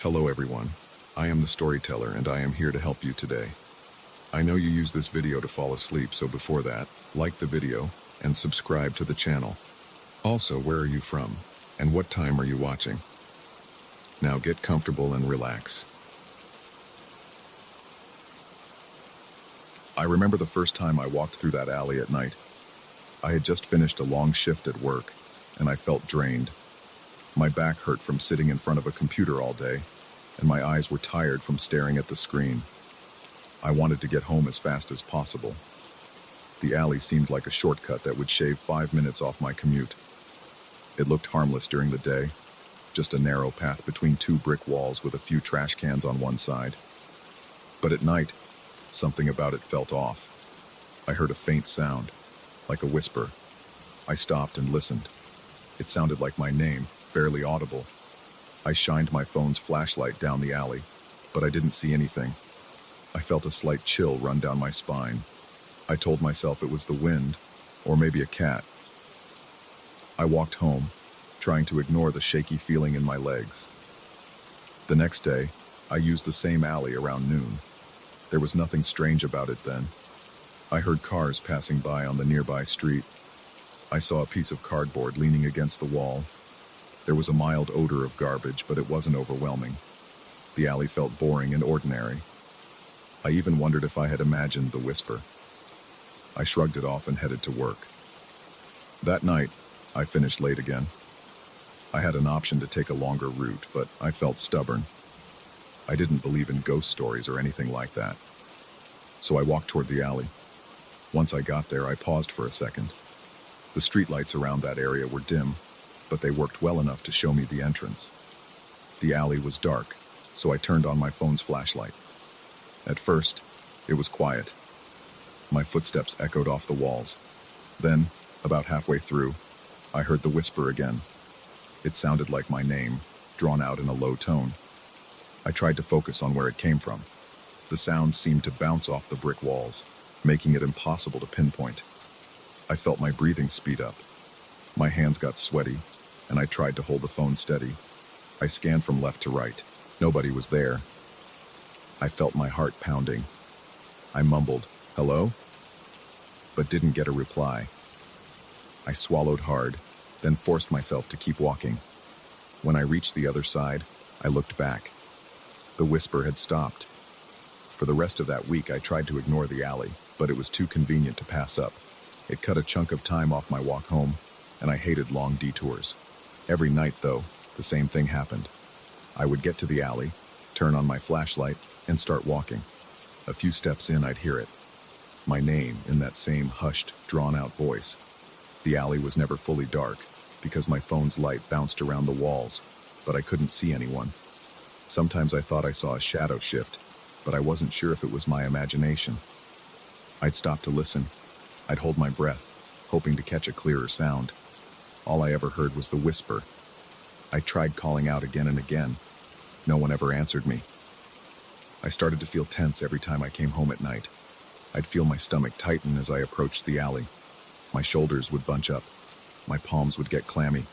Hello everyone, I am the storyteller and I am here to help you today. I know you use this video to fall asleep, so before that, like the video and subscribe to the channel. Also, where are you from and what time are you watching? Now get comfortable and relax. I remember the first time I walked through that alley at night. I had just finished a long shift at work and I felt drained. My back hurt from sitting in front of a computer all day, and my eyes were tired from staring at the screen. I wanted to get home as fast as possible. The alley seemed like a shortcut that would shave 5 minutes off my commute. It looked harmless during the day, just a narrow path between two brick walls with a few trash cans on one side. But at night, something about it felt off. I heard a faint sound, like a whisper. I stopped and listened. It sounded like my name, barely audible. I shined my phone's flashlight down the alley, but I didn't see anything. I felt a slight chill run down my spine. I told myself it was the wind, or maybe a cat. I walked home, trying to ignore the shaky feeling in my legs. The next day, I used the same alley around noon. There was nothing strange about it then. I heard cars passing by on the nearby street. I saw a piece of cardboard leaning against the wall. There was a mild odor of garbage, but it wasn't overwhelming. The alley felt boring and ordinary. I even wondered if I had imagined the whisper. I shrugged it off and headed to work. That night, I finished late again. I had an option to take a longer route, but I felt stubborn. I didn't believe in ghost stories or anything like that. So I walked toward the alley. Once I got there, I paused for a second. The streetlights around that area were dim, but they worked well enough to show me the entrance. The alley was dark, so I turned on my phone's flashlight. At first, it was quiet. My footsteps echoed off the walls. Then, about halfway through, I heard the whisper again. It sounded like my name, drawn out in a low tone. I tried to focus on where it came from. The sound seemed to bounce off the brick walls, making it impossible to pinpoint. I felt my breathing speed up. My hands got sweaty, and I tried to hold the phone steady. I scanned from left to right. Nobody was there. I felt my heart pounding. I mumbled, "Hello?" but didn't get a reply. I swallowed hard, then forced myself to keep walking. When I reached the other side, I looked back. The whisper had stopped. For the rest of that week, I tried to ignore the alley, but it was too convenient to pass up. It cut a chunk of time off my walk home, and I hated long detours. Every night, though, the same thing happened. I would get to the alley, turn on my flashlight, and start walking. A few steps in, I'd hear it. My name in that same hushed, drawn-out voice. The alley was never fully dark, because my phone's light bounced around the walls, but I couldn't see anyone. Sometimes I thought I saw a shadow shift, but I wasn't sure if it was my imagination. I'd stop to listen. I'd hold my breath, hoping to catch a clearer sound. All I ever heard was the whisper. I tried calling out again and again. No one ever answered me. I started to feel tense every time I came home at night. I'd feel my stomach tighten as I approached the alley. My shoulders would bunch up. My palms would get clammy.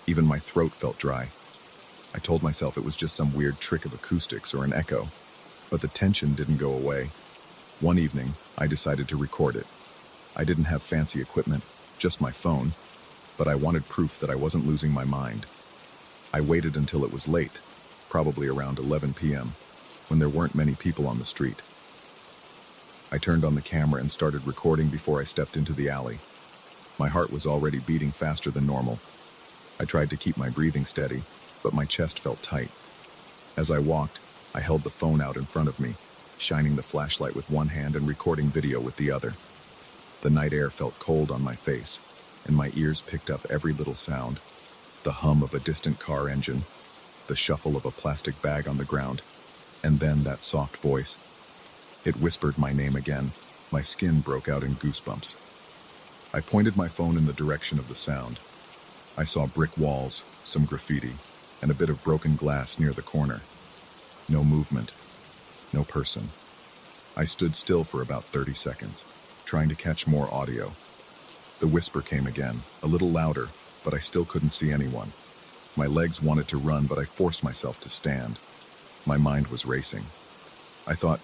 Even my throat felt dry. I told myself it was just some weird trick of acoustics or an echo, but the tension didn't go away. One evening, I decided to record it. I didn't have fancy equipment, just my phone, but I wanted proof that I wasn't losing my mind. I waited until it was late, probably around 11 p.m., when there weren't many people on the street. I turned on the camera and started recording before I stepped into the alley. My heart was already beating faster than normal. I tried to keep my breathing steady, but my chest felt tight. As I walked, I held the phone out in front of me, shining the flashlight with one hand and recording video with the other. The night air felt cold on my face, and my ears picked up every little sound. The hum of a distant car engine, the shuffle of a plastic bag on the ground, and then that soft voice. It whispered my name again. My skin broke out in goosebumps. I pointed my phone in the direction of the sound. I saw brick walls, some graffiti, and a bit of broken glass near the corner. No movement, no person. I stood still for about 30 seconds, trying to catch more audio. The whisper came again, a little louder, but I still couldn't see anyone. My legs wanted to run, but I forced myself to stand. My mind was racing. I thought,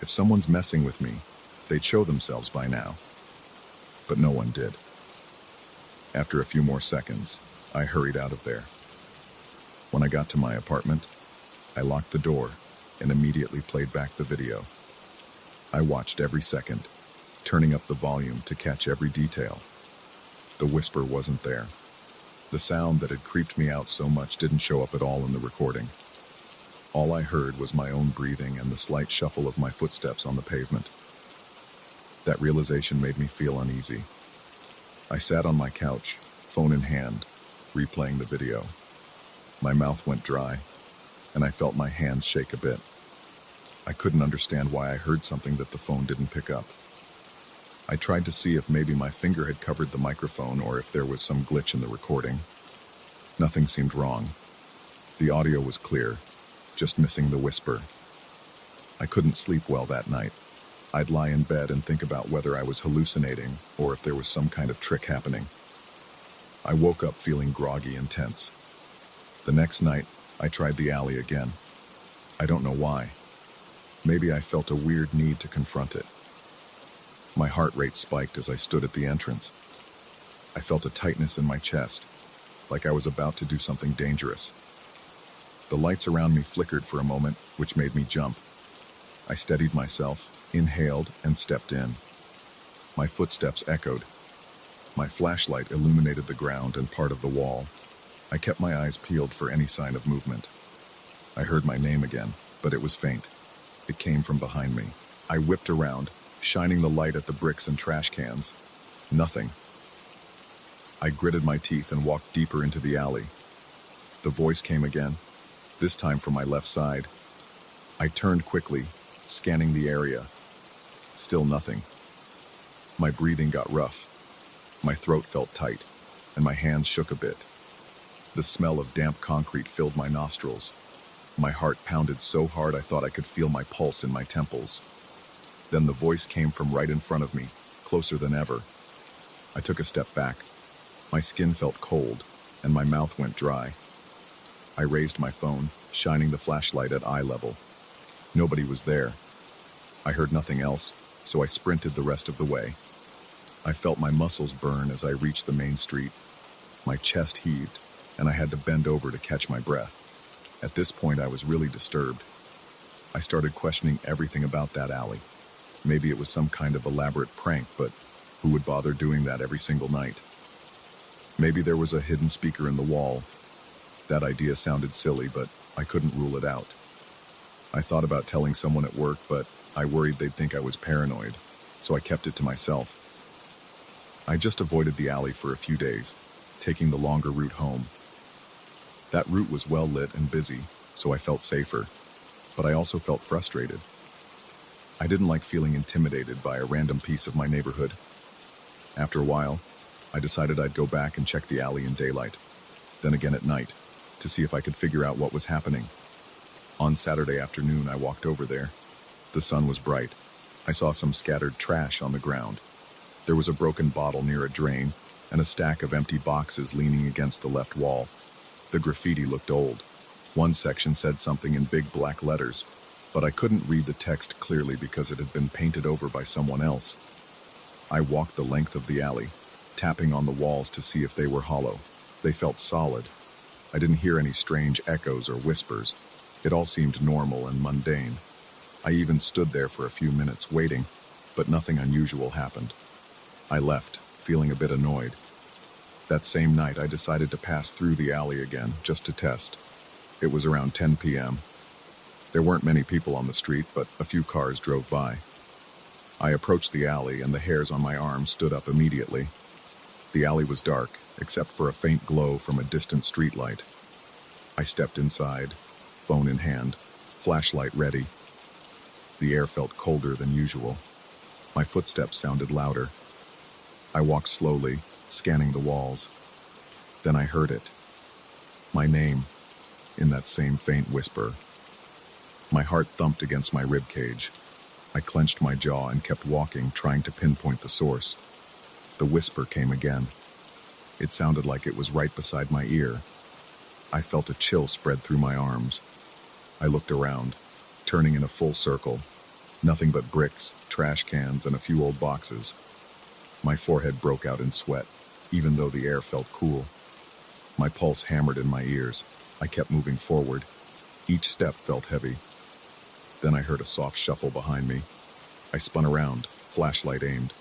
if someone's messing with me, they'd show themselves by now. But no one did. After a few more seconds, I hurried out of there. When I got to my apartment, I locked the door and immediately played back the video. I watched every second, turning up the volume to catch every detail. The whisper wasn't there. The sound that had creeped me out so much didn't show up at all in the recording. All I heard was my own breathing and the slight shuffle of my footsteps on the pavement. That realization made me feel uneasy. I sat on my couch, phone in hand, replaying the video. My mouth went dry, and I felt my hands shake a bit. I couldn't understand why I heard something that the phone didn't pick up. I tried to see if maybe my finger had covered the microphone or if there was some glitch in the recording. Nothing seemed wrong. The audio was clear, just missing the whisper. I couldn't sleep well that night. I'd lie in bed and think about whether I was hallucinating or if there was some kind of trick happening. I woke up feeling groggy and tense. The next night, I tried the alley again. I don't know why. Maybe I felt a weird need to confront it. My heart rate spiked as I stood at the entrance. I felt a tightness in my chest, like I was about to do something dangerous. The lights around me flickered for a moment, which made me jump. I steadied myself, inhaled, and stepped in. My footsteps echoed. My flashlight illuminated the ground and part of the wall. I kept my eyes peeled for any sign of movement. I heard my name again, but it was faint. It came from behind me. I whipped around, shining the light at the bricks and trash cans. Nothing. I gritted my teeth and walked deeper into the alley. The voice came again, this time from my left side. I turned quickly, scanning the area. Still nothing. My breathing got rough. My throat felt tight, and my hands shook a bit. The smell of damp concrete filled my nostrils. My heart pounded so hard I thought I could feel my pulse in my temples. Then the voice came from right in front of me, closer than ever. I took a step back. My skin felt cold, and my mouth went dry. I raised my phone, shining the flashlight at eye level. Nobody was there. I heard nothing else, so I sprinted the rest of the way. I felt my muscles burn as I reached the main street. My chest heaved, and I had to bend over to catch my breath. At this point, I was really disturbed. I started questioning everything about that alley. Maybe it was some kind of elaborate prank, but who would bother doing that every single night? Maybe there was a hidden speaker in the wall. That idea sounded silly, but I couldn't rule it out. I thought about telling someone at work, but I worried they'd think I was paranoid, so I kept it to myself. I just avoided the alley for a few days, taking the longer route home. That route was well lit and busy, so I felt safer, but I also felt frustrated. I didn't like feeling intimidated by a random piece of my neighborhood. After a while, I decided I'd go back and check the alley in daylight, then again at night, to see if I could figure out what was happening. On Saturday afternoon, I walked over there. The sun was bright. I saw some scattered trash on the ground. There was a broken bottle near a drain, and a stack of empty boxes leaning against the left wall. The graffiti looked old. One section said something in big black letters, but I couldn't read the text clearly because it had been painted over by someone else. I walked the length of the alley, tapping on the walls to see if they were hollow. They felt solid. I didn't hear any strange echoes or whispers. It all seemed normal and mundane. I even stood there for a few minutes waiting, but nothing unusual happened. I left, feeling a bit annoyed. That same night, I decided to pass through the alley again, just to test. It was around 10 p.m. There weren't many people on the street, but a few cars drove by. I approached the alley, and the hairs on my arm stood up immediately. The alley was dark, except for a faint glow from a distant streetlight. I stepped inside, phone in hand, flashlight ready. The air felt colder than usual. My footsteps sounded louder. I walked slowly, scanning the walls. Then I heard it. My name, in that same faint whisper. My heart thumped against my ribcage. I clenched my jaw and kept walking, trying to pinpoint the source. The whisper came again. It sounded like it was right beside my ear. I felt a chill spread through my arms. I looked around, turning in a full circle. Nothing but bricks, trash cans, and a few old boxes. My forehead broke out in sweat, even though the air felt cool. My pulse hammered in my ears. I kept moving forward. Each step felt heavy. Then I heard a soft shuffle behind me. I spun around, flashlight aimed.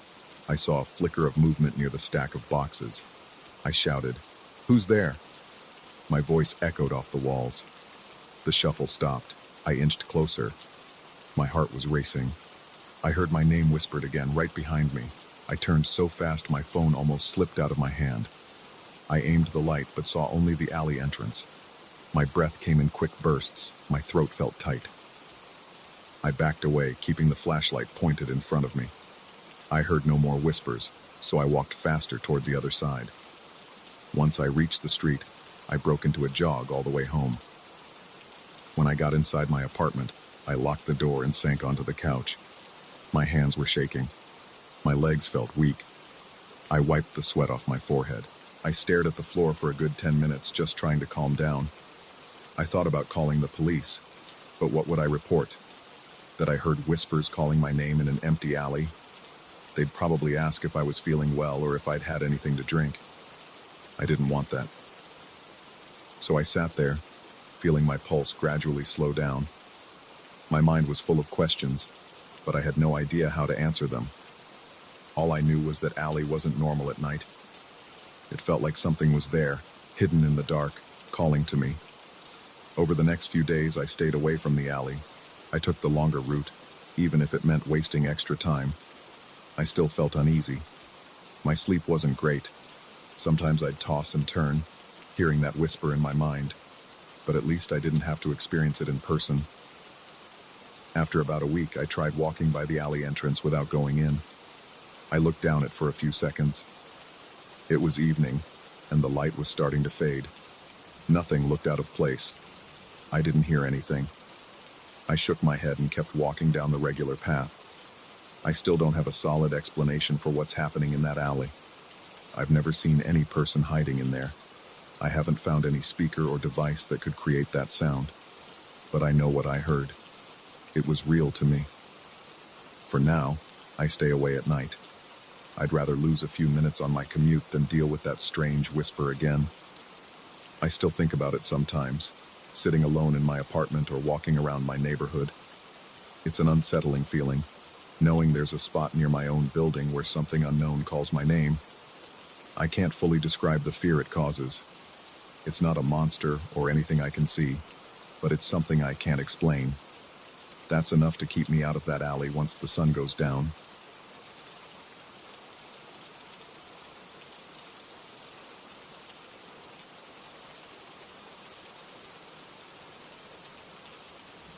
I saw a flicker of movement near the stack of boxes. I shouted, "Who's there?" My voice echoed off the walls. The shuffle stopped. I inched closer. My heart was racing. I heard my name whispered again right behind me. I turned so fast my phone almost slipped out of my hand. I aimed the light but saw only the alley entrance. My breath came in quick bursts. My throat felt tight. I backed away, keeping the flashlight pointed in front of me. I heard no more whispers, so I walked faster toward the other side. Once I reached the street, I broke into a jog all the way home. When I got inside my apartment, I locked the door and sank onto the couch. My hands were shaking. My legs felt weak. I wiped the sweat off my forehead. I stared at the floor for a good 10 minutes, just trying to calm down. I thought about calling the police, but what would I report? That I heard whispers calling my name in an empty alley? They'd probably ask if I was feeling well or if I'd had anything to drink. I didn't want that. So I sat there, feeling my pulse gradually slow down. My mind was full of questions, but I had no idea how to answer them. All I knew was that alley wasn't normal at night. It felt like something was there, hidden in the dark, calling to me. Over the next few days, I stayed away from the alley. I took the longer route, even if it meant wasting extra time. I still felt uneasy. My sleep wasn't great. Sometimes I'd toss and turn, hearing that whisper in my mind, but at least I didn't have to experience it in person. After about a week, I tried walking by the alley entrance without going in. I looked down it for a few seconds. It was evening, and the light was starting to fade. Nothing looked out of place. I didn't hear anything. I shook my head and kept walking down the regular path. I still don't have a solid explanation for what's happening in that alley. I've never seen any person hiding in there. I haven't found any speaker or device that could create that sound. But I know what I heard. It was real to me. For now, I stay away at night. I'd rather lose a few minutes on my commute than deal with that strange whisper again. I still think about it sometimes, sitting alone in my apartment or walking around my neighborhood. It's an unsettling feeling, knowing there's a spot near my own building where something unknown calls my name. I can't fully describe the fear it causes. It's not a monster or anything I can see, but it's something I can't explain. That's enough to keep me out of that alley once the sun goes down.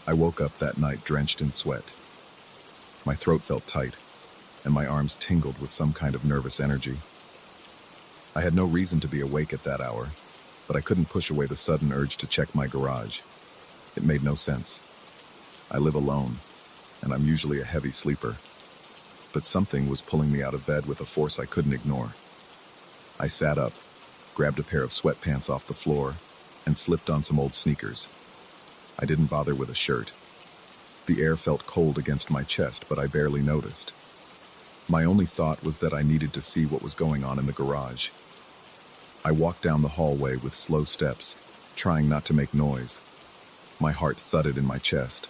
I woke up that night drenched in sweat. My throat felt tight, and my arms tingled with some kind of nervous energy. I had no reason to be awake at that hour, but I couldn't push away the sudden urge to check my garage. It made no sense. I live alone, and I'm usually a heavy sleeper. But something was pulling me out of bed with a force I couldn't ignore. I sat up, grabbed a pair of sweatpants off the floor, and slipped on some old sneakers. I didn't bother with a shirt. The air felt cold against my chest, but I barely noticed. My only thought was that I needed to see what was going on in the garage. I walked down the hallway with slow steps, trying not to make noise. My heart thudded in my chest.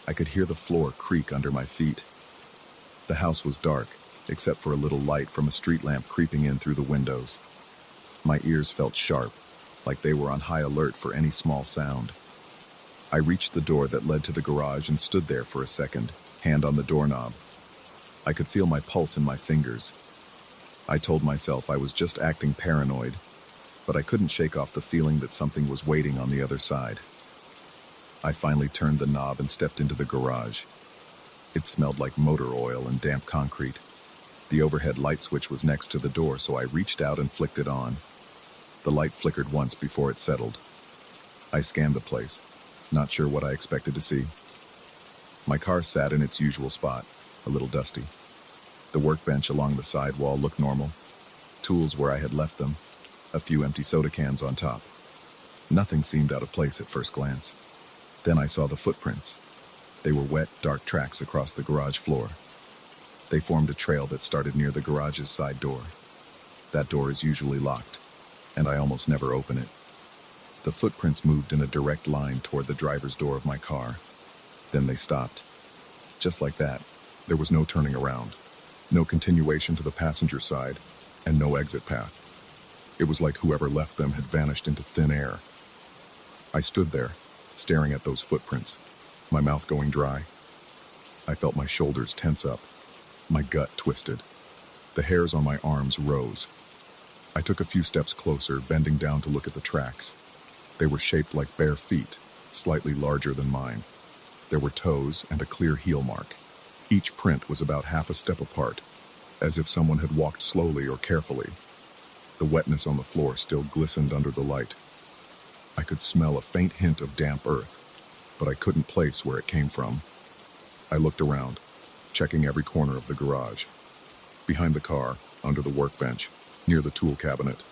I could hear the floor creak under my feet. The house was dark, except for a little light from a street lamp creeping in through the windows. My ears felt sharp, like they were on high alert for any small sound. I reached the door that led to the garage and stood there for a second, hand on the doorknob. I could feel my pulse in my fingers. I told myself I was just acting paranoid, but I couldn't shake off the feeling that something was waiting on the other side. I finally turned the knob and stepped into the garage. It smelled like motor oil and damp concrete. The overhead light switch was next to the door, so I reached out and flicked it on. The light flickered once before it settled. I scanned the place, not sure what I expected to see. My car sat in its usual spot, a little dusty. The workbench along the side wall looked normal. Tools where I had left them, a few empty soda cans on top. Nothing seemed out of place at first glance. Then I saw the footprints. They were wet, dark tracks across the garage floor. They formed a trail that started near the garage's side door. That door is usually locked, and I almost never open it. The footprints moved in a direct line toward the driver's door of my car. Then they stopped. Just like that, there was no turning around, no continuation to the passenger side, and no exit path. It was like whoever left them had vanished into thin air. I stood there, staring at those footprints, my mouth going dry. I felt my shoulders tense up, my gut twisted. The hairs on my arms rose. I took a few steps closer, bending down to look at the tracks. They were shaped like bare feet, slightly larger than mine. There were toes and a clear heel mark. Each print was about half a step apart, as if someone had walked slowly or carefully. The wetness on the floor still glistened under the light. I could smell a faint hint of damp earth, but I couldn't place where it came from. I looked around, checking every corner of the garage. Behind the car, under the workbench, near the tool cabinet.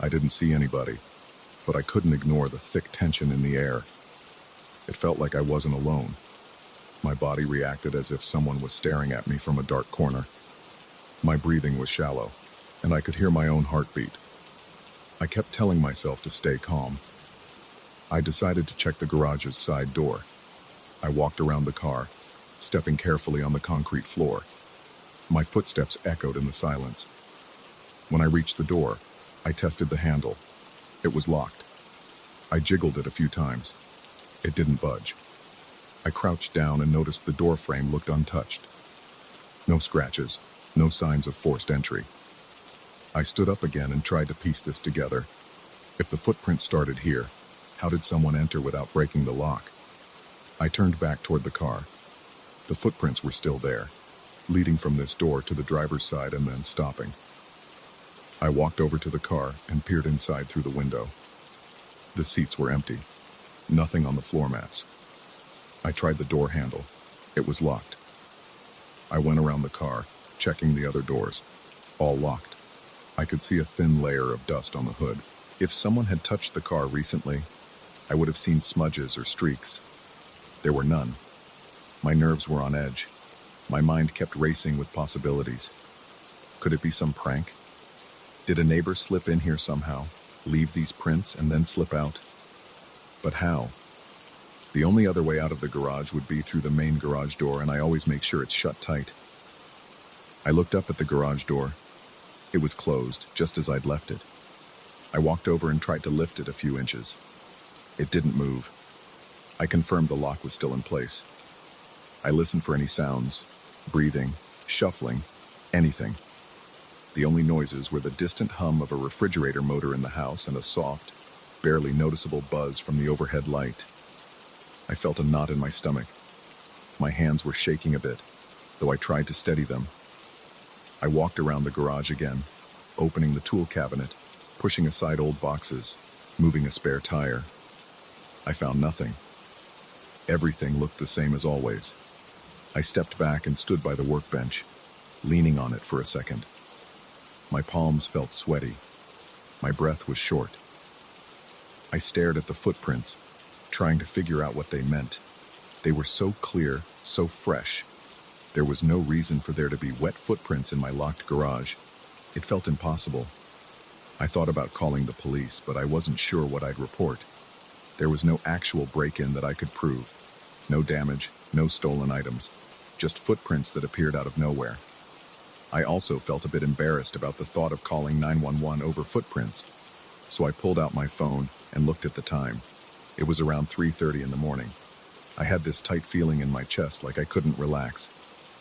I didn't see anybody, but I couldn't ignore the thick tension in the air. It felt like I wasn't alone. My body reacted as if someone was staring at me from a dark corner. My breathing was shallow, and I could hear my own heartbeat. I kept telling myself to stay calm. I decided to check the garage's side door. I walked around the car, stepping carefully on the concrete floor. My footsteps echoed in the silence. When I reached the door, I tested the handle. It was locked. I jiggled it a few times. It didn't budge. I crouched down and noticed the door frame looked untouched. No scratches, no signs of forced entry. I stood up again and tried to piece this together. If the footprint started here, how did someone enter without breaking the lock? I turned back toward the car. The footprints were still there, leading from this door to the driver's side and then stopping. I walked over to the car and peered inside through the window. The seats were empty, nothing on the floor mats. I tried the door handle. It was locked. I went around the car, checking the other doors. All locked. I could see a thin layer of dust on the hood. If someone had touched the car recently, I would have seen smudges or streaks. There were none. My nerves were on edge. My mind kept racing with possibilities. Could it be some prank? Did a neighbor slip in here somehow, leave these prints, and then slip out? But how? The only other way out of the garage would be through the main garage door, and I always make sure it's shut tight. I looked up at the garage door. It was closed, just as I'd left it. I walked over and tried to lift it a few inches. It didn't move. I confirmed the lock was still in place. I listened for any sounds, breathing, shuffling, anything. The only noises were the distant hum of a refrigerator motor in the house and a soft, barely noticeable buzz from the overhead light. I felt a knot in my stomach. My hands were shaking a bit, though I tried to steady them. I walked around the garage again, opening the tool cabinet, pushing aside old boxes, moving a spare tire. I found nothing. Everything looked the same as always. I stepped back and stood by the workbench, leaning on it for a second. My palms felt sweaty. My breath was short. I stared at the footprints, trying to figure out what they meant. They were so clear, so fresh. There was no reason for there to be wet footprints in my locked garage. It felt impossible. I thought about calling the police, but I wasn't sure what I'd report. There was no actual break-in that I could prove. No damage, no stolen items, just footprints that appeared out of nowhere. I also felt a bit embarrassed about the thought of calling 911 over footprints, so I pulled out my phone and looked at the time. It was around 3:30 in the morning. I had this tight feeling in my chest like I couldn't relax.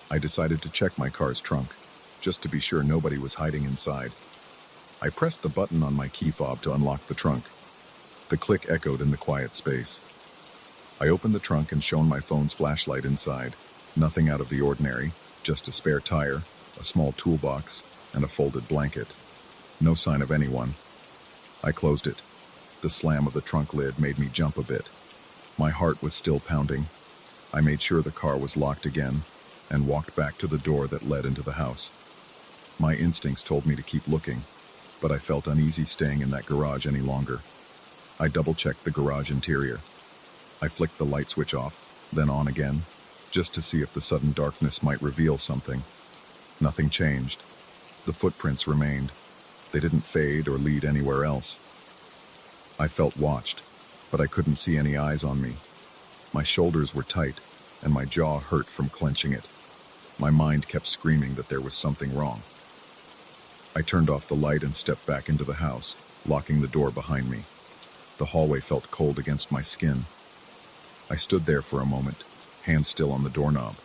I decided to check my car's trunk, just to be sure nobody was hiding inside. I pressed the button on my key fob to unlock the trunk. The click echoed in the quiet space. I opened the trunk and shone my phone's flashlight inside. Nothing out of the ordinary, just a spare tire, a small toolbox, and a folded blanket. No sign of anyone. I closed it. The slam of the trunk lid made me jump a bit. My heart was still pounding. I made sure the car was locked again and walked back to the door that led into the house. My instincts told me to keep looking, but I felt uneasy staying in that garage any longer. I double-checked the garage interior. I flicked the light switch off, then on again, just to see if the sudden darkness might reveal something. Nothing changed. The footprints remained. They didn't fade or lead anywhere else. I felt watched, but I couldn't see any eyes on me. My shoulders were tight, and my jaw hurt from clenching it. My mind kept screaming that there was something wrong. I turned off the light and stepped back into the house, locking the door behind me. The hallway felt cold against my skin. I stood there for a moment, hands still on the doorknob.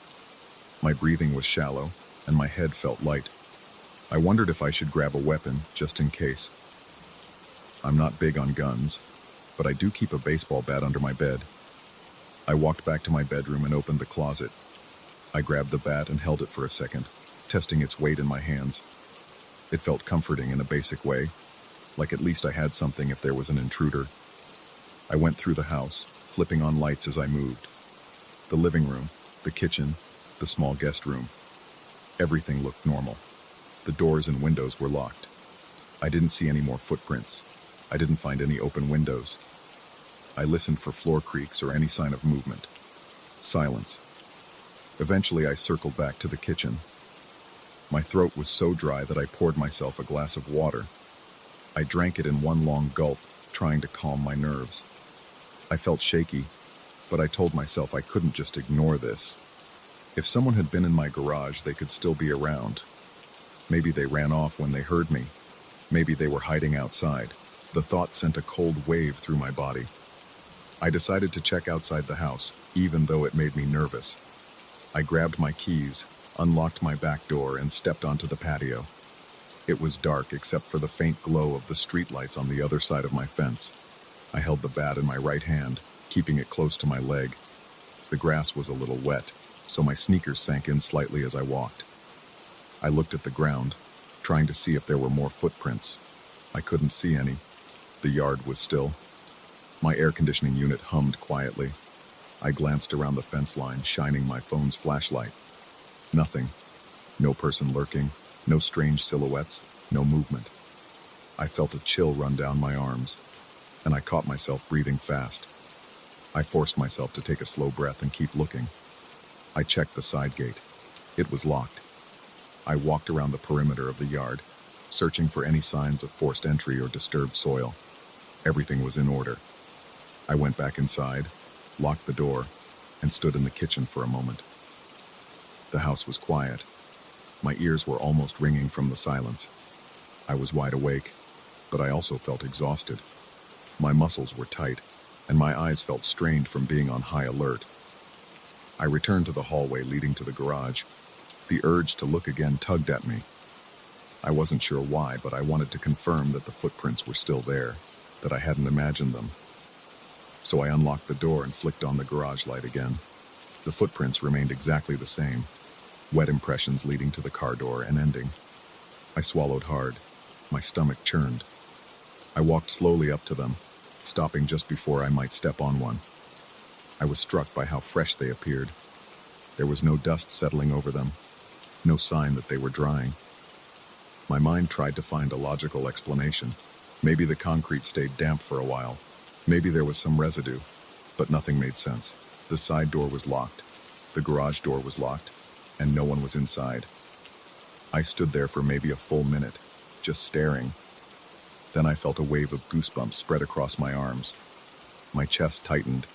My breathing was shallow, and my head felt light. I wondered if I should grab a weapon, just in case. I'm not big on guns, but I do keep a baseball bat under my bed. I walked back to my bedroom and opened the closet. I grabbed the bat and held it for a second, testing its weight in my hands. It felt comforting in a basic way, like at least I had something if there was an intruder. I went through the house, flipping on lights as I moved. The living room, the kitchen, the small guest room. Everything looked normal. The doors and windows were locked. I didn't see any more footprints. I didn't find any open windows. I listened for floor creaks or any sign of movement. Silence. Eventually, I circled back to the kitchen. My throat was so dry that I poured myself a glass of water. I drank it in one long gulp, trying to calm my nerves. I felt shaky, but I told myself I couldn't just ignore this. If someone had been in my garage, they could still be around. Maybe they ran off when they heard me. Maybe they were hiding outside. The thought sent a cold wave through my body. I decided to check outside the house, even though it made me nervous. I grabbed my keys, unlocked my back door, and stepped onto the patio. It was dark except for the faint glow of the streetlights on the other side of my fence. I held the bat in my right hand, keeping it close to my leg. The grass was a little wet, so my sneakers sank in slightly as I walked. I looked at the ground, trying to see if there were more footprints. I couldn't see any. The yard was still. My air conditioning unit hummed quietly. I glanced around the fence line, shining my phone's flashlight. Nothing. No person lurking, no strange silhouettes, no movement. I felt a chill run down my arms, and I caught myself breathing fast. I forced myself to take a slow breath and keep looking. I checked the side gate. It was locked. I walked around the perimeter of the yard, searching for any signs of forced entry or disturbed soil. Everything was in order. I went back inside, locked the door, and stood in the kitchen for a moment. The house was quiet. My ears were almost ringing from the silence. I was wide awake, but I also felt exhausted. My muscles were tight, and my eyes felt strained from being on high alert. I returned to the hallway leading to the garage. The urge to look again tugged at me. I wasn't sure why, but I wanted to confirm that the footprints were still there, that I hadn't imagined them. So I unlocked the door and flicked on the garage light again. The footprints remained exactly the same, wet impressions leading to the car door and ending. I swallowed hard. My stomach churned. I walked slowly up to them, stopping just before I might step on one. I was struck by how fresh they appeared. There was no dust settling over them, no sign that they were drying. My mind tried to find a logical explanation. Maybe the concrete stayed damp for a while. Maybe there was some residue, but nothing made sense. The side door was locked, the garage door was locked, and no one was inside. I stood there for maybe a full minute, just staring. Then I felt a wave of goosebumps spread across my arms. My chest tightened,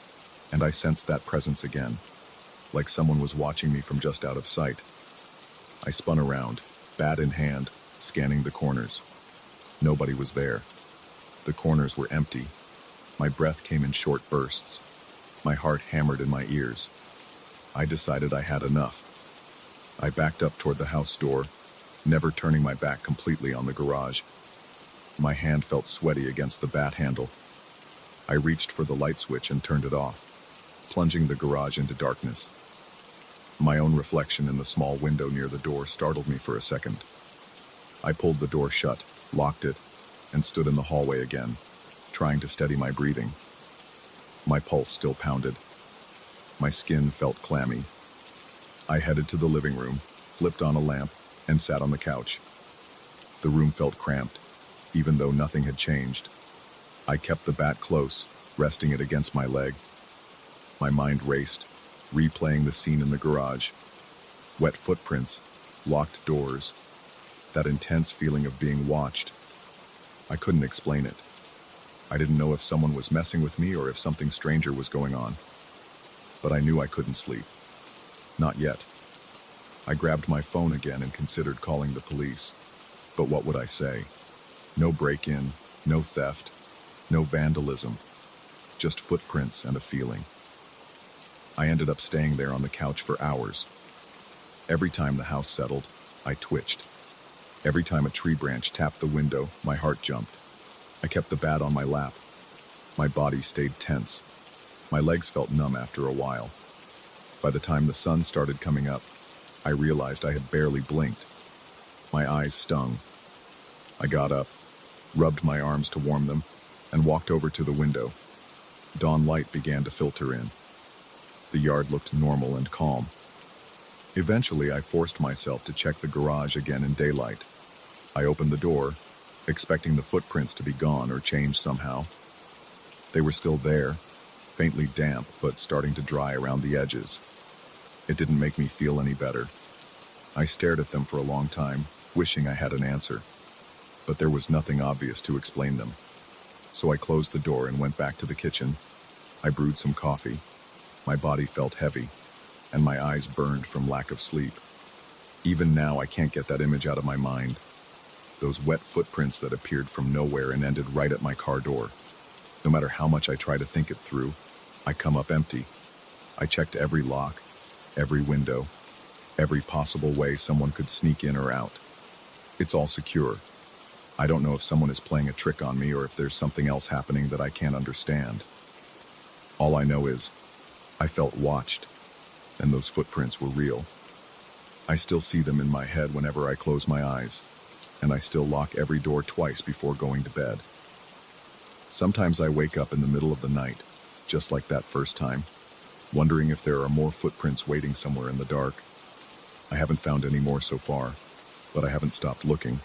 and I sensed that presence again, like someone was watching me from just out of sight. I spun around, bat in hand, scanning the corners. Nobody was there. The corners were empty. My breath came in short bursts. My heart hammered in my ears. I decided I had enough. I backed up toward the house door, never turning my back completely on the garage. My hand felt sweaty against the bat handle. I reached for the light switch and turned it off, plunging the garage into darkness. My own reflection in the small window near the door startled me for a second. I pulled the door shut, locked it, and stood in the hallway again, trying to steady my breathing. My pulse still pounded. My skin felt clammy. I headed to the living room, flipped on a lamp, and sat on the couch. The room felt cramped, even though nothing had changed. I kept the bat close, resting it against my leg. My mind raced, replaying the scene in the garage. Wet footprints, locked doors, that intense feeling of being watched. I couldn't explain it. I didn't know if someone was messing with me or if something stranger was going on. But I knew I couldn't sleep. Not yet. I grabbed my phone again and considered calling the police. But what would I say? No break-in, no theft, no vandalism. Just footprints and a feeling. I ended up staying there on the couch for hours. Every time the house settled, I twitched. Every time a tree branch tapped the window, my heart jumped. I kept the bat on my lap. My body stayed tense. My legs felt numb after a while. By the time the sun started coming up, I realized I had barely blinked. My eyes stung. I got up, rubbed my arms to warm them, and walked over to the window. Dawn light began to filter in. The yard looked normal and calm. Eventually, I forced myself to check the garage again in daylight. I opened the door, expecting the footprints to be gone or changed somehow. They were still there, faintly damp but starting to dry around the edges. It didn't make me feel any better. I stared at them for a long time, wishing I had an answer. But there was nothing obvious to explain them. So I closed the door and went back to the kitchen. I brewed some coffee. My body felt heavy, and my eyes burned from lack of sleep. Even now, I can't get that image out of my mind. Those wet footprints that appeared from nowhere and ended right at my car door. No matter how much I try to think it through, I come up empty. I checked every lock, every window, every possible way someone could sneak in or out. It's all secure. I don't know if someone is playing a trick on me or if there's something else happening that I can't understand. All I know is, I felt watched, and those footprints were real. I still see them in my head whenever I close my eyes, and I still lock every door twice before going to bed. Sometimes I wake up in the middle of the night, just like that first time, wondering if there are more footprints waiting somewhere in the dark. I haven't found any more so far, but I haven't stopped looking.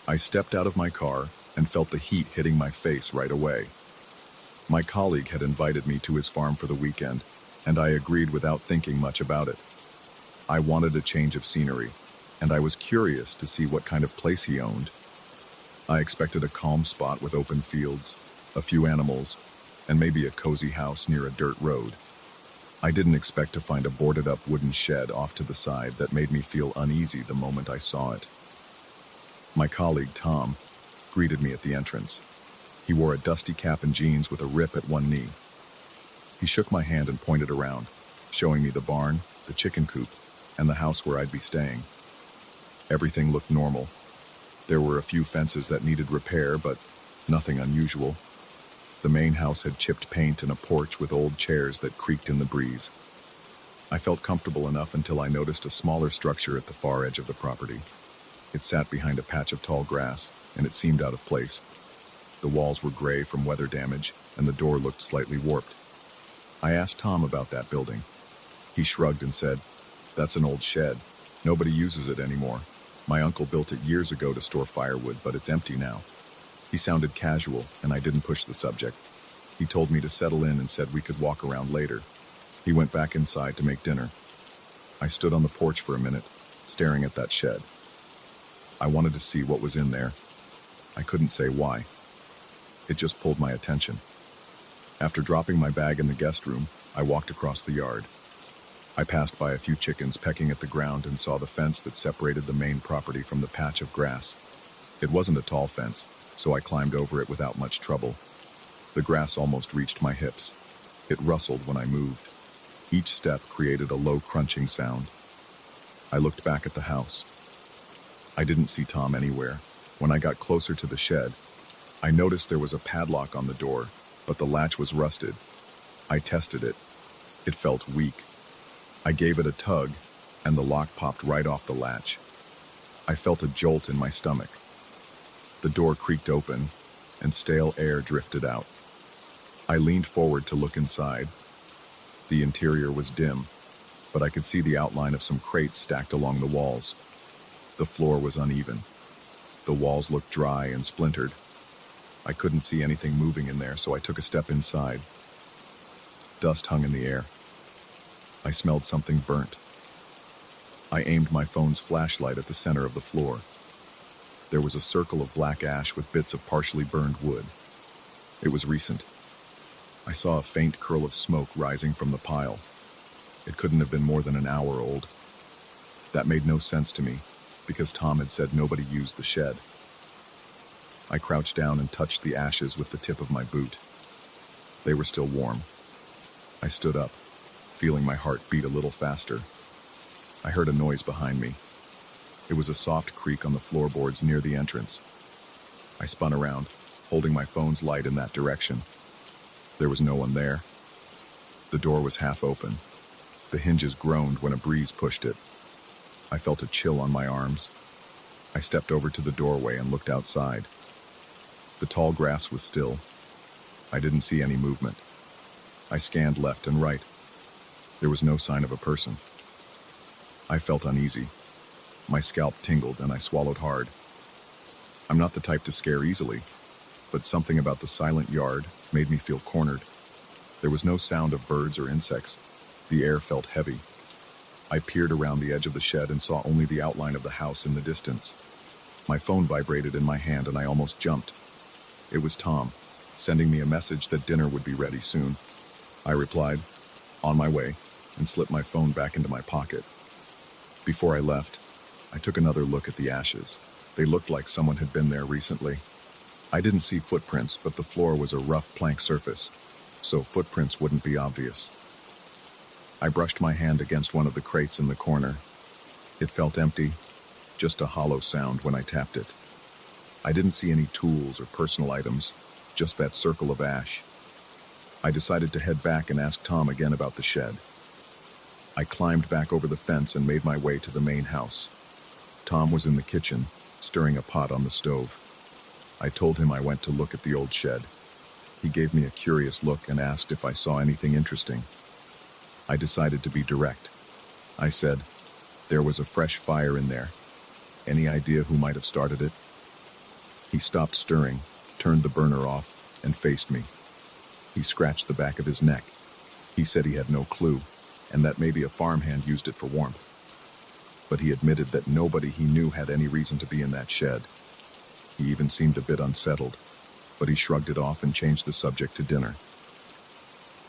I stepped out of my car and felt the heat hitting my face right away. My colleague had invited me to his farm for the weekend, and I agreed without thinking much about it. I wanted a change of scenery, and I was curious to see what kind of place he owned. I expected a calm spot with open fields, a few animals, and maybe a cozy house near a dirt road. I didn't expect to find a boarded-up wooden shed off to the side that made me feel uneasy the moment I saw it. My colleague, Tom, greeted me at the entrance. He wore a dusty cap and jeans with a rip at one knee. He shook my hand and pointed around, showing me the barn, the chicken coop, and the house where I'd be staying. Everything looked normal. There were a few fences that needed repair, but nothing unusual. The main house had chipped paint and a porch with old chairs that creaked in the breeze. I felt comfortable enough until I noticed a smaller structure at the far edge of the property. It sat behind a patch of tall grass, and it seemed out of place. The walls were gray from weather damage, and the door looked slightly warped. I asked Tom about that building. He shrugged and said, "That's an old shed. Nobody uses it anymore. My uncle built it years ago to store firewood, but it's empty now." He sounded casual, and I didn't push the subject. He told me to settle in and said we could walk around later. He went back inside to make dinner. I stood on the porch for a minute, staring at that shed. I wanted to see what was in there. I couldn't say why. It just pulled my attention. After dropping my bag in the guest room, I walked across the yard. I passed by a few chickens pecking at the ground and saw the fence that separated the main property from the patch of grass. It wasn't a tall fence, so I climbed over it without much trouble. The grass almost reached my hips. It rustled when I moved. Each step created a low crunching sound. I looked back at the house. I didn't see Tom anywhere. When I got closer to the shed, I noticed there was a padlock on the door, but the latch was rusted. I tested it. It felt weak. I gave it a tug, and the lock popped right off the latch. I felt a jolt in my stomach. The door creaked open, and stale air drifted out. I leaned forward to look inside. The interior was dim, but I could see the outline of some crates stacked along the walls. The floor was uneven. The walls looked dry and splintered. I couldn't see anything moving in there, so I took a step inside. Dust hung in the air. I smelled something burnt. I aimed my phone's flashlight at the center of the floor. There was a circle of black ash with bits of partially burned wood. It was recent. I saw a faint curl of smoke rising from the pile. It couldn't have been more than an hour old. That made no sense to me, because Tom had said nobody used the shed. I crouched down and touched the ashes with the tip of my boot. They were still warm. I stood up, feeling my heart beat a little faster. I heard a noise behind me. It was a soft creak on the floorboards near the entrance. I spun around, holding my phone's light in that direction. There was no one there. The door was half open. The hinges groaned when a breeze pushed it. I felt a chill on my arms. I stepped over to the doorway and looked outside. The tall grass was still. I didn't see any movement. I scanned left and right. There was no sign of a person. I felt uneasy. My scalp tingled and I swallowed hard. I'm not the type to scare easily, but something about the silent yard made me feel cornered. There was no sound of birds or insects. The air felt heavy. I peered around the edge of the shed and saw only the outline of the house in the distance. My phone vibrated in my hand and I almost jumped. It was Tom, sending me a message that dinner would be ready soon. I replied, "On my way," and slipped my phone back into my pocket. Before I left, I took another look at the ashes. They looked like someone had been there recently. I didn't see footprints, but the floor was a rough plank surface, so footprints wouldn't be obvious. I brushed my hand against one of the crates in the corner. It felt empty, just a hollow sound when I tapped it. I didn't see any tools or personal items, just that circle of ash. I decided to head back and ask Tom again about the shed. I climbed back over the fence and made my way to the main house. Tom was in the kitchen, stirring a pot on the stove. I told him I went to look at the old shed. He gave me a curious look and asked if I saw anything interesting. I decided to be direct. I said, "There was a fresh fire in there. Any idea who might have started it?" He stopped stirring, turned the burner off, and faced me. He scratched the back of his neck. He said he had no clue, and that maybe a farmhand used it for warmth. But he admitted that nobody he knew had any reason to be in that shed. He even seemed a bit unsettled, but he shrugged it off and changed the subject to dinner.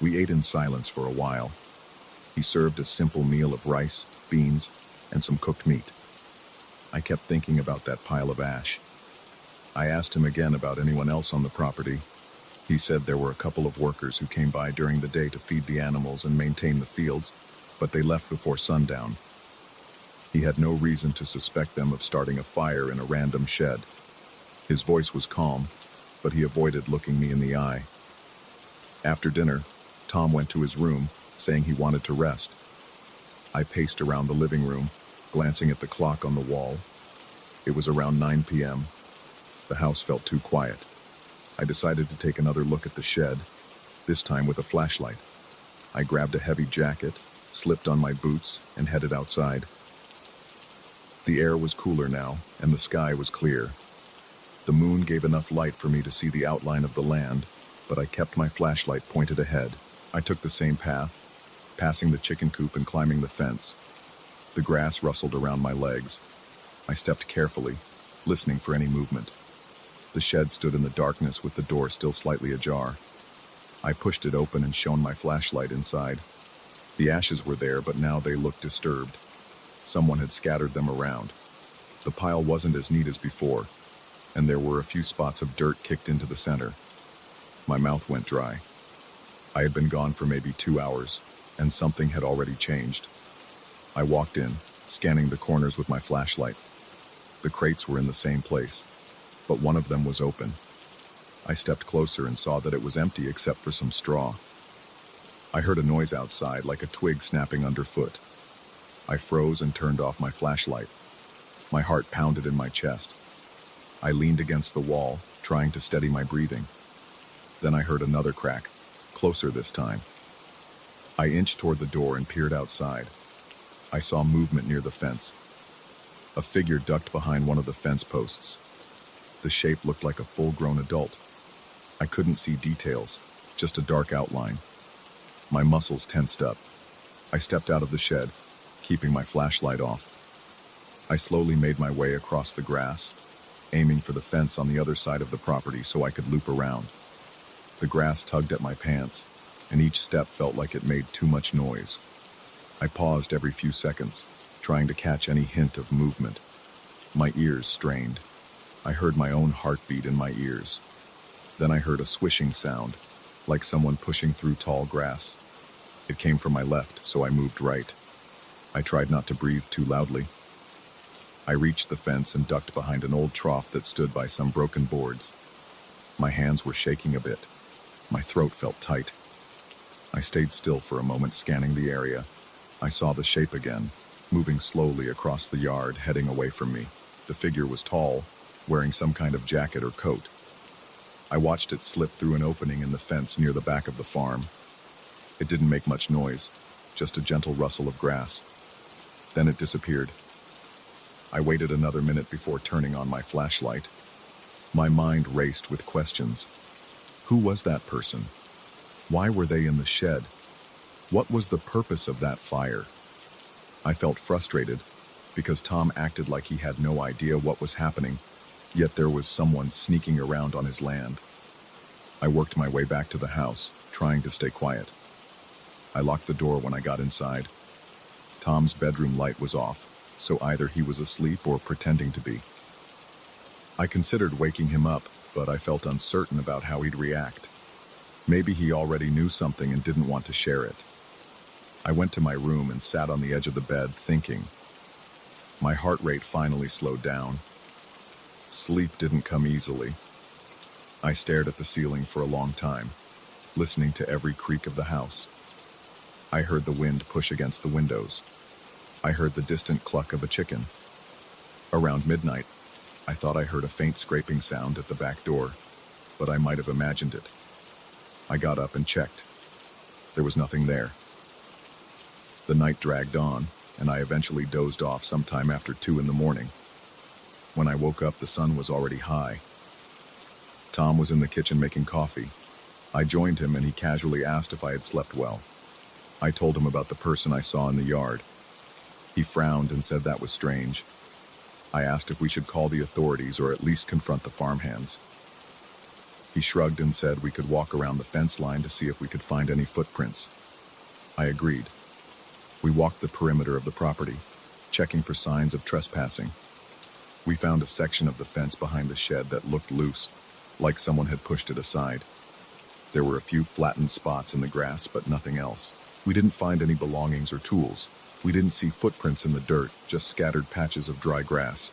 We ate in silence for a while. He served a simple meal of rice, beans, and some cooked meat. I kept thinking about that pile of ash. I asked him again about anyone else on the property. He said there were a couple of workers who came by during the day to feed the animals and maintain the fields, but they left before sundown. He had no reason to suspect them of starting a fire in a random shed. His voice was calm, but he avoided looking me in the eye. After dinner, Tom went to his room, saying he wanted to rest. I paced around the living room, glancing at the clock on the wall. It was around 9 p.m. The house felt too quiet. I decided to take another look at the shed, this time with a flashlight. I grabbed a heavy jacket, slipped on my boots, and headed outside. The air was cooler now, and the sky was clear. The moon gave enough light for me to see the outline of the land, but I kept my flashlight pointed ahead. I took the same path, passing the chicken coop and climbing the fence. The grass rustled around my legs. I stepped carefully, listening for any movement. The shed stood in the darkness with the door still slightly ajar. I pushed it open and shone my flashlight inside. The ashes were there, but now they looked disturbed. Someone had scattered them around. The pile wasn't as neat as before, and there were a few spots of dirt kicked into the center. My mouth went dry. I had been gone for maybe 2 hours, and something had already changed. I walked in, scanning the corners with my flashlight. The crates were in the same place, but one of them was open. I stepped closer and saw that it was empty except for some straw. I heard a noise outside, like a twig snapping underfoot. I froze and turned off my flashlight. My heart pounded in my chest. I leaned against the wall, trying to steady my breathing. Then I heard another crack, closer this time. I inched toward the door and peered outside. I saw movement near the fence. A figure ducked behind one of the fence posts. The shape looked like a full-grown adult. I couldn't see details, just a dark outline. My muscles tensed up. I stepped out of the shed, keeping my flashlight off. I slowly made my way across the grass, aiming for the fence on the other side of the property so I could loop around. The grass tugged at my pants, and each step felt like it made too much noise. I paused every few seconds, trying to catch any hint of movement. My ears strained. I heard my own heartbeat in my ears. Then I heard a swishing sound, like someone pushing through tall grass. It came from my left, so I moved right. I tried not to breathe too loudly. I reached the fence and ducked behind an old trough that stood by some broken boards. My hands were shaking a bit. My throat felt tight. I stayed still for a moment, scanning the area. I saw the shape again, moving slowly across the yard, heading away from me. The figure was tall, wearing some kind of jacket or coat. I watched it slip through an opening in the fence near the back of the farm. It didn't make much noise, just a gentle rustle of grass. Then it disappeared. I waited another minute before turning on my flashlight. My mind raced with questions. Who was that person? Why were they in the shed? What was the purpose of that fire? I felt frustrated because Tom acted like he had no idea what was happening, yet there was someone sneaking around on his land. I worked my way back to the house, trying to stay quiet. I locked the door when I got inside. Tom's bedroom light was off, so either he was asleep or pretending to be. I considered waking him up, but I felt uncertain about how he'd react. Maybe he already knew something and didn't want to share it. I went to my room and sat on the edge of the bed, thinking. My heart rate finally slowed down. Sleep didn't come easily. I stared at the ceiling for a long time, listening to every creak of the house. I heard the wind push against the windows. I heard the distant cluck of a chicken. Around midnight, I thought I heard a faint scraping sound at the back door, but I might have imagined it. I got up and checked. There was nothing there. The night dragged on, and I eventually dozed off sometime after 2 a.m. When I woke up, the sun was already high. Tom was in the kitchen making coffee. I joined him, and he casually asked if I had slept well. I told him about the person I saw in the yard. He frowned and said that was strange. I asked if we should call the authorities or at least confront the farmhands. He shrugged and said we could walk around the fence line to see if we could find any footprints. I agreed. We walked the perimeter of the property, checking for signs of trespassing. We found a section of the fence behind the shed that looked loose, like someone had pushed it aside. There were a few flattened spots in the grass, but nothing else. We didn't find any belongings or tools. We didn't see footprints in the dirt, just scattered patches of dry grass.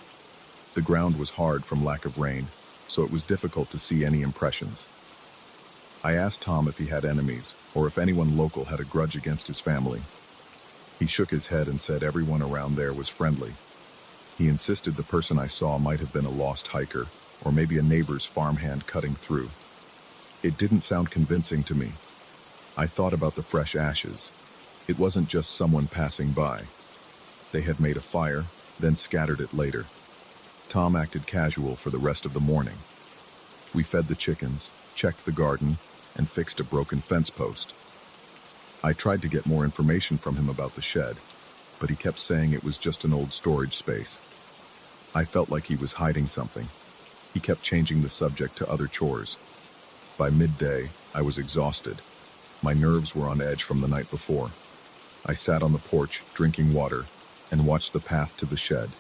The ground was hard from lack of rain, so it was difficult to see any impressions. I asked Tom if he had enemies, or if anyone local had a grudge against his family. He shook his head and said everyone around there was friendly. He insisted the person I saw might have been a lost hiker, or maybe a neighbor's farmhand cutting through. It didn't sound convincing to me. I thought about the fresh ashes. It wasn't just someone passing by. They had made a fire, then scattered it later. Tom acted casual for the rest of the morning. We fed the chickens, checked the garden, and fixed a broken fence post. I tried to get more information from him about the shed, but he kept saying it was just an old storage space. I felt like he was hiding something. He kept changing the subject to other chores. By midday, I was exhausted. My nerves were on edge from the night before. I sat on the porch, drinking water, and watched the path to the shed.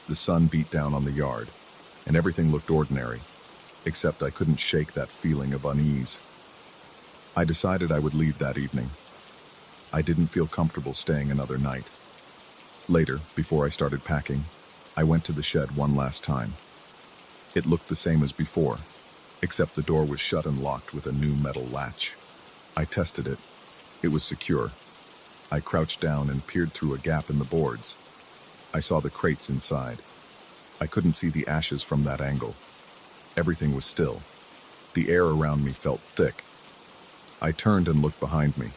The sun beat down on the yard, and everything looked ordinary, except I couldn't shake that feeling of unease. I decided I would leave that evening. I didn't feel comfortable staying another night. Later, before I started packing, I went to the shed one last time. It looked the same as before, except the door was shut and locked with a new metal latch. I tested it. It was secure. I crouched down and peered through a gap in the boards. I saw the crates inside. I couldn't see the ashes from that angle. Everything was still. The air around me felt thick. I turned and looked behind me.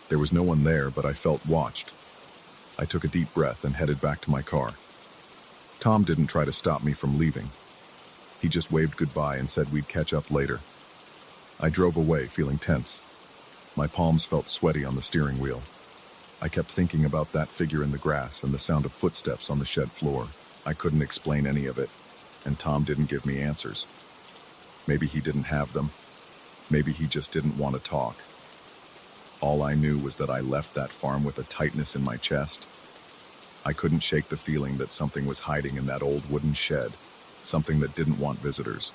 There was no one there, but I felt watched. I took a deep breath and headed back to my car. Tom didn't try to stop me from leaving. He just waved goodbye and said we'd catch up later. I drove away, feeling tense. My palms felt sweaty on the steering wheel. I kept thinking about that figure in the grass and the sound of footsteps on the shed floor. I couldn't explain any of it, and Tom didn't give me answers. Maybe he didn't have them. Maybe he just didn't want to talk. All I knew was that I left that farm with a tightness in my chest. I couldn't shake the feeling that something was hiding in that old wooden shed, something that didn't want visitors.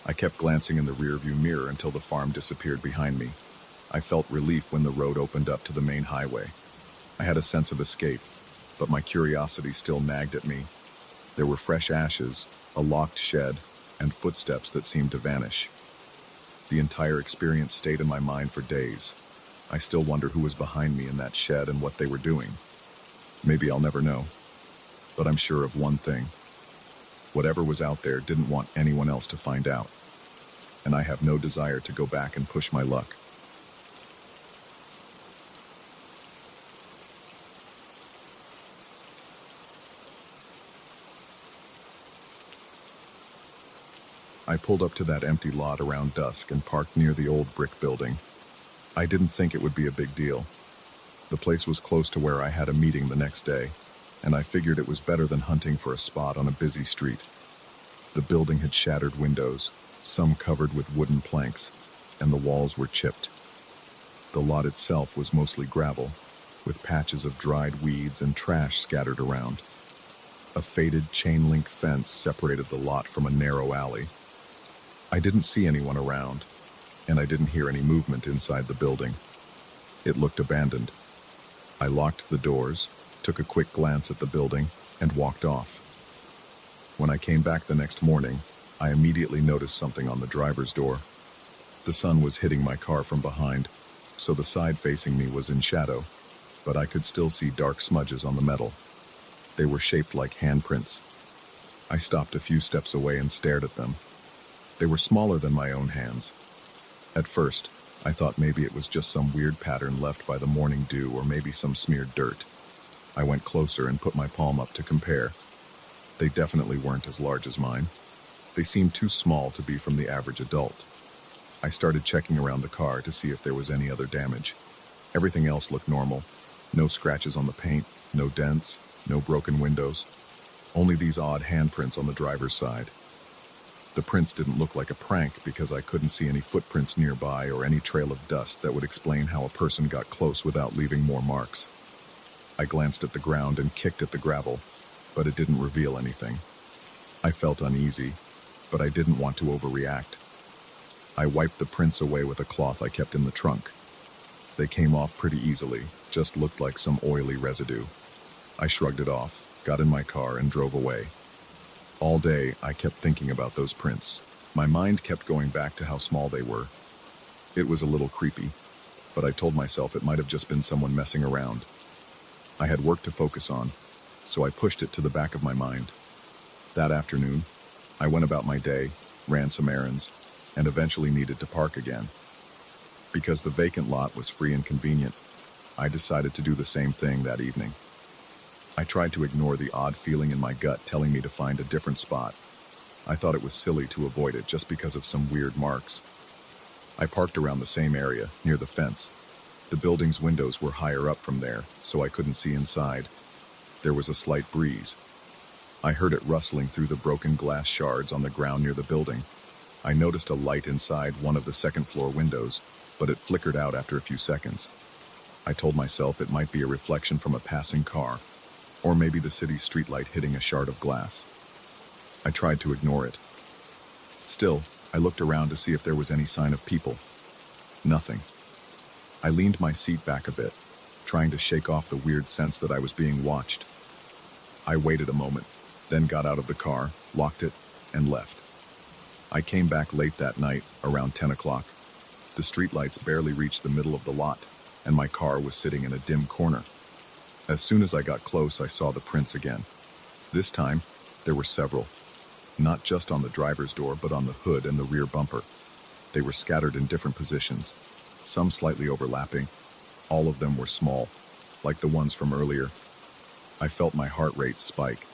I kept glancing in the rearview mirror until the farm disappeared behind me. I felt relief when the road opened up to the main highway. I had a sense of escape, but my curiosity still nagged at me. There were fresh ashes, a locked shed, and footsteps that seemed to vanish. The entire experience stayed in my mind for days. I still wonder who was behind me in that shed and what they were doing. Maybe I'll never know, but I'm sure of one thing. Whatever was out there didn't want anyone else to find out, and I have no desire to go back and push my luck. I pulled up to that empty lot around dusk and parked near the old brick building. I didn't think it would be a big deal. The place was close to where I had a meeting the next day, and I figured it was better than hunting for a spot on a busy street. The building had shattered windows, some covered with wooden planks, and the walls were chipped. The lot itself was mostly gravel, with patches of dried weeds and trash scattered around. A faded chain-link fence separated the lot from a narrow alley. I didn't see anyone around, and I didn't hear any movement inside the building. It looked abandoned. I locked the doors, took a quick glance at the building, and walked off. When I came back the next morning, I immediately noticed something on the driver's door. The sun was hitting my car from behind, so the side facing me was in shadow, but I could still see dark smudges on the metal. They were shaped like handprints. I stopped a few steps away and stared at them. They were smaller than my own hands. At first, I thought maybe it was just some weird pattern left by the morning dew or maybe some smeared dirt. I went closer and put my palm up to compare. They definitely weren't as large as mine. They seemed too small to be from the average adult. I started checking around the car to see if there was any other damage. Everything else looked normal. No scratches on the paint, no dents, no broken windows. Only these odd handprints on the driver's side. The prints didn't look like a prank because I couldn't see any footprints nearby or any trail of dust that would explain how a person got close without leaving more marks. I glanced at the ground and kicked at the gravel, but it didn't reveal anything. I felt uneasy, but I didn't want to overreact. I wiped the prints away with a cloth I kept in the trunk. They came off pretty easily, just looked like some oily residue. I shrugged it off, got in my car, and drove away. All day, I kept thinking about those prints. My mind kept going back to how small they were. It was a little creepy, but I told myself it might have just been someone messing around. I had work to focus on, so I pushed it to the back of my mind. That afternoon, I went about my day, ran some errands, and eventually needed to park again. Because the vacant lot was free and convenient, I decided to do the same thing that evening. I tried to ignore the odd feeling in my gut telling me to find a different spot. I thought it was silly to avoid it just because of some weird marks. I parked around the same area, near the fence. The building's windows were higher up from there, so I couldn't see inside. There was a slight breeze. I heard it rustling through the broken glass shards on the ground near the building. I noticed a light inside one of the second-floor windows, but it flickered out after a few seconds. I told myself it might be a reflection from a passing car, or maybe the city's streetlight hitting a shard of glass. I tried to ignore it. Still, I looked around to see if there was any sign of people. Nothing. I leaned my seat back a bit, trying to shake off the weird sense that I was being watched. I waited a moment, then got out of the car, locked it, and left. I came back late that night, around 10 o'clock. The streetlights barely reached the middle of the lot, and my car was sitting in a dim corner. As soon as I got close, I saw the prints again. This time, there were several. Not just on the driver's door, but on the hood and the rear bumper. They were scattered in different positions, some slightly overlapping. All of them were small, like the ones from earlier. I felt my heart rate spike,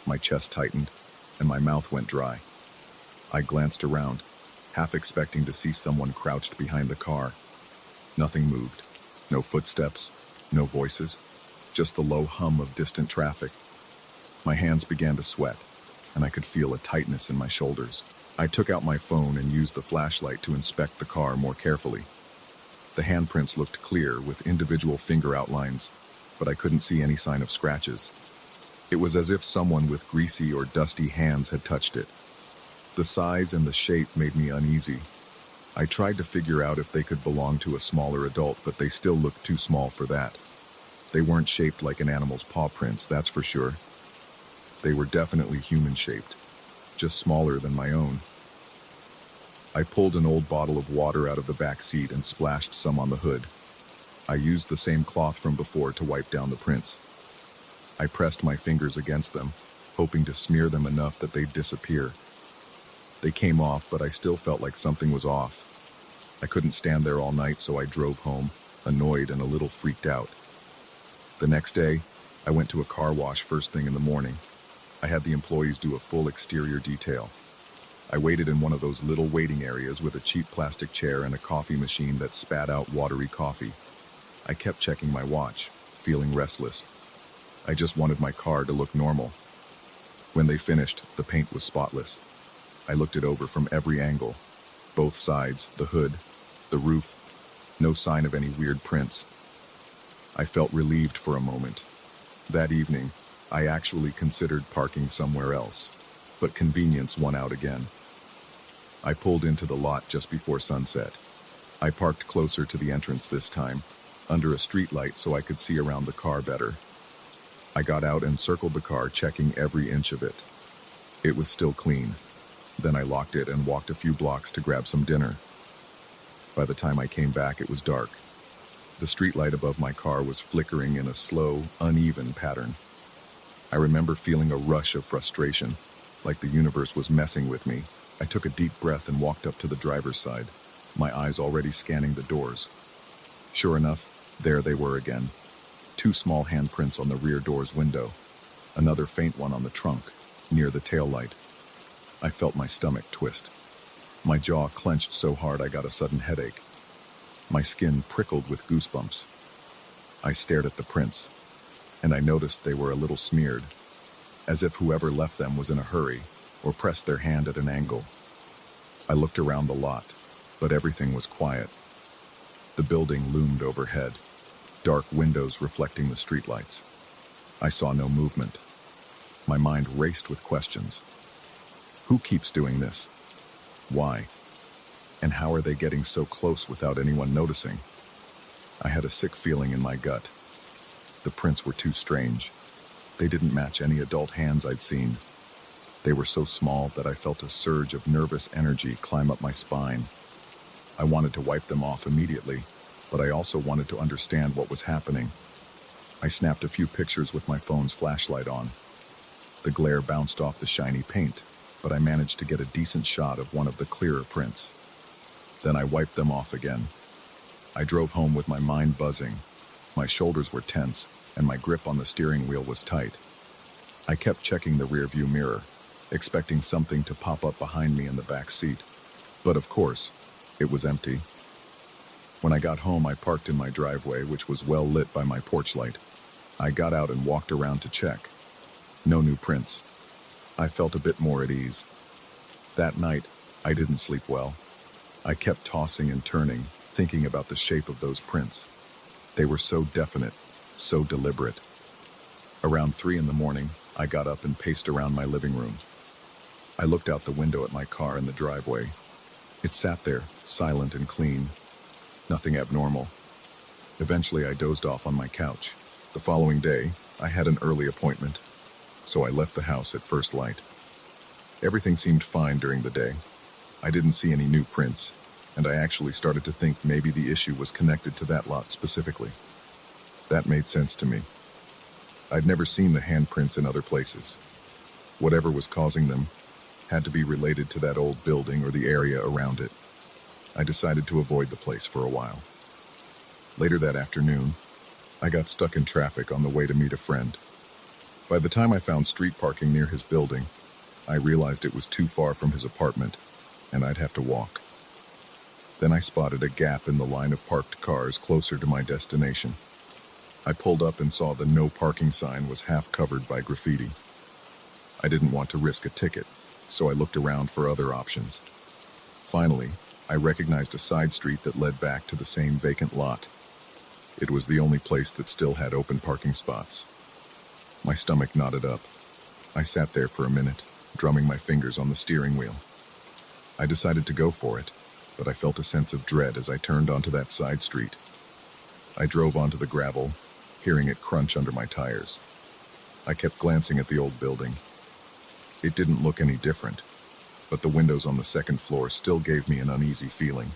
my chest tightened, and my mouth went dry. I glanced around, half expecting to see someone crouched behind the car. Nothing moved. No footsteps, no voices, just the low hum of distant traffic. My hands began to sweat, and I could feel a tightness in my shoulders. I took out my phone and used the flashlight to inspect the car more carefully. The handprints looked clear with individual finger outlines, but I couldn't see any sign of scratches. It was as if someone with greasy or dusty hands had touched it. The size and the shape made me uneasy. I tried to figure out if they could belong to a smaller adult, but they still looked too small for that. They weren't shaped like an animal's paw prints, that's for sure. They were definitely human-shaped, just smaller than my own. I pulled an old bottle of water out of the back seat and splashed some on the hood. I used the same cloth from before to wipe down the prints. I pressed my fingers against them, hoping to smear them enough that they'd disappear. They came off, but I still felt like something was off. I couldn't stand there all night, so I drove home, annoyed and a little freaked out. The next day, I went to a car wash first thing in the morning. I had the employees do a full exterior detail. I waited in one of those little waiting areas with a cheap plastic chair and a coffee machine that spat out watery coffee. I kept checking my watch, feeling restless. I just wanted my car to look normal. When they finished, the paint was spotless. I looked it over from every angle. Both sides, the hood, the roof. No sign of any weird prints. I felt relieved for a moment. That evening, I actually considered parking somewhere else, but convenience won out again. I pulled into the lot just before sunset. I parked closer to the entrance this time, under a streetlight so I could see around the car better. I got out and circled the car, checking every inch of it. It was still clean. Then I locked it and walked a few blocks to grab some dinner. By the time I came back, it was dark. The streetlight above my car was flickering in a slow, uneven pattern. I remember feeling a rush of frustration, like the universe was messing with me. I took a deep breath and walked up to the driver's side, my eyes already scanning the doors. Sure enough, there they were again. 2 small handprints on the rear door's window, another faint one on the trunk, near the taillight. I felt my stomach twist. My jaw clenched so hard I got a sudden headache. My skin prickled with goosebumps. I stared at the prints, and I noticed they were a little smeared, as if whoever left them was in a hurry or pressed their hand at an angle. I looked around the lot, but everything was quiet. The building loomed overhead, dark windows reflecting the streetlights. I saw no movement. My mind raced with questions. Who keeps doing this? Why? And how are they getting so close without anyone noticing? I had a sick feeling in my gut. The prints were too strange. They didn't match any adult hands I'd seen. They were so small that I felt a surge of nervous energy climb up my spine. I wanted to wipe them off immediately, but I also wanted to understand what was happening. I snapped a few pictures with my phone's flashlight on. The glare bounced off the shiny paint, but I managed to get a decent shot of one of the clearer prints. Then I wiped them off again. I drove home with my mind buzzing. My shoulders were tense, and my grip on the steering wheel was tight. I kept checking the rearview mirror, expecting something to pop up behind me in the back seat. But of course, it was empty. When I got home, I parked in my driveway, which was well lit by my porch light. I got out and walked around to check. No new prints. I felt a bit more at ease. That night, I didn't sleep well. I kept tossing and turning, thinking about the shape of those prints. They were so definite, so deliberate. Around 3 a.m, I got up and paced around my living room. I looked out the window at my car in the driveway. It sat there, silent and clean. Nothing abnormal. Eventually, I dozed off on my couch. The following day, I had an early appointment, so I left the house at first light. Everything seemed fine during the day. I didn't see any new prints, and I actually started to think maybe the issue was connected to that lot specifically. That made sense to me. I'd never seen the handprints in other places. Whatever was causing them had to be related to that old building or the area around it. I decided to avoid the place for a while. Later that afternoon, I got stuck in traffic on the way to meet a friend. By the time I found street parking near his building, I realized it was too far from his apartment, and I'd have to walk. Then I spotted a gap in the line of parked cars closer to my destination. I pulled up and saw the no parking sign was half covered by graffiti. I didn't want to risk a ticket, so I looked around for other options. Finally, I recognized a side street that led back to the same vacant lot. It was the only place that still had open parking spots. My stomach knotted up. I sat there for a minute, drumming my fingers on the steering wheel. I decided to go for it, but I felt a sense of dread as I turned onto that side street. I drove onto the gravel, hearing it crunch under my tires. I kept glancing at the old building. It didn't look any different, but the windows on the second floor still gave me an uneasy feeling.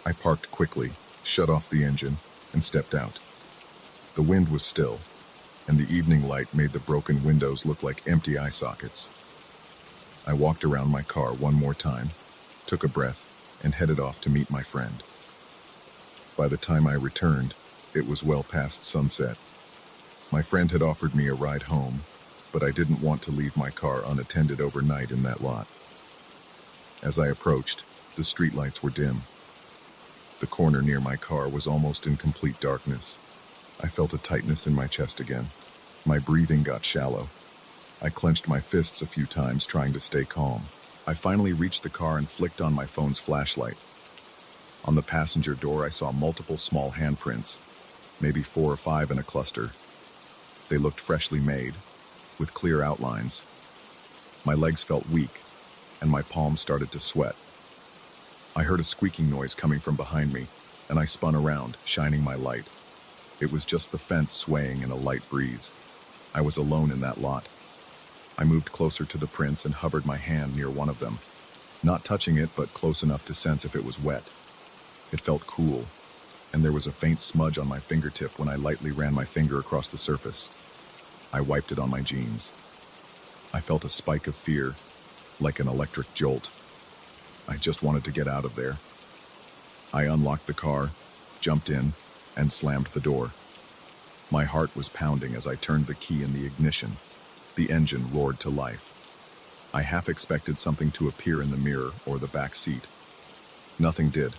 I parked quickly, shut off the engine, and stepped out. The wind was still, and the evening light made the broken windows look like empty eye sockets. I walked around my car one more time, took a breath, and headed off to meet my friend. By the time I returned, it was well past sunset. My friend had offered me a ride home, but I didn't want to leave my car unattended overnight in that lot. As I approached, the streetlights were dim. The corner near my car was almost in complete darkness. I felt a tightness in my chest again. My breathing got shallow. I clenched my fists a few times, trying to stay calm. I finally reached the car and flicked on my phone's flashlight. On the passenger door, I saw multiple small handprints, maybe 4 or 5 in a cluster. They looked freshly made, with clear outlines. My legs felt weak, and my palms started to sweat. I heard a squeaking noise coming from behind me, and I spun around, shining my light. It was just the fence swaying in a light breeze. I was alone in that lot. I moved closer to the prints and hovered my hand near one of them, not touching it, but close enough to sense if it was wet. It felt cool, and there was a faint smudge on my fingertip when I lightly ran my finger across the surface. I wiped it on my jeans. I felt a spike of fear, like an electric jolt. I just wanted to get out of there. I unlocked the car, jumped in, and slammed the door. My heart was pounding as I turned the key in the ignition. The engine roared to life. I half expected something to appear in the mirror or the back seat. Nothing did.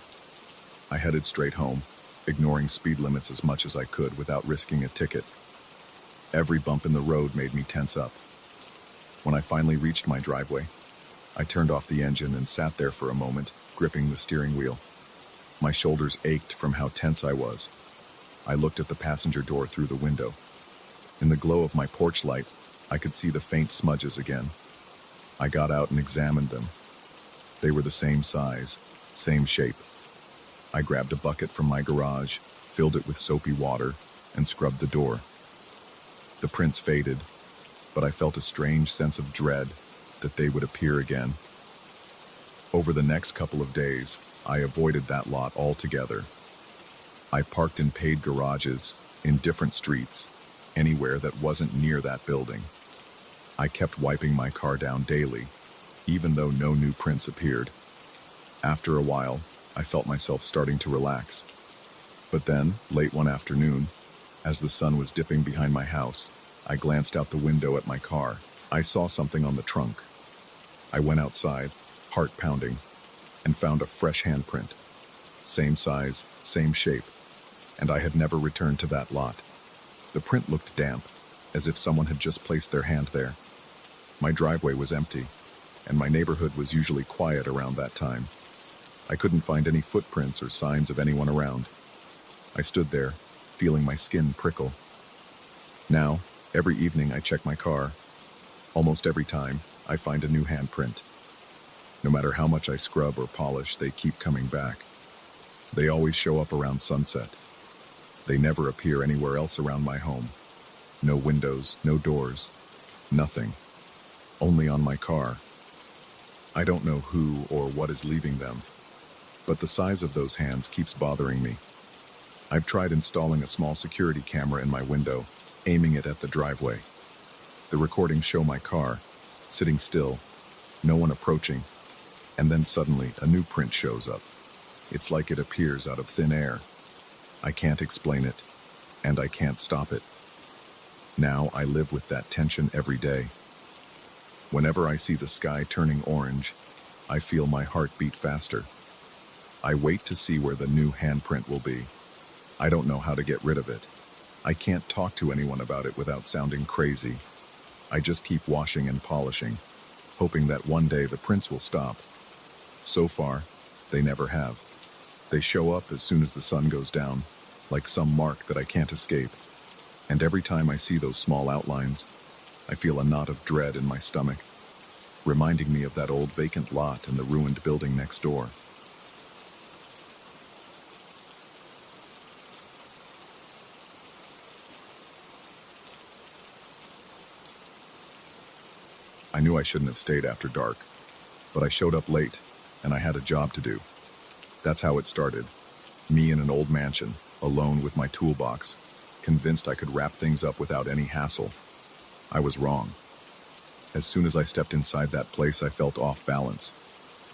I headed straight home, ignoring speed limits as much as I could without risking a ticket. Every bump in the road made me tense up. When I finally reached my driveway, I turned off the engine and sat there for a moment, gripping the steering wheel. My shoulders ached from how tense I was. I looked at the passenger door through the window. In the glow of my porch light, I could see the faint smudges again. I got out and examined them. They were the same size, same shape. I grabbed a bucket from my garage, filled it with soapy water, and scrubbed the door. The prints faded, but I felt a strange sense of dread that they would appear again. Over the next couple of days, I avoided that lot altogether. I parked in paid garages, in different streets, anywhere that wasn't near that building. I kept wiping my car down daily, even though no new prints appeared. After a while, I felt myself starting to relax. But then, late one afternoon, as the sun was dipping behind my house, I glanced out the window at my car. I saw something on the trunk. I went outside, heart pounding, and found a fresh handprint. Same size, same shape, and I had never returned to that lot. The print looked damp, as if someone had just placed their hand there. My driveway was empty, and my neighborhood was usually quiet around that time. I couldn't find any footprints or signs of anyone around. I stood there, feeling my skin prickle. Now, every evening I check my car. Almost every time, I find a new handprint. No matter how much I scrub or polish, they keep coming back. They always show up around sunset. They never appear anywhere else around my home. No windows, no doors, nothing. Only on my car. I don't know who or what is leaving them, but the size of those hands keeps bothering me. I've tried installing a small security camera in my window, aiming it at the driveway. The recordings show my car, sitting still, no one approaching, and then suddenly a new print shows up. It's like it appears out of thin air. I can't explain it, and I can't stop it. Now I live with that tension every day. Whenever I see the sky turning orange, I feel my heart beat faster. I wait to see where the new handprint will be. I don't know how to get rid of it. I can't talk to anyone about it without sounding crazy. I just keep washing and polishing, hoping that one day the prints will stop. So far, they never have. They show up as soon as the sun goes down, like some mark that I can't escape. And every time I see those small outlines, I feel a knot of dread in my stomach, reminding me of that old vacant lot and the ruined building next door. I knew I shouldn't have stayed after dark, but I showed up late, and I had a job to do. That's how it started. Me in an old mansion, alone with my toolbox, convinced I could wrap things up without any hassle. I was wrong. As soon as I stepped inside that place, I felt off balance.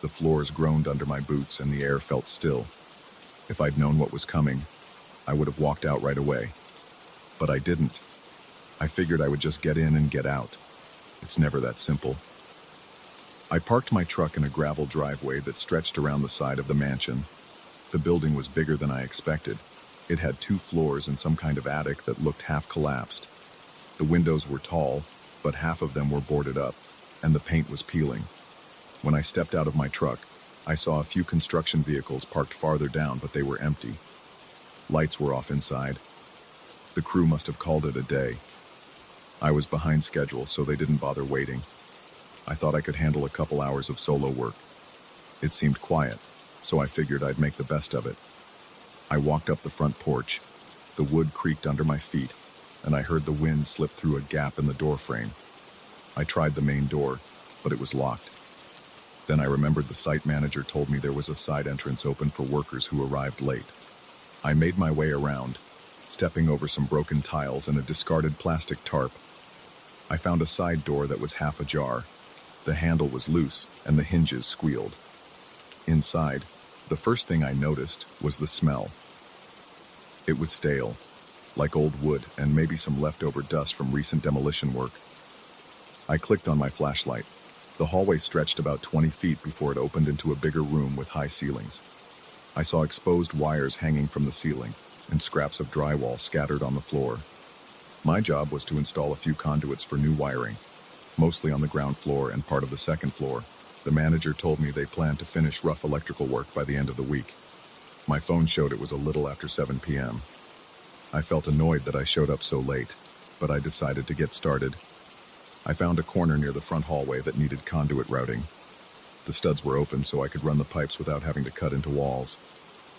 The floors groaned under my boots and the air felt still. If I'd known what was coming, I would have walked out right away. But I didn't. I figured I would just get in and get out. It's never that simple. I parked my truck in a gravel driveway that stretched around the side of the mansion. The building was bigger than I expected. It had 2 floors and some kind of attic that looked half collapsed. The windows were tall, but half of them were boarded up, and the paint was peeling. When I stepped out of my truck, I saw a few construction vehicles parked farther down, but they were empty. Lights were off inside. The crew must have called it a day. I was behind schedule, so they didn't bother waiting. I thought I could handle a couple hours of solo work. It seemed quiet, so I figured I'd make the best of it. I walked up the front porch. The wood creaked under my feet, and I heard the wind slip through a gap in the door frame. I tried the main door, but it was locked. Then I remembered the site manager told me there was a side entrance open for workers who arrived late. I made my way around, stepping over some broken tiles and a discarded plastic tarp. I found a side door that was half ajar. The handle was loose, and the hinges squealed. Inside, the first thing I noticed was the smell. It was stale, like old wood and maybe some leftover dust from recent demolition work. I clicked on my flashlight. The hallway stretched about 20 feet before it opened into a bigger room with high ceilings. I saw exposed wires hanging from the ceiling and scraps of drywall scattered on the floor. My job was to install a few conduits for new wiring, mostly on the ground floor and part of the second floor. The manager told me they planned to finish rough electrical work by the end of the week. My phone showed it was a little after 7 p.m. I felt annoyed that I showed up so late, but I decided to get started. I found a corner near the front hallway that needed conduit routing. The studs were open so I could run the pipes without having to cut into walls.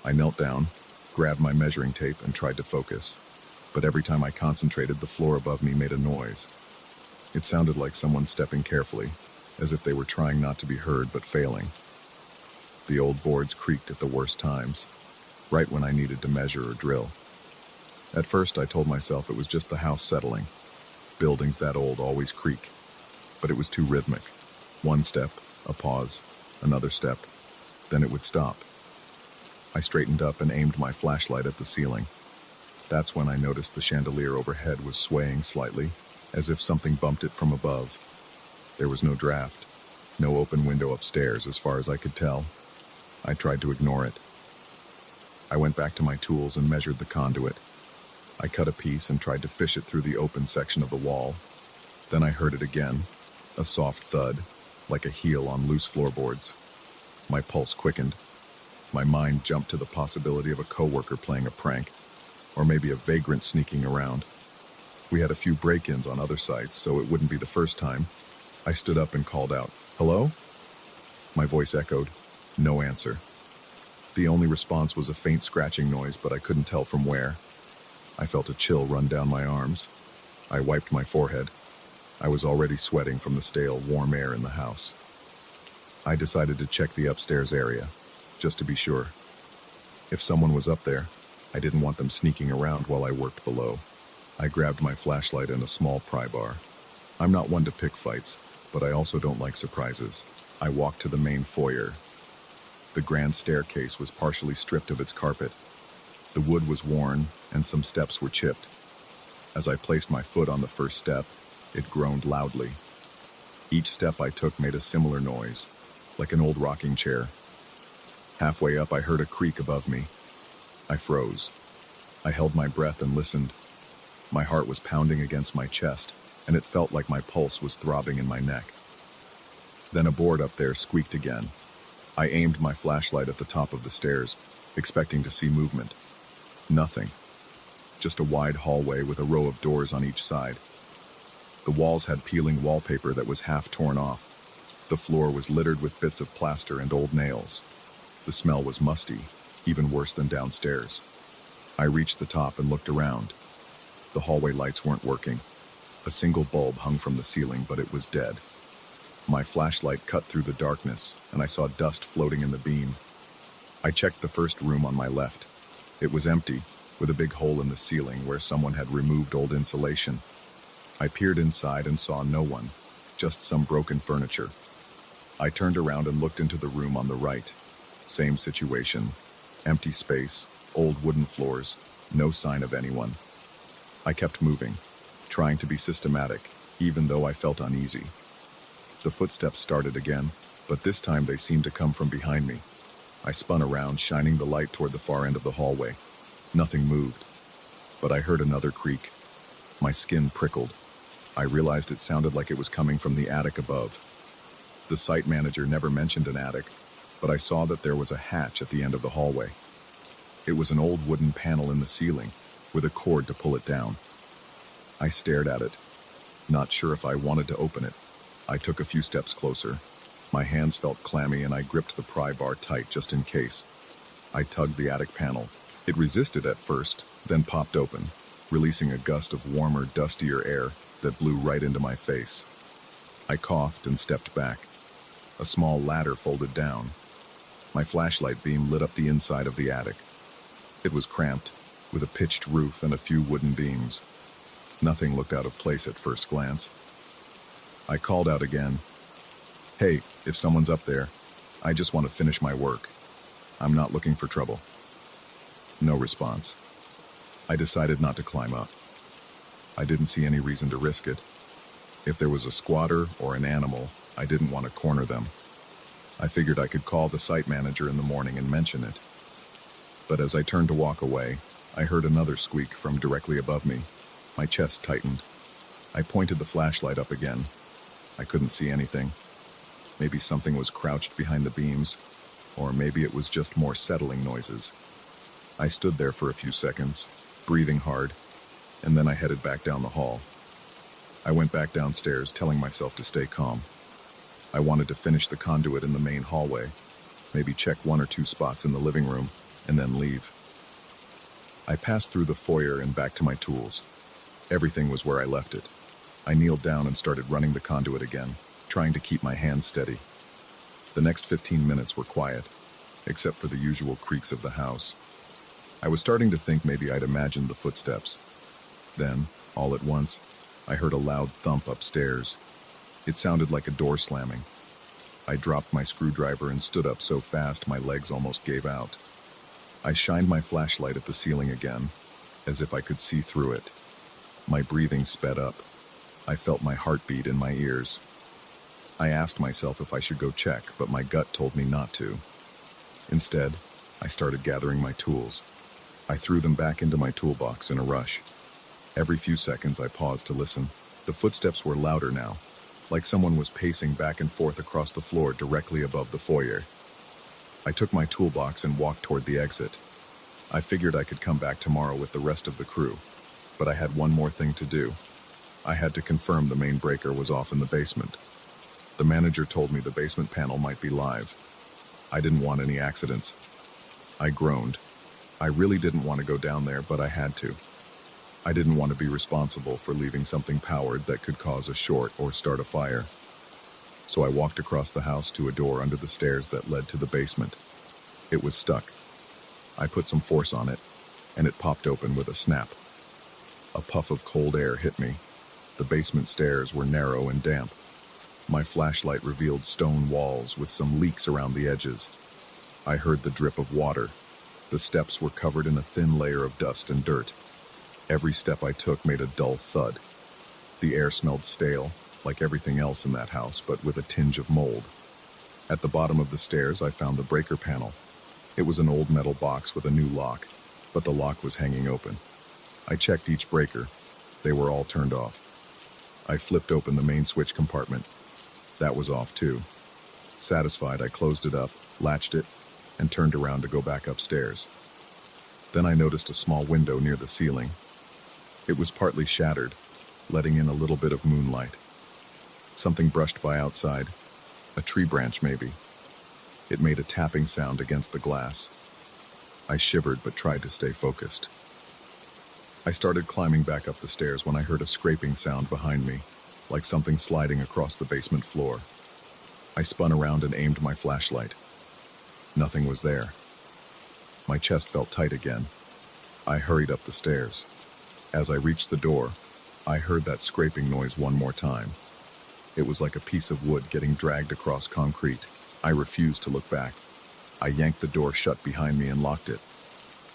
I knelt down, grabbed my measuring tape, and tried to focus. But every time I concentrated, the floor above me made a noise. It sounded like someone stepping carefully, as if they were trying not to be heard but failing. The old boards creaked at the worst times, right when I needed to measure or drill. At first I told myself it was just the house settling. Buildings that old always creak. But it was too rhythmic. One step, a pause, another step, then it would stop. I straightened up and aimed my flashlight at the ceiling. That's when I noticed the chandelier overhead was swaying slightly, as if something bumped it from above. There was no draft, no open window upstairs as far as I could tell. I tried to ignore it. I went back to my tools and measured the conduit. I cut a piece and tried to fish it through the open section of the wall. Then I heard it again, a soft thud, like a heel on loose floorboards. My pulse quickened. My mind jumped to the possibility of a coworker playing a prank, or maybe a vagrant sneaking around. We had a few break-ins on other sites, so it wouldn't be the first time. I stood up and called out, "Hello?" My voice echoed. No answer. The only response was a faint scratching noise, but I couldn't tell from where. I felt a chill run down my arms. I wiped my forehead. I was already sweating from the stale, warm air in the house. I decided to check the upstairs area, just to be sure. If someone was up there, I didn't want them sneaking around while I worked below. I grabbed my flashlight and a small pry bar. I'm not one to pick fights, but I also don't like surprises. I walked to the main foyer. The grand staircase was partially stripped of its carpet. The wood was worn, and some steps were chipped. As I placed my foot on the first step, it groaned loudly. Each step I took made a similar noise, like an old rocking chair. Halfway up, I heard a creak above me. I froze. I held my breath and listened. My heart was pounding against my chest, and it felt like my pulse was throbbing in my neck. Then a board up there squeaked again. I aimed my flashlight at the top of the stairs, expecting to see movement. Nothing. Just a wide hallway with a row of doors on each side. The walls had peeling wallpaper that was half torn off. The floor was littered with bits of plaster and old nails. The smell was musty, even worse than downstairs. I reached the top and looked around. The hallway lights weren't working. A single bulb hung from the ceiling, but it was dead. My flashlight cut through the darkness, and I saw dust floating in the beam. I checked the first room on my left. It was empty, with a big hole in the ceiling where someone had removed old insulation. I peered inside and saw no one, just some broken furniture. I turned around and looked into the room on the right. Same situation. Empty space, old wooden floors, no sign of anyone. I kept moving, trying to be systematic, even though I felt uneasy. The footsteps started again, but this time they seemed to come from behind me. I spun around, shining the light toward the far end of the hallway. Nothing moved, but I heard another creak. My skin prickled. I realized it sounded like it was coming from the attic above. The site manager never mentioned an attic, but I saw that there was a hatch at the end of the hallway. It was an old wooden panel in the ceiling, with a cord to pull it down. I stared at it, not sure if I wanted to open it. I took a few steps closer. My hands felt clammy and I gripped the pry bar tight just in case. I tugged the attic panel. It resisted at first, then popped open, releasing a gust of warmer, dustier air that blew right into my face. I coughed and stepped back. A small ladder folded down. My flashlight beam lit up the inside of the attic. It was cramped, with a pitched roof and a few wooden beams. Nothing looked out of place at first glance. I called out again. "Hey, if someone's up there, I just want to finish my work. I'm not looking for trouble." No response. I decided not to climb up. I didn't see any reason to risk it. If there was a squatter or an animal, I didn't want to corner them. I figured I could call the site manager in the morning and mention it. But as I turned to walk away, I heard another squeak from directly above me. My chest tightened. I pointed the flashlight up again. I couldn't see anything. Maybe something was crouched behind the beams, or maybe it was just more settling noises. I stood there for a few seconds, breathing hard, and then I headed back down the hall. I went back downstairs, telling myself to stay calm. I wanted to finish the conduit in the main hallway, maybe check one or two spots in the living room, and then leave. I passed through the foyer and back to my tools. Everything was where I left it. I kneeled down and started running the conduit again, trying to keep my hands steady. The next 15 minutes were quiet, except for the usual creaks of the house. I was starting to think maybe I'd imagined the footsteps. Then, all at once, I heard a loud thump upstairs. It sounded like a door slamming. I dropped my screwdriver and stood up so fast my legs almost gave out. I shined my flashlight at the ceiling again, as if I could see through it. My breathing sped up. I felt my heartbeat in my ears. I asked myself if I should go check, but my gut told me not to. Instead, I started gathering my tools. I threw them back into my toolbox in a rush. Every few seconds I paused to listen. The footsteps were louder now, like someone was pacing back and forth across the floor directly above the foyer. I took my toolbox and walked toward the exit. I figured I could come back tomorrow with the rest of the crew, but I had one more thing to do. I had to confirm the main breaker was off in the basement. The manager told me the basement panel might be live. I didn't want any accidents. I groaned. I really didn't want to go down there, but I had to. I didn't want to be responsible for leaving something powered that could cause a short or start a fire. So I walked across the house to a door under the stairs that led to the basement. It was stuck. I put some force on it, and it popped open with a snap. A puff of cold air hit me. The basement stairs were narrow and damp. My flashlight revealed stone walls with some leaks around the edges. I heard the drip of water. The steps were covered in a thin layer of dust and dirt. Every step I took made a dull thud. The air smelled stale, like everything else in that house, but with a tinge of mold. At the bottom of the stairs, I found the breaker panel. It was an old metal box with a new lock, but the lock was hanging open. I checked each breaker. They were all turned off. I flipped open the main switch compartment. That was off too. Satisfied, I closed it up, latched it, and turned around to go back upstairs. Then I noticed a small window near the ceiling. It was partly shattered, letting in a little bit of moonlight. Something brushed by outside. A tree branch, maybe. It made a tapping sound against the glass. I shivered but tried to stay focused. I started climbing back up the stairs when I heard a scraping sound behind me, like something sliding across the basement floor. I spun around and aimed my flashlight. Nothing was there. My chest felt tight again. I hurried up the stairs. As I reached the door, I heard that scraping noise one more time. It was like a piece of wood getting dragged across concrete. I refused to look back. I yanked the door shut behind me and locked it.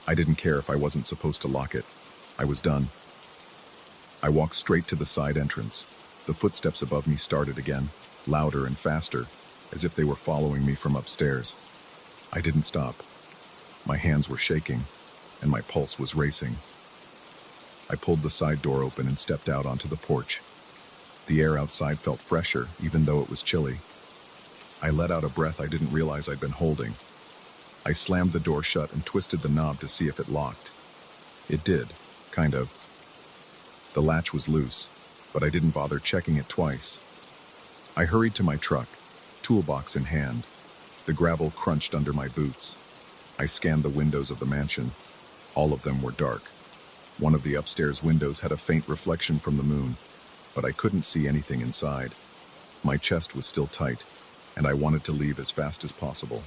I didn't care if I wasn't supposed to lock it. I was done. I walked straight to the side entrance. The footsteps above me started again, louder and faster, as if they were following me from upstairs. I didn't stop. My hands were shaking, and my pulse was racing. I pulled the side door open and stepped out onto the porch. The air outside felt fresher, even though it was chilly. I let out a breath I didn't realize I'd been holding. I slammed the door shut and twisted the knob to see if it locked. It did, kind of. The latch was loose, but I didn't bother checking it twice. I hurried to my truck, toolbox in hand. The gravel crunched under my boots. I scanned the windows of the mansion. All of them were dark. One of the upstairs windows had a faint reflection from the moon, but I couldn't see anything inside. My chest was still tight, and I wanted to leave as fast as possible.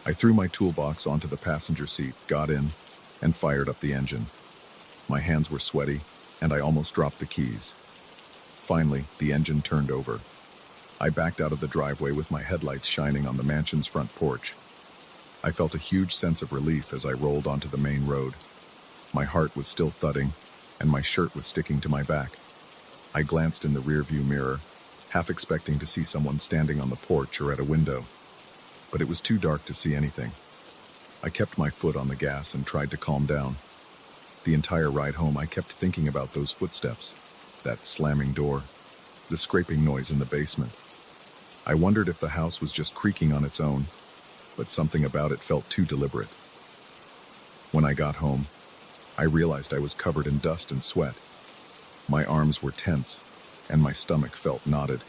I threw my toolbox onto the passenger seat, got in, and fired up the engine. My hands were sweaty, and I almost dropped the keys. Finally, the engine turned over. I backed out of the driveway with my headlights shining on the mansion's front porch. I felt a huge sense of relief as I rolled onto the main road. My heart was still thudding, and my shirt was sticking to my back. I glanced in the rearview mirror, half expecting to see someone standing on the porch or at a window. But it was too dark to see anything. I kept my foot on the gas and tried to calm down. The entire ride home, I kept thinking about those footsteps, that slamming door, the scraping noise in the basement. I wondered if the house was just creaking on its own, but something about it felt too deliberate. When I got home, I realized I was covered in dust and sweat. My arms were tense, and my stomach felt knotted.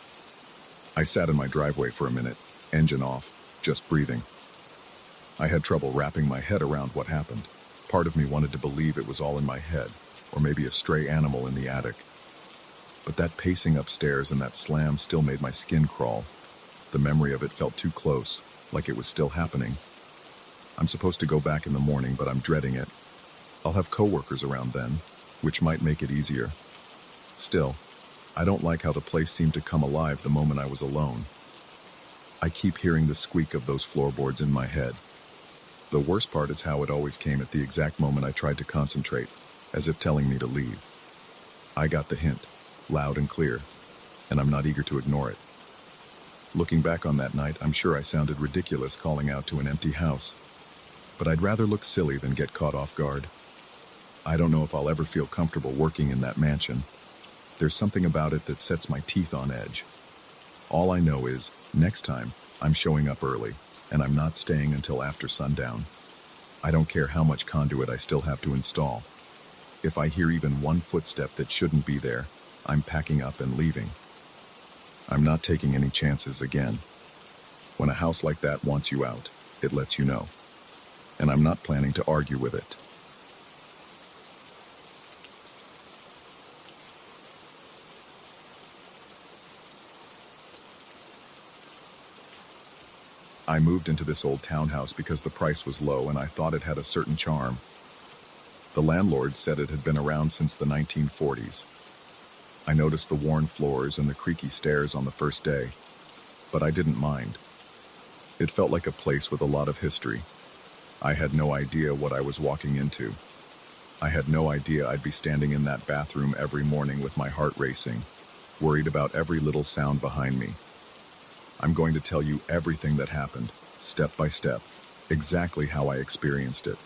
I sat in my driveway for a minute, engine off, just breathing. I had trouble wrapping my head around what happened. Part of me wanted to believe it was all in my head, or maybe a stray animal in the attic. But that pacing upstairs and that slam still made my skin crawl. The memory of it felt too close, like it was still happening. I'm supposed to go back in the morning, but I'm dreading it. I'll have coworkers around then, which might make it easier. Still, I don't like how the place seemed to come alive the moment I was alone. I keep hearing the squeak of those floorboards in my head. The worst part is how it always came at the exact moment I tried to concentrate, as if telling me to leave. I got the hint, loud and clear, and I'm not eager to ignore it. Looking back on that night, I'm sure I sounded ridiculous calling out to an empty house, but I'd rather look silly than get caught off guard. I don't know if I'll ever feel comfortable working in that mansion. There's something about it that sets my teeth on edge. All I know is, next time, I'm showing up early, and I'm not staying until after sundown. I don't care how much conduit I still have to install. If I hear even one footstep that shouldn't be there, I'm packing up and leaving. I'm not taking any chances again. When a house like that wants you out, it lets you know. And I'm not planning to argue with it. I moved into this old townhouse because the price was low and I thought it had a certain charm. The landlord said it had been around since the 1940s. I noticed the worn floors and the creaky stairs on the first day, but I didn't mind. It felt like a place with a lot of history. I had no idea what I was walking into. I had no idea I'd be standing in that bathroom every morning with my heart racing, worried about every little sound behind me. I'm going to tell you everything that happened, step by step, exactly how I experienced it.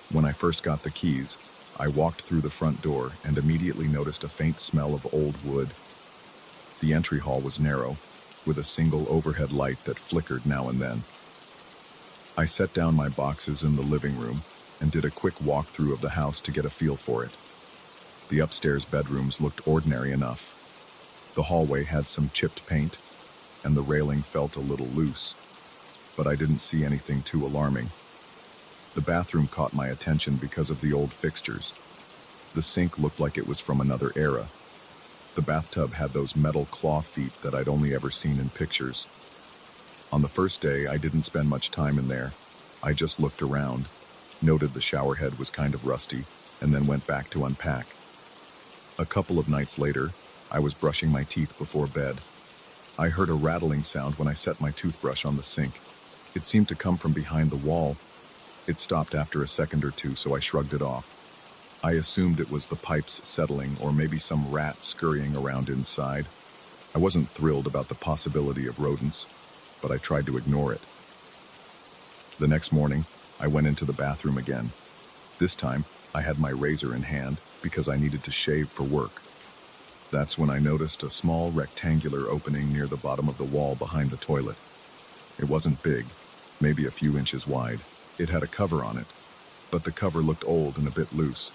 When I first got the keys, I walked through the front door and immediately noticed a faint smell of old wood. The entry hall was narrow, with a single overhead light that flickered now and then. I set down my boxes in the living room and did a quick walkthrough of the house to get a feel for it. The upstairs bedrooms looked ordinary enough. The hallway had some chipped paint, and the railing felt a little loose, but I didn't see anything too alarming. The bathroom caught my attention because of the old fixtures. The sink looked like it was from another era. The bathtub had those metal claw feet that I'd only ever seen in pictures. On the first day, I didn't spend much time in there. I just looked around, noted the shower head was kind of rusty, and then went back to unpack. A couple of nights later, I was brushing my teeth before bed. I heard a rattling sound when I set my toothbrush on the sink. It seemed to come from behind the wall. It stopped after a second or two, so I shrugged it off. I assumed it was the pipes settling or maybe some rat scurrying around inside. I wasn't thrilled about the possibility of rodents, but I tried to ignore it. The next morning, I went into the bathroom again. This time, I had my razor in hand because I needed to shave for work. That's when I noticed a small rectangular opening near the bottom of the wall behind the toilet. It wasn't big, maybe a few inches wide. It had a cover on it, but the cover looked old and a bit loose.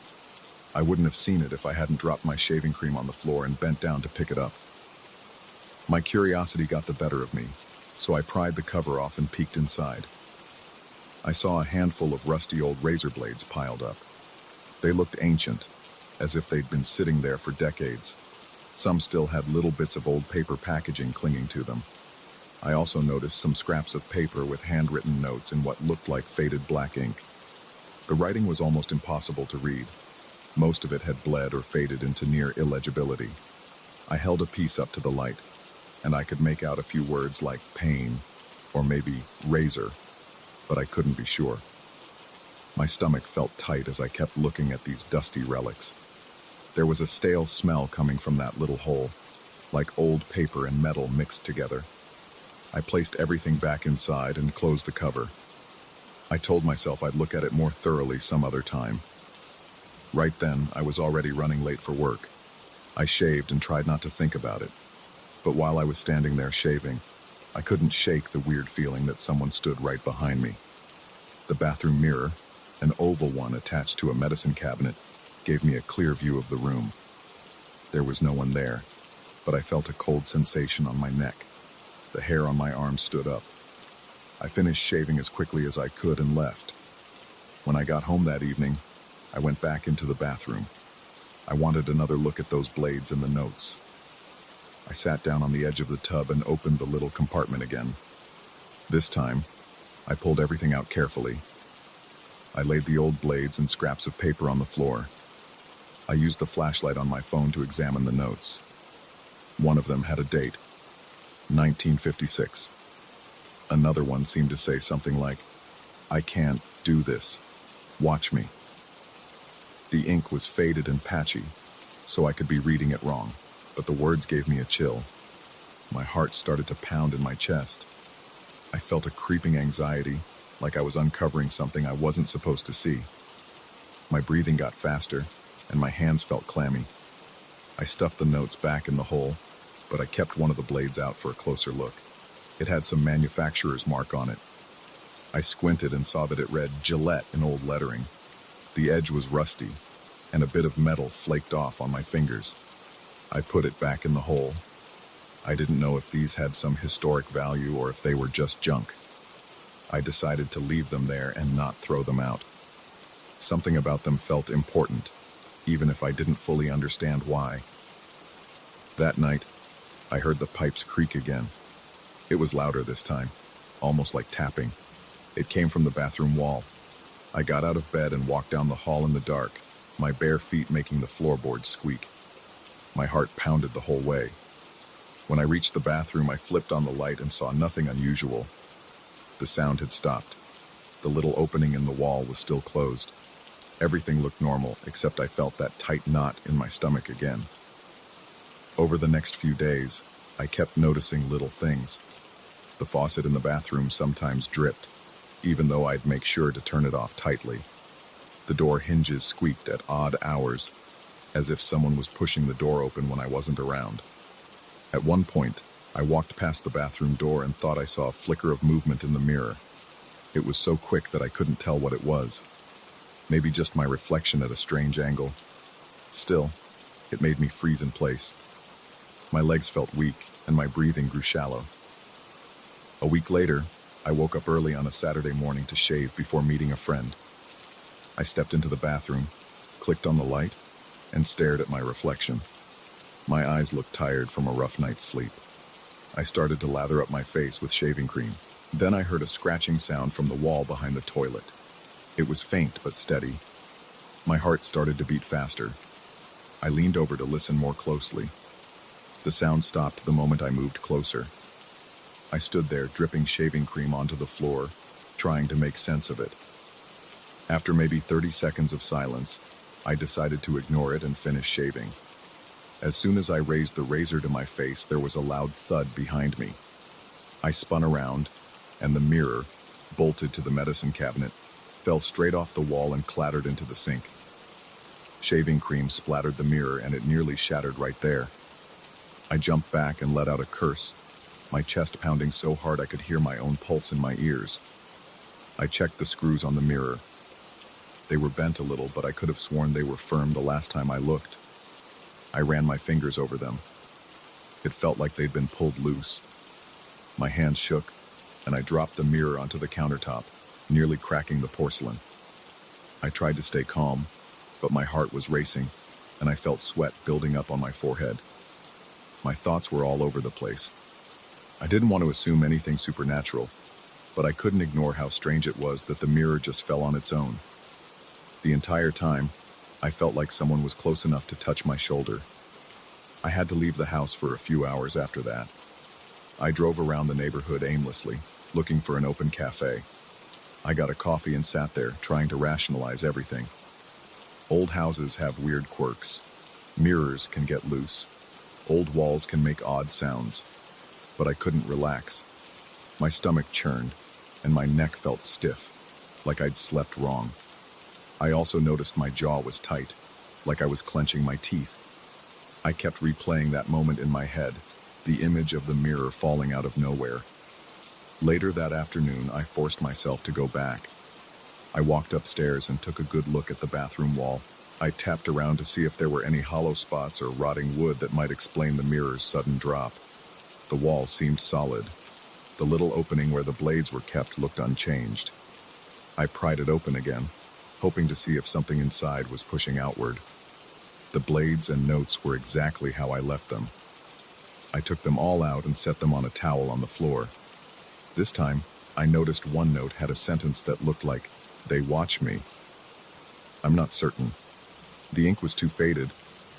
I wouldn't have seen it if I hadn't dropped my shaving cream on the floor and bent down to pick it up. My curiosity got the better of me, so I pried the cover off and peeked inside. I saw a handful of rusty old razor blades piled up. They looked ancient, as if they'd been sitting there for decades. Some still had little bits of old paper packaging clinging to them. I also noticed some scraps of paper with handwritten notes in what looked like faded black ink. The writing was almost impossible to read. Most of it had bled or faded into near illegibility. I held a piece up to the light, and I could make out a few words like pain, or maybe razor, but I couldn't be sure. My stomach felt tight as I kept looking at these dusty relics. There was a stale smell coming from that little hole, like old paper and metal mixed together. I placed everything back inside and closed the cover. I told myself I'd look at it more thoroughly some other time. Right then, I was already running late for work. I shaved and tried not to think about it. But while I was standing there shaving, I couldn't shake the weird feeling that someone stood right behind me. The bathroom mirror, an oval one attached to a medicine cabinet, gave me a clear view of the room. There was no one there, but I felt a cold sensation on my neck. The hair on my arm stood up. I finished shaving as quickly as I could and left. When I got home that evening, I went back into the bathroom. I wanted another look at those blades and the notes. I sat down on the edge of the tub and opened the little compartment again. This time, I pulled everything out carefully. I laid the old blades and scraps of paper on the floor. I used the flashlight on my phone to examine the notes. One of them had a date, 1956. Another one seemed to say something like, "I can't do this. Watch me." The ink was faded and patchy, so I could be reading it wrong, but the words gave me a chill. My heart started to pound in my chest. I felt a creeping anxiety, like I was uncovering something I wasn't supposed to see. My breathing got faster, and my hands felt clammy. I stuffed the notes back in the hole, but I kept one of the blades out for a closer look. It had some manufacturer's mark on it. I squinted and saw that it read Gillette in old lettering. The edge was rusty, and a bit of metal flaked off on my fingers. I put it back in the hole. I didn't know if these had some historic value or if they were just junk. I decided to leave them there and not throw them out. Something about them felt important, even if I didn't fully understand why. That night, I heard the pipes creak again. It was louder this time, almost like tapping. It came from the bathroom wall. I got out of bed and walked down the hall in the dark, my bare feet making the floorboards squeak. My heart pounded the whole way. When I reached the bathroom, I flipped on the light and saw nothing unusual. The sound had stopped. The little opening in the wall was still closed. Everything looked normal, except I felt that tight knot in my stomach again. Over the next few days, I kept noticing little things. The faucet in the bathroom sometimes dripped, even though I'd make sure to turn it off tightly. The door hinges squeaked at odd hours, as if someone was pushing the door open when I wasn't around. At one point, I walked past the bathroom door and thought I saw a flicker of movement in the mirror. It was so quick that I couldn't tell what it was. Maybe just my reflection at a strange angle. Still, it made me freeze in place. My legs felt weak, and my breathing grew shallow. A week later, I woke up early on a Saturday morning to shave before meeting a friend. I stepped into the bathroom, clicked on the light, and stared at my reflection. My eyes looked tired from a rough night's sleep. I started to lather up my face with shaving cream. Then I heard a scratching sound from the wall behind the toilet. It was faint but steady. My heart started to beat faster. I leaned over to listen more closely. The sound stopped the moment I moved closer. I stood there, dripping shaving cream onto the floor, trying to make sense of it. After maybe 30 seconds of silence, I decided to ignore it and finish shaving. As soon as I raised the razor to my face, there was a loud thud behind me. I spun around, and the mirror, bolted to the medicine cabinet, fell straight off the wall and clattered into the sink. Shaving cream splattered the mirror, and it nearly shattered right there. I jumped back and let out a curse, my chest pounding so hard I could hear my own pulse in my ears. I checked the screws on the mirror. They were bent a little, but I could have sworn they were firm the last time I looked. I ran my fingers over them. It felt like they'd been pulled loose. My hands shook, and I dropped the mirror onto the countertop, nearly cracking the porcelain. I tried to stay calm, but my heart was racing, and I felt sweat building up on my forehead. My thoughts were all over the place. I didn't want to assume anything supernatural, but I couldn't ignore how strange it was that the mirror just fell on its own. The entire time, I felt like someone was close enough to touch my shoulder. I had to leave the house for a few hours after that. I drove around the neighborhood aimlessly, looking for an open cafe. I got a coffee and sat there, trying to rationalize everything. Old houses have weird quirks. Mirrors can get loose. Old walls can make odd sounds. But I couldn't relax. My stomach churned, and my neck felt stiff, like I'd slept wrong. I also noticed my jaw was tight, like I was clenching my teeth. I kept replaying that moment in my head, the image of the mirror falling out of nowhere. Later that afternoon, I forced myself to go back. I walked upstairs and took a good look at the bathroom wall. I tapped around to see if there were any hollow spots or rotting wood that might explain the mirror's sudden drop. The wall seemed solid. The little opening where the blades were kept looked unchanged. I pried it open again, hoping to see if something inside was pushing outward. The blades and notes were exactly how I left them. I took them all out and set them on a towel on the floor. This time, I noticed one note had a sentence that looked like, "They watch me." I'm not certain. The ink was too faded,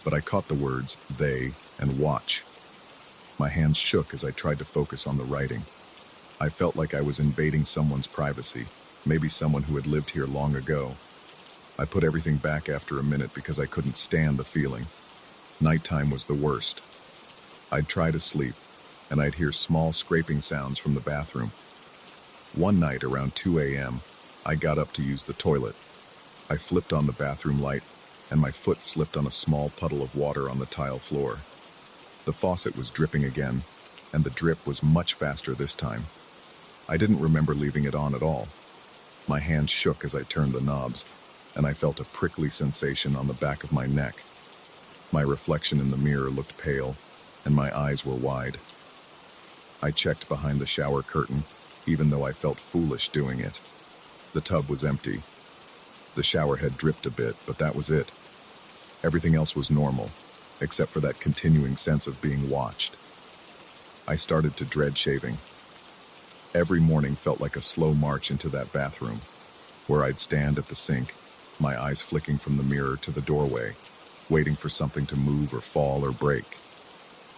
but I caught the words, "they" and "watch." My hands shook as I tried to focus on the writing. I felt like I was invading someone's privacy, maybe someone who had lived here long ago. I put everything back after a minute because I couldn't stand the feeling. Nighttime was the worst. I'd try to sleep, and I'd hear small scraping sounds from the bathroom. One night around 2 a.m., I got up to use the toilet. I flipped on the bathroom light, and my foot slipped on a small puddle of water on the tile floor. The faucet was dripping again, and the drip was much faster this time. I didn't remember leaving it on at all. My hands shook as I turned the knobs, and I felt a prickly sensation on the back of my neck. My reflection in the mirror looked pale, and my eyes were wide. I checked behind the shower curtain, even though I felt foolish doing it. The tub was empty. The shower had dripped a bit, but that was it. Everything else was normal, except for that continuing sense of being watched. I started to dread shaving. Every morning felt like a slow march into that bathroom, where I'd stand at the sink, my eyes flicking from the mirror to the doorway, waiting for something to move or fall or break.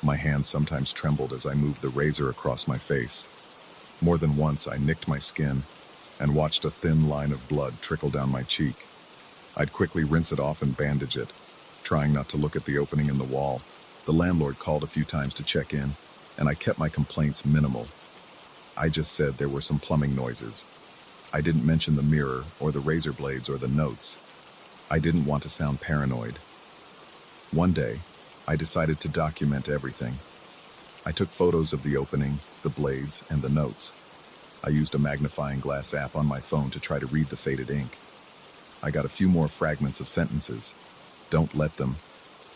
My hand sometimes trembled as I moved the razor across my face. More than once I nicked my skin and watched a thin line of blood trickle down my cheek. I'd quickly rinse it off and bandage it, trying not to look at the opening in the wall. The landlord called a few times to check in, and I kept my complaints minimal. I just said there were some plumbing noises. I didn't mention the mirror or the razor blades or the notes. I didn't want to sound paranoid. One day, I decided to document everything. I took photos of the opening, the blades, and the notes. I used a magnifying glass app on my phone to try to read the faded ink. I got a few more fragments of sentences. Don't let them,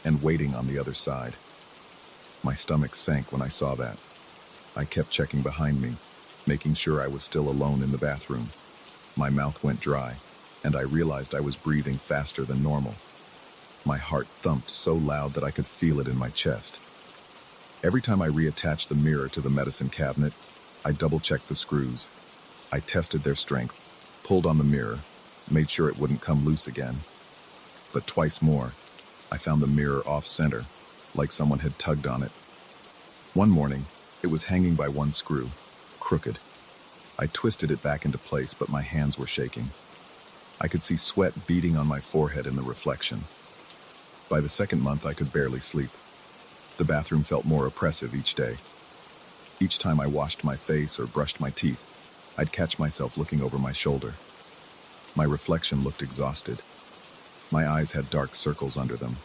and waiting on the other side. My stomach sank when I saw that. I kept checking behind me, making sure I was still alone in the bathroom. My mouth went dry, and I realized I was breathing faster than normal. My heart thumped so loud that I could feel it in my chest. Every time I reattached the mirror to the medicine cabinet, I double-checked the screws. I tested their strength, pulled on the mirror, made sure it wouldn't come loose again. But twice more, I found the mirror off-center, like someone had tugged on it. One morning, it was hanging by one screw, crooked. I twisted it back into place, but my hands were shaking. I could see sweat beading on my forehead in the reflection. By the second month, I could barely sleep. The bathroom felt more oppressive each day. Each time I washed my face or brushed my teeth, I'd catch myself looking over my shoulder. My reflection looked exhausted. My eyes had dark circles under them.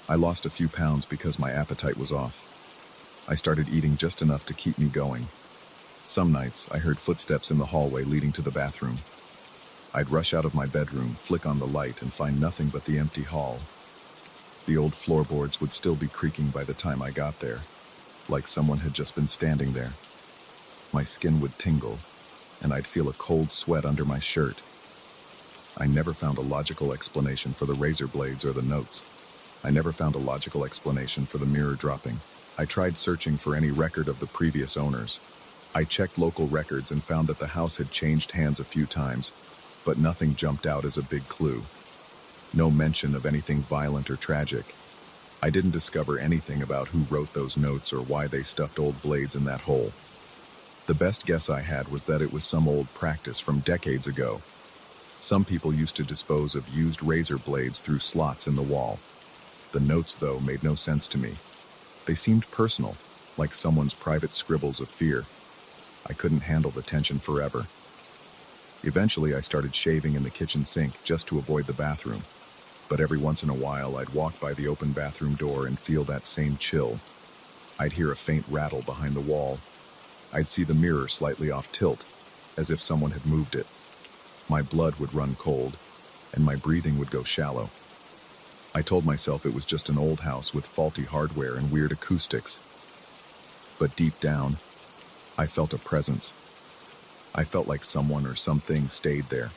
I lost a few pounds because my appetite was off. I started eating just enough to keep me going. Some nights, I heard footsteps in the hallway leading to the bathroom. I'd rush out of my bedroom, flick on the light, and find nothing but the empty hall. The old floorboards would still be creaking by the time I got there, like someone had just been standing there. My skin would tingle, and I'd feel a cold sweat under my shirt. I never found a logical explanation for the razor blades or the notes. I never found a logical explanation for the mirror dropping. I tried searching for any record of the previous owners. I checked local records and found that the house had changed hands a few times, but nothing jumped out as a big clue. No mention of anything violent or tragic. I didn't discover anything about who wrote those notes or why they stuffed old blades in that hole. The best guess I had was that it was some old practice from decades ago. Some people used to dispose of used razor blades through slots in the wall. The notes, though, made no sense to me. They seemed personal, like someone's private scribbles of fear. I couldn't handle the tension forever. Eventually, I started shaving in the kitchen sink just to avoid the bathroom. But every once in a while, I'd walk by the open bathroom door and feel that same chill. I'd hear a faint rattle behind the wall. I'd see the mirror slightly off tilt, as if someone had moved it. My blood would run cold, and my breathing would go shallow. I told myself it was just an old house with faulty hardware and weird acoustics. But deep down, I felt a presence. I felt like someone or something stayed there,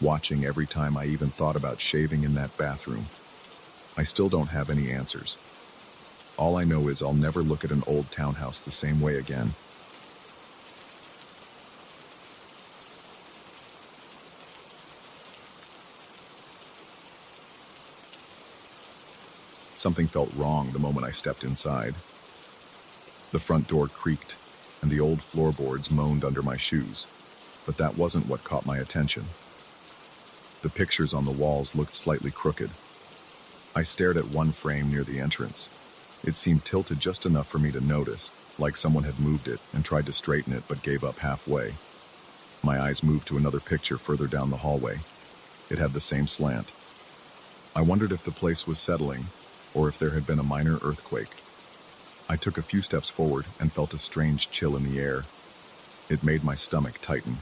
watching every time I even thought about shaving in that bathroom. I still don't have any answers. All I know is I'll never look at an old townhouse the same way again. Something felt wrong the moment I stepped inside. The front door creaked, and the old floorboards moaned under my shoes, but that wasn't what caught my attention. The pictures on the walls looked slightly crooked. I stared at one frame near the entrance. It seemed tilted just enough for me to notice, like someone had moved it and tried to straighten it but gave up halfway. My eyes moved to another picture further down the hallway. It had the same slant. I wondered if the place was settling, or if there had been a minor earthquake. I took a few steps forward and felt a strange chill in the air. It made my stomach tighten.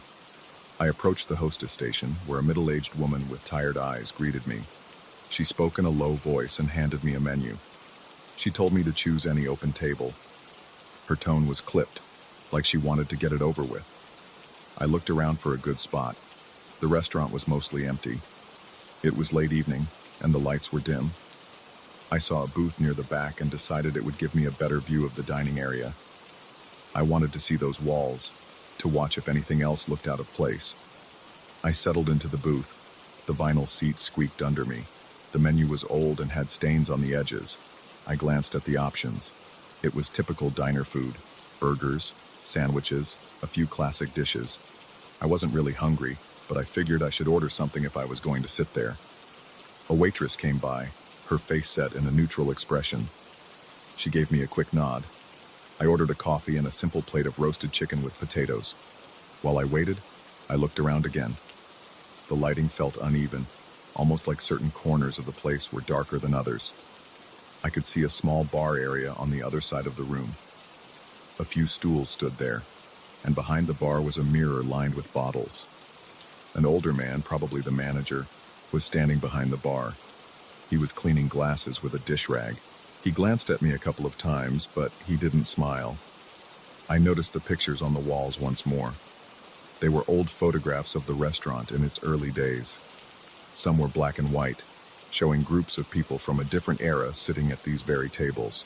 I approached the hostess station, where a middle-aged woman with tired eyes greeted me. She spoke in a low voice and handed me a menu. She told me to choose any open table. Her tone was clipped, like she wanted to get it over with. I looked around for a good spot. The restaurant was mostly empty. It was late evening, and the lights were dim. I saw a booth near the back and decided it would give me a better view of the dining area. I wanted to see those walls, to watch if anything else looked out of place. I settled into the booth. The vinyl seat squeaked under me. The menu was old and had stains on the edges. I glanced at the options. It was typical diner food: burgers, sandwiches, a few classic dishes. I wasn't really hungry, but I figured I should order something if I was going to sit there. A waitress came by, her face set in a neutral expression. She gave me a quick nod. I ordered a coffee and a simple plate of roasted chicken with potatoes. While I waited, I looked around again. The lighting felt uneven, almost like certain corners of the place were darker than others. I could see a small bar area on the other side of the room. A few stools stood there, and behind the bar was a mirror lined with bottles. An older man, probably the manager, was standing behind the bar. He was cleaning glasses with a dish rag. He glanced at me a couple of times, but he didn't smile. I noticed the pictures on the walls once more. They were old photographs of the restaurant in its early days. Some were black and white, showing groups of people from a different era sitting at these very tables.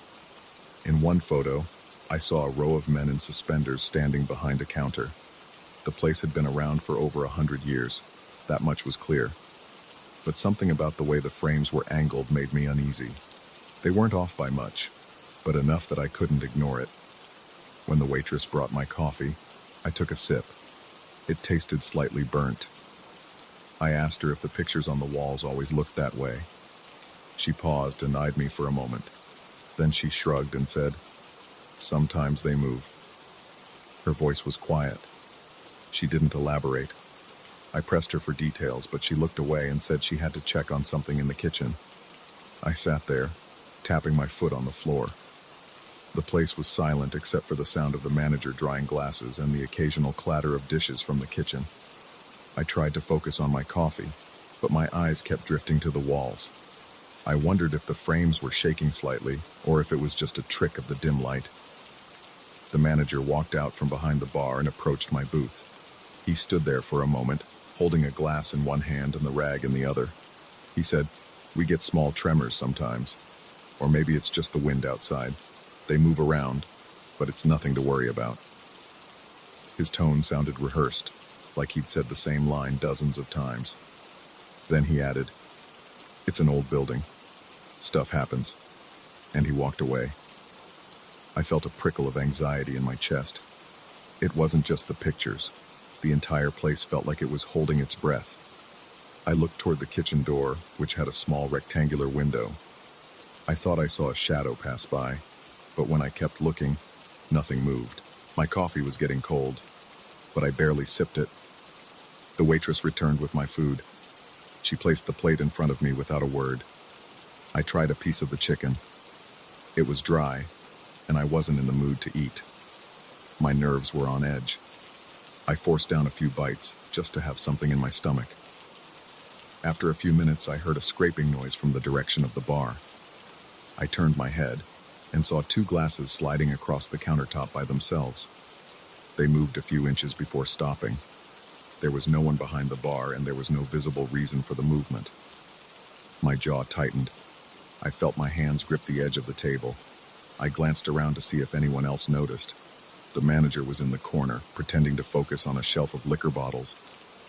In one photo, I saw a row of men in suspenders standing behind a counter. The place had been around for over 100 years. That much was clear. But something about the way the frames were angled made me uneasy. They weren't off by much, but enough that I couldn't ignore it. When the waitress brought my coffee, I took a sip. It tasted slightly burnt. I asked her if the pictures on the walls always looked that way. She paused and eyed me for a moment. Then she shrugged and said, "Sometimes they move." Her voice was quiet. She didn't elaborate. I pressed her for details, but she looked away and said she had to check on something in the kitchen. I sat there, tapping my foot on the floor. The place was silent except for the sound of the manager drying glasses and the occasional clatter of dishes from the kitchen. I tried to focus on my coffee, but my eyes kept drifting to the walls. I wondered if the frames were shaking slightly, or if it was just a trick of the dim light. The manager walked out from behind the bar and approached my booth. He stood there for a moment, holding a glass in one hand and the rag in the other. He said, "We get small tremors sometimes. Or maybe it's just the wind outside. They move around, but it's nothing to worry about." His tone sounded rehearsed, like he'd said the same line dozens of times. Then he added, "It's an old building. Stuff happens." And he walked away. I felt a prickle of anxiety in my chest. It wasn't just the pictures. The entire place felt like it was holding its breath. I looked toward the kitchen door, which had a small rectangular window. I thought I saw a shadow pass by, but when I kept looking, nothing moved. My coffee was getting cold, but I barely sipped it. The waitress returned with my food. She placed the plate in front of me without a word. I tried a piece of the chicken. It was dry, and I wasn't in the mood to eat. My nerves were on edge. I forced down a few bites, just to have something in my stomach. After a few minutes, I heard a scraping noise from the direction of the bar. I turned my head and saw two glasses sliding across the countertop by themselves. They moved a few inches before stopping. There was no one behind the bar, and there was no visible reason for the movement. My jaw tightened. I felt my hands grip the edge of the table. I glanced around to see if anyone else noticed. The manager was in the corner, pretending to focus on a shelf of liquor bottles.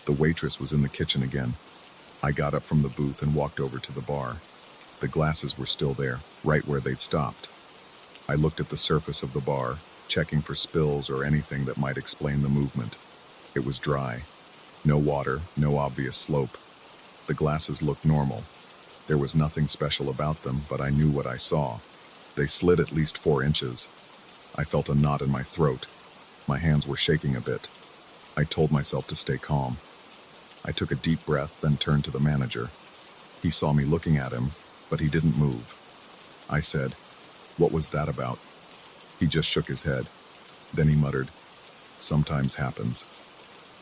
The waitress was in the kitchen again. I got up from the booth and walked over to the bar. The glasses were still there, right where they'd stopped. I looked at the surface of the bar, checking for spills or anything that might explain the movement. It was dry. No water, no obvious slope. The glasses looked normal. There was nothing special about them, but I knew what I saw. They slid at least 4 inches. I felt a knot in my throat. My hands were shaking a bit. I told myself to stay calm. I took a deep breath, then turned to the manager. He saw me looking at him, but he didn't move. I said, "What was that about?" He just shook his head. Then he muttered, "Sometimes happens."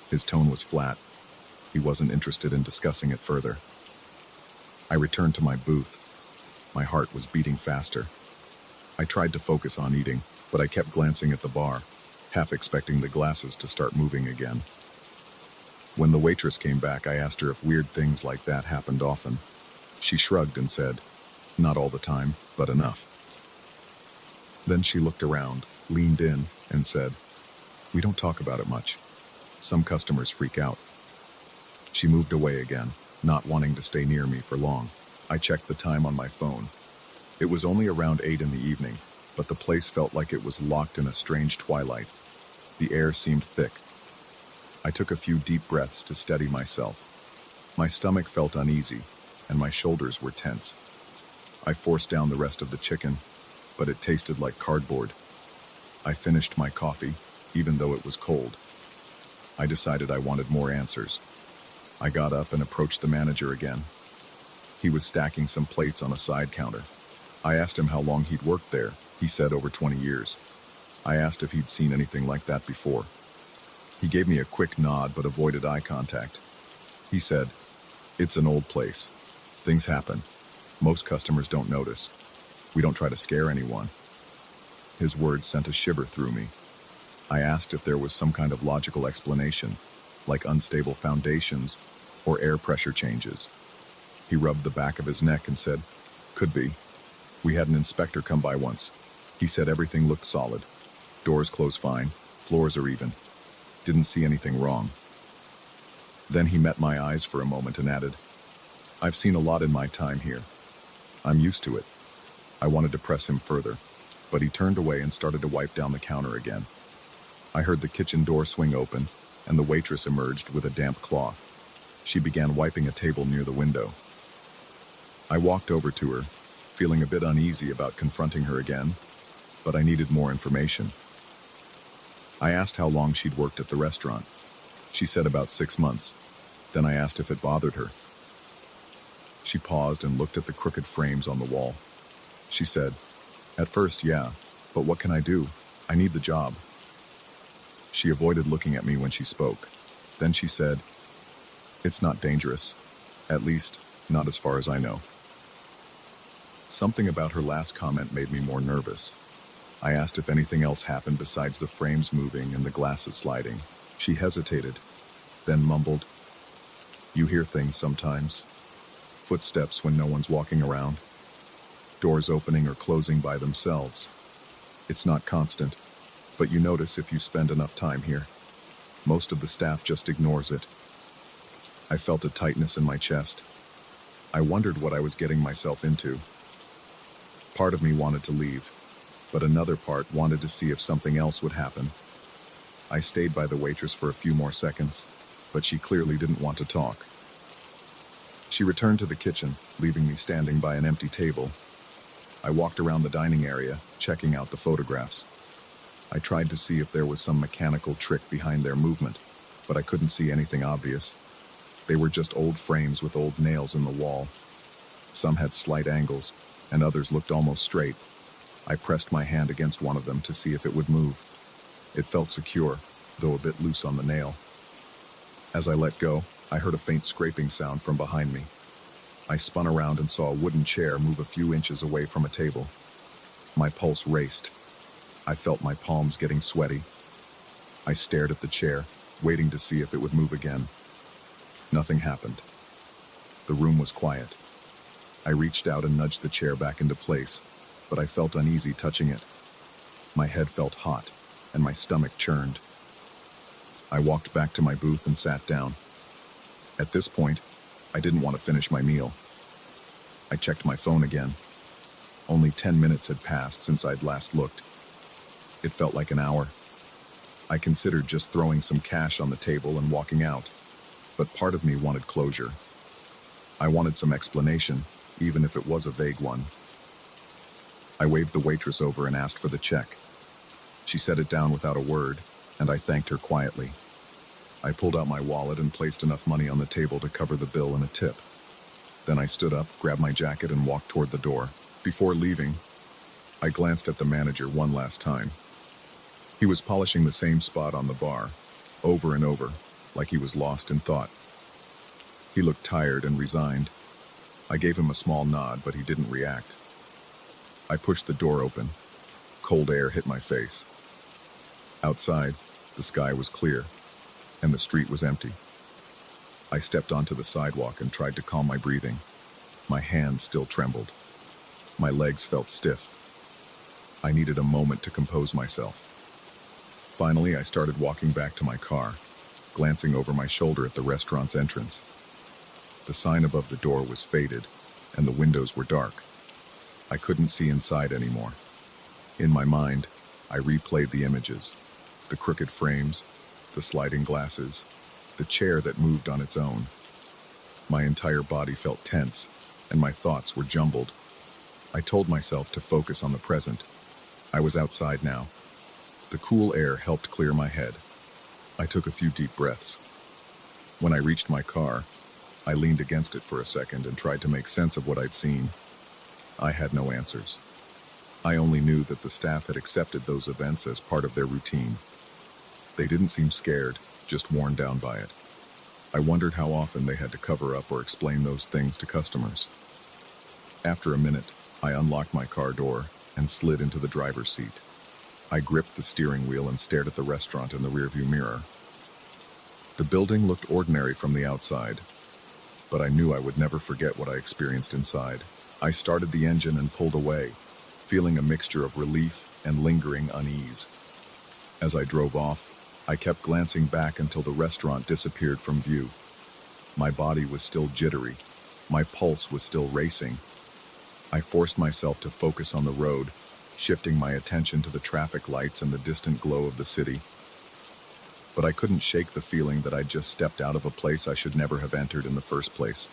His tone was flat. He wasn't interested in discussing it further. I returned to my booth. My heart was beating faster. I tried to focus on eating, but I kept glancing at the bar, half expecting the glasses to start moving again. When the waitress came back, I asked her if weird things like that happened often. She shrugged and said, "Not all the time, but enough." Then she looked around, leaned in, and said, "We don't talk about it much. Some customers freak out." She moved away again, not wanting to stay near me for long. I checked the time on my phone. It was only around 8 in the evening, but the place felt like it was locked in a strange twilight. The air seemed thick. I took a few deep breaths to steady myself. My stomach felt uneasy. and my shoulders were tense. I forced down the rest of the chicken, but it tasted like cardboard. I finished my coffee, even though it was cold. I decided I wanted more answers. I got up and approached the manager again. He was stacking some plates on a side counter. I asked him how long he'd worked there. He said over 20 years. I asked if he'd seen anything like that before. He gave me a quick nod but avoided eye contact. He said, "It's an old place. Things happen. Most customers don't notice. We don't try to scare anyone." His words sent a shiver through me. I asked if there was some kind of logical explanation, like unstable foundations or air pressure changes. He rubbed the back of his neck and said, "Could be. We had an inspector come by once. He said everything looked solid. Doors close fine, floors are even. Didn't see anything wrong." Then he met my eyes for a moment and added, "I've seen a lot in my time here. I'm used to it." I wanted to press him further, but he turned away and started to wipe down the counter again. I heard the kitchen door swing open, and the waitress emerged with a damp cloth. She began wiping a table near the window. I walked over to her, feeling a bit uneasy about confronting her again, but I needed more information. I asked how long she'd worked at the restaurant. She said about 6 months. Then I asked if it bothered her. She paused and looked at the crooked frames on the wall. She said, "At first, yeah, but what can I do? I need the job." She avoided looking at me when she spoke. Then she said, "It's not dangerous. At least, not as far as I know." Something about her last comment made me more nervous. I asked if anything else happened besides the frames moving and the glasses sliding. She hesitated, then mumbled, "You hear things sometimes. Footsteps when no one's walking around. Doors opening or closing by themselves. It's not constant, but you notice if you spend enough time here. Most of the staff just ignores it." I felt a tightness in my chest. I wondered what I was getting myself into. Part of me wanted to leave, but another part wanted to see if something else would happen. I stayed by the waitress for a few more seconds, but she clearly didn't want to talk. She returned to the kitchen, leaving me standing by an empty table. I walked around the dining area, checking out the photographs. I tried to see if there was some mechanical trick behind their movement, but I couldn't see anything obvious. They were just old frames with old nails in the wall. Some had slight angles, and others looked almost straight. I pressed my hand against one of them to see if it would move. It felt secure, though a bit loose on the nail. As I let go, I heard a faint scraping sound from behind me. I spun around and saw a wooden chair move a few inches away from a table. My pulse raced. I felt my palms getting sweaty. I stared at the chair, waiting to see if it would move again. Nothing happened. The room was quiet. I reached out and nudged the chair back into place, but I felt uneasy touching it. My head felt hot, and my stomach churned. I walked back to my booth and sat down. At this point, I didn't want to finish my meal. I checked my phone again. Only 10 minutes had passed since I'd last looked. It felt like an hour. I considered just throwing some cash on the table and walking out, but part of me wanted closure. I wanted some explanation, even if it was a vague one. I waved the waitress over and asked for the check. She set it down without a word, and I thanked her quietly. I pulled out my wallet and placed enough money on the table to cover the bill and a tip. Then I stood up, grabbed my jacket, and walked toward the door. Before leaving, I glanced at the manager one last time. He was polishing the same spot on the bar, over and over, like he was lost in thought. He looked tired and resigned. I gave him a small nod, but he didn't react. I pushed the door open. Cold air hit my face. Outside, the sky was clear, and the street was empty. I stepped onto the sidewalk and tried to calm my breathing. My hands still trembled. My legs felt stiff. I needed a moment to compose myself. Finally, I started walking back to my car, glancing over my shoulder at the restaurant's entrance. The sign above the door was faded, and the windows were dark. I couldn't see inside anymore. In my mind, I replayed the images, the crooked frames, the sliding glasses, the chair that moved on its own. My entire body felt tense, and my thoughts were jumbled. I told myself to focus on the present. I was outside now. The cool air helped clear my head. I took a few deep breaths. When I reached my car, I leaned against it for a second and tried to make sense of what I'd seen. I had no answers. I only knew that the staff had accepted those events as part of their routine. They didn't seem scared, just worn down by it. I wondered how often they had to cover up or explain those things to customers. After a minute, I unlocked my car door and slid into the driver's seat. I gripped the steering wheel and stared at the restaurant in the rearview mirror. The building looked ordinary from the outside, but I knew I would never forget what I experienced inside. I started the engine and pulled away, feeling a mixture of relief and lingering unease. As I drove off, I kept glancing back until the restaurant disappeared from view. My body was still jittery. My pulse was still racing. I forced myself to focus on the road, shifting my attention to the traffic lights and the distant glow of the city. But I couldn't shake the feeling that I'd just stepped out of a place I should never have entered in the first place.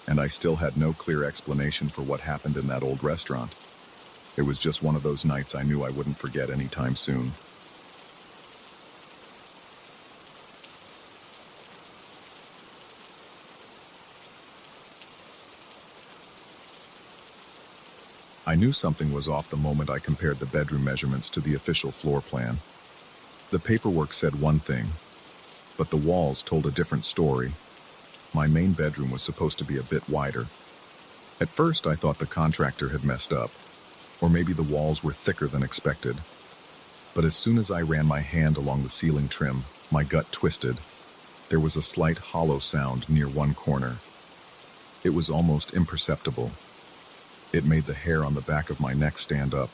And I still had no clear explanation for what happened in that old restaurant. It was just one of those nights I knew I wouldn't forget anytime soon. I knew something was off the moment I compared the bedroom measurements to the official floor plan. The paperwork said one thing, but the walls told a different story. My main bedroom was supposed to be a bit wider. At first, I thought the contractor had messed up, or maybe the walls were thicker than expected. But as soon as I ran my hand along the ceiling trim, my gut twisted. There was a slight hollow sound near one corner. It was almost imperceptible. It made the hair on the back of my neck stand up.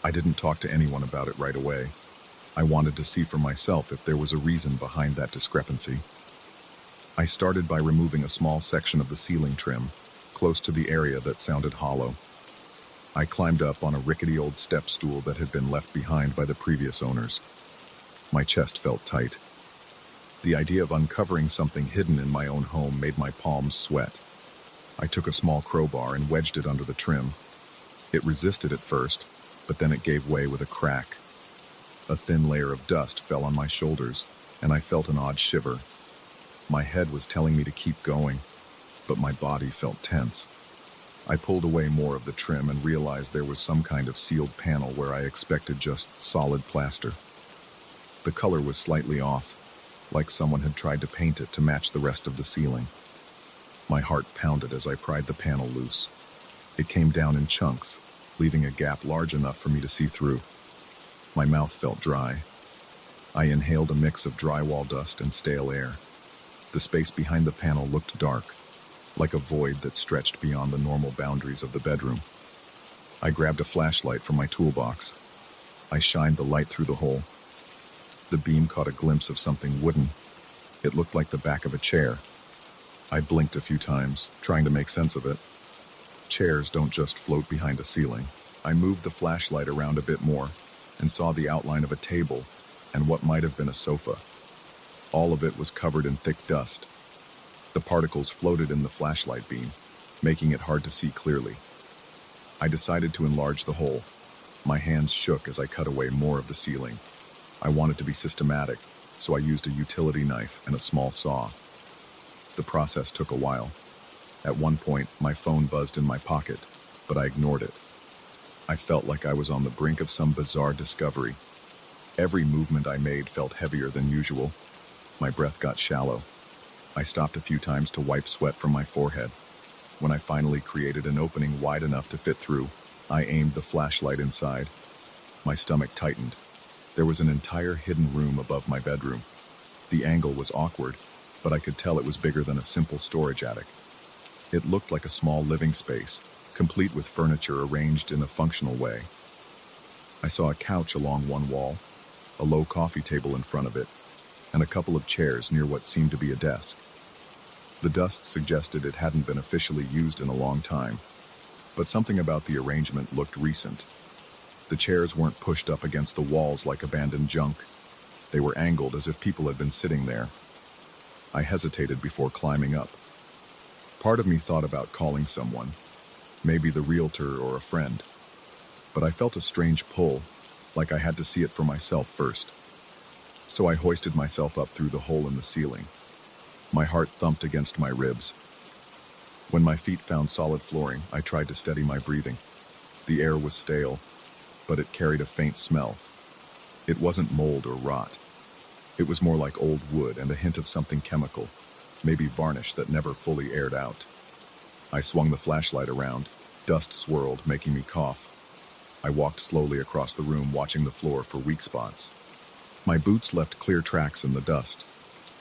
I didn't talk to anyone about it right away. I wanted to see for myself if there was a reason behind that discrepancy. I started by removing a small section of the ceiling trim, close to the area that sounded hollow. I climbed up on a rickety old step stool that had been left behind by the previous owners. My chest felt tight. The idea of uncovering something hidden in my own home made my palms sweat. I took a small crowbar and wedged it under the trim. It resisted at first, but then it gave way with a crack. A thin layer of dust fell on my shoulders, and I felt an odd shiver. My head was telling me to keep going, but my body felt tense. I pulled away more of the trim and realized there was some kind of sealed panel where I expected just solid plaster. The color was slightly off, like someone had tried to paint it to match the rest of the ceiling. My heart pounded as I pried the panel loose. It came down in chunks, leaving a gap large enough for me to see through. My mouth felt dry. I inhaled a mix of drywall dust and stale air. The space behind the panel looked dark, like a void that stretched beyond the normal boundaries of the bedroom. I grabbed a flashlight from my toolbox. I shined the light through the hole. The beam caught a glimpse of something wooden. It looked like the back of a chair. I blinked a few times, trying to make sense of it. Chairs don't just float behind a ceiling. I moved the flashlight around a bit more and saw the outline of a table and what might have been a sofa. All of it was covered in thick dust. The particles floated in the flashlight beam, making it hard to see clearly. I decided to enlarge the hole. My hands shook as I cut away more of the ceiling. I wanted to be systematic, so I used a utility knife and a small saw. The process took a while. At one point, my phone buzzed in my pocket, but I ignored it. I felt like I was on the brink of some bizarre discovery. Every movement I made felt heavier than usual. My breath got shallow. I stopped a few times to wipe sweat from my forehead. When I finally created an opening wide enough to fit through, I aimed the flashlight inside. My stomach tightened. There was an entire hidden room above my bedroom. The angle was awkward, but I could tell it was bigger than a simple storage attic. It looked like a small living space, complete with furniture arranged in a functional way. I saw a couch along one wall, a low coffee table in front of it, and a couple of chairs near what seemed to be a desk. The dust suggested it hadn't been officially used in a long time, but something about the arrangement looked recent. The chairs weren't pushed up against the walls like abandoned junk. They were angled as if people had been sitting there. I hesitated before climbing up. Part of me thought about calling someone, maybe the realtor or a friend, but I felt a strange pull, like I had to see it for myself first. So I hoisted myself up through the hole in the ceiling. My heart thumped against my ribs. When my feet found solid flooring, I tried to steady my breathing. The air was stale, but it carried a faint smell. It wasn't mold or rot. It was more like old wood and a hint of something chemical, maybe varnish that never fully aired out. I swung the flashlight around. Dust swirled, making me cough. I walked slowly across the room, watching the floor for weak spots. My boots left clear tracks in the dust.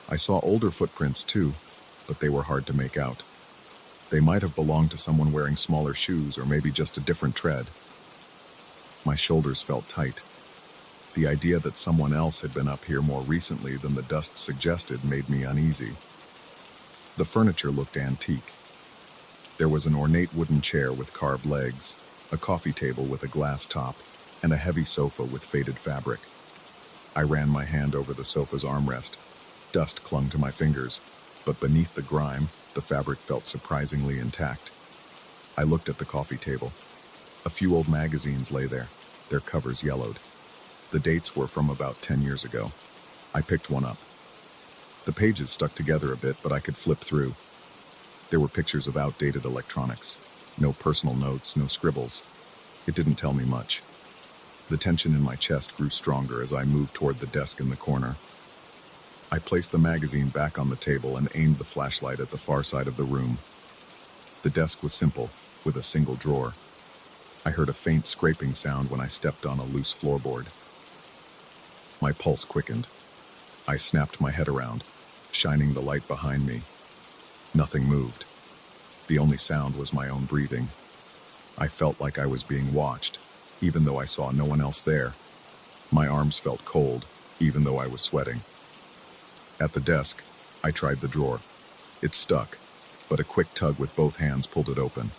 I saw older footprints too, but they were hard to make out. They might have belonged to someone wearing smaller shoes or maybe just a different tread. My shoulders felt tight. The idea that someone else had been up here more recently than the dust suggested made me uneasy. The furniture looked antique. There was an ornate wooden chair with carved legs, a coffee table with a glass top, and a heavy sofa with faded fabric. I ran my hand over the sofa's armrest. Dust clung to my fingers, but beneath the grime, the fabric felt surprisingly intact. I looked at the coffee table. A few old magazines lay there, their covers yellowed. The dates were from about 10 years ago. I picked one up. The pages stuck together a bit, but I could flip through. There were pictures of outdated electronics. No personal notes, no scribbles. It didn't tell me much. The tension in my chest grew stronger as I moved toward the desk in the corner. I placed the magazine back on the table and aimed the flashlight at the far side of the room. The desk was simple, with a single drawer. I heard a faint scraping sound when I stepped on a loose floorboard. My pulse quickened. I snapped my head around, shining the light behind me. Nothing moved. The only sound was my own breathing. I felt like I was being watched, even though I saw no one else there. My arms felt cold, even though I was sweating. At the desk, I tried the drawer. It stuck, but a quick tug with both hands pulled it open.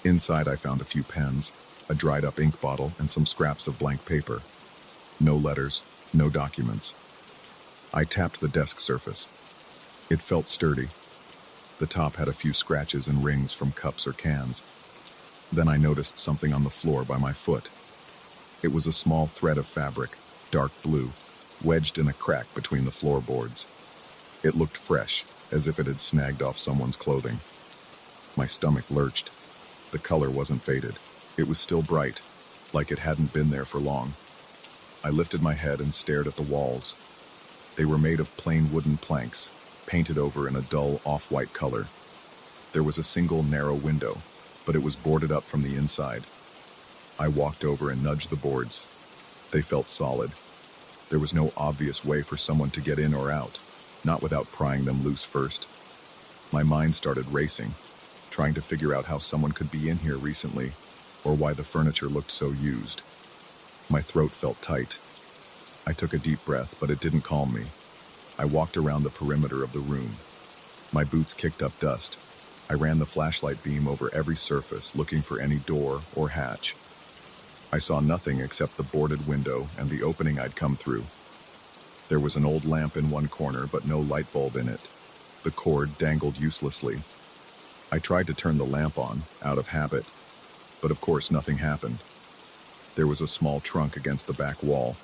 Inside, I found a few pens, a dried-up ink bottle, and some scraps of blank paper. No letters, no documents. I tapped the desk surface. It felt sturdy. The top had a few scratches and rings from cups or cans. Then I noticed something on the floor by my foot. It was a small thread of fabric, dark blue, wedged in a crack between the floorboards. It looked fresh, as if it had snagged off someone's clothing. My stomach lurched. The color wasn't faded. It was still bright, like it hadn't been there for long. I lifted my head and stared at the walls. They were made of plain wooden planks, painted over in a dull off-white color. There was a single narrow window, but it was boarded up from the inside. I walked over and nudged the boards. They felt solid. There was no obvious way for someone to get in or out, not without prying them loose first. My mind started racing, trying to figure out how someone could be in here recently, or why the furniture looked so used. My throat felt tight. I took a deep breath, but it didn't calm me. I walked around the perimeter of the room. My boots kicked up dust. I ran the flashlight beam over every surface, looking for any door or hatch. I saw nothing except the boarded window and the opening I'd come through. There was an old lamp in one corner, but no light bulb in it. The cord dangled uselessly. I tried to turn the lamp on, out of habit, but of course nothing happened. There was a small trunk against the back wall.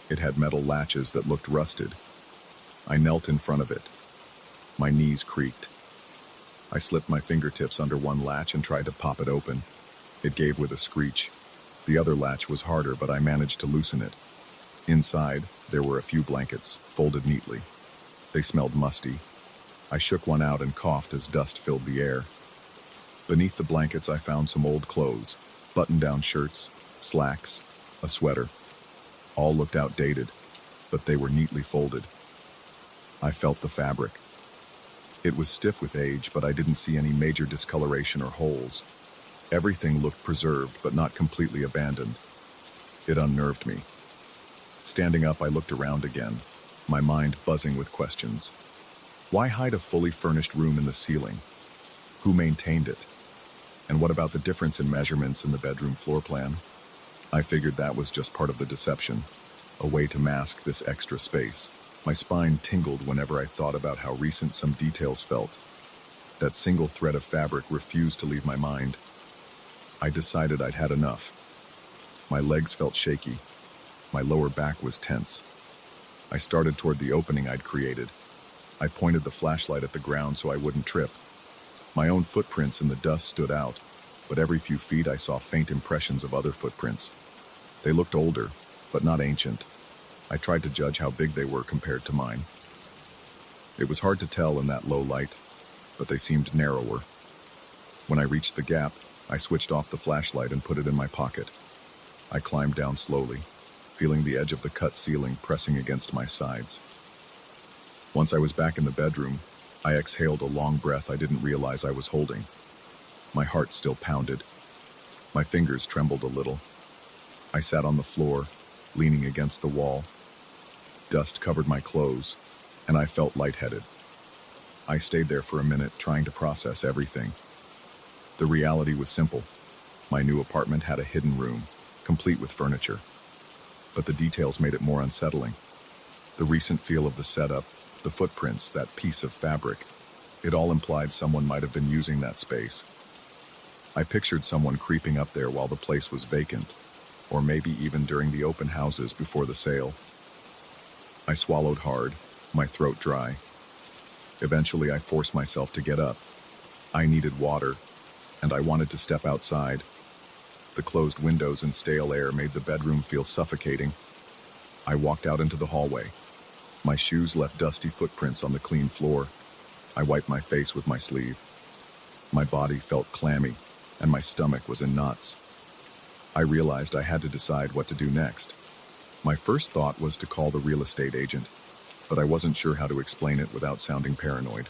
It had metal latches that looked rusted. I knelt in front of it. My knees creaked. I slipped my fingertips under one latch and tried to pop it open. It gave with a screech. The other latch was harder, but I managed to loosen it. Inside, there were a few blankets, folded neatly. They smelled musty. I shook one out and coughed as dust filled the air. Beneath the blankets, I found some old clothes, button-down shirts, slacks, a sweater. All looked outdated, but they were neatly folded. I felt the fabric. It was stiff with age, but I didn't see any major discoloration or holes. Everything looked preserved, but not completely abandoned. It unnerved me. Standing up, I looked around again, my mind buzzing with questions. Why hide a fully furnished room in the ceiling? Who maintained it? And what about the difference in measurements in the bedroom floor plan? I figured that was just part of the deception, a way to mask this extra space. My spine tingled whenever I thought about how recent some details felt. That single thread of fabric refused to leave my mind. I decided I'd had enough. My legs felt shaky. My lower back was tense. I started toward the opening I'd created. I pointed the flashlight at the ground so I wouldn't trip. My own footprints in the dust stood out, but every few feet I saw faint impressions of other footprints. They looked older, but not ancient. I tried to judge how big they were compared to mine. It was hard to tell in that low light, but they seemed narrower. When I reached the gap, I switched off the flashlight and put it in my pocket. I climbed down slowly, feeling the edge of the cut ceiling pressing against my sides. Once I was back in the bedroom, I exhaled a long breath I didn't realize I was holding. My heart still pounded. My fingers trembled a little. I sat on the floor, leaning against the wall. Dust covered my clothes, and I felt lightheaded. I stayed there for a minute, trying to process everything. The reality was simple. My new apartment had a hidden room, complete with furniture. But the details made it more unsettling. The recent feel of the setup, the footprints, that piece of fabric, it all implied someone might have been using that space. I pictured someone creeping up there while the place was vacant, or maybe even during the open houses before the sale. I swallowed hard, my throat dry. Eventually, I forced myself to get up. I needed water, and I wanted to step outside. The closed windows and stale air made the bedroom feel suffocating. I walked out into the hallway. My shoes left dusty footprints on the clean floor. I wiped my face with my sleeve. My body felt clammy, and my stomach was in knots. I realized I had to decide what to do next. My first thought was to call the real estate agent, but I wasn't sure how to explain it without sounding paranoid.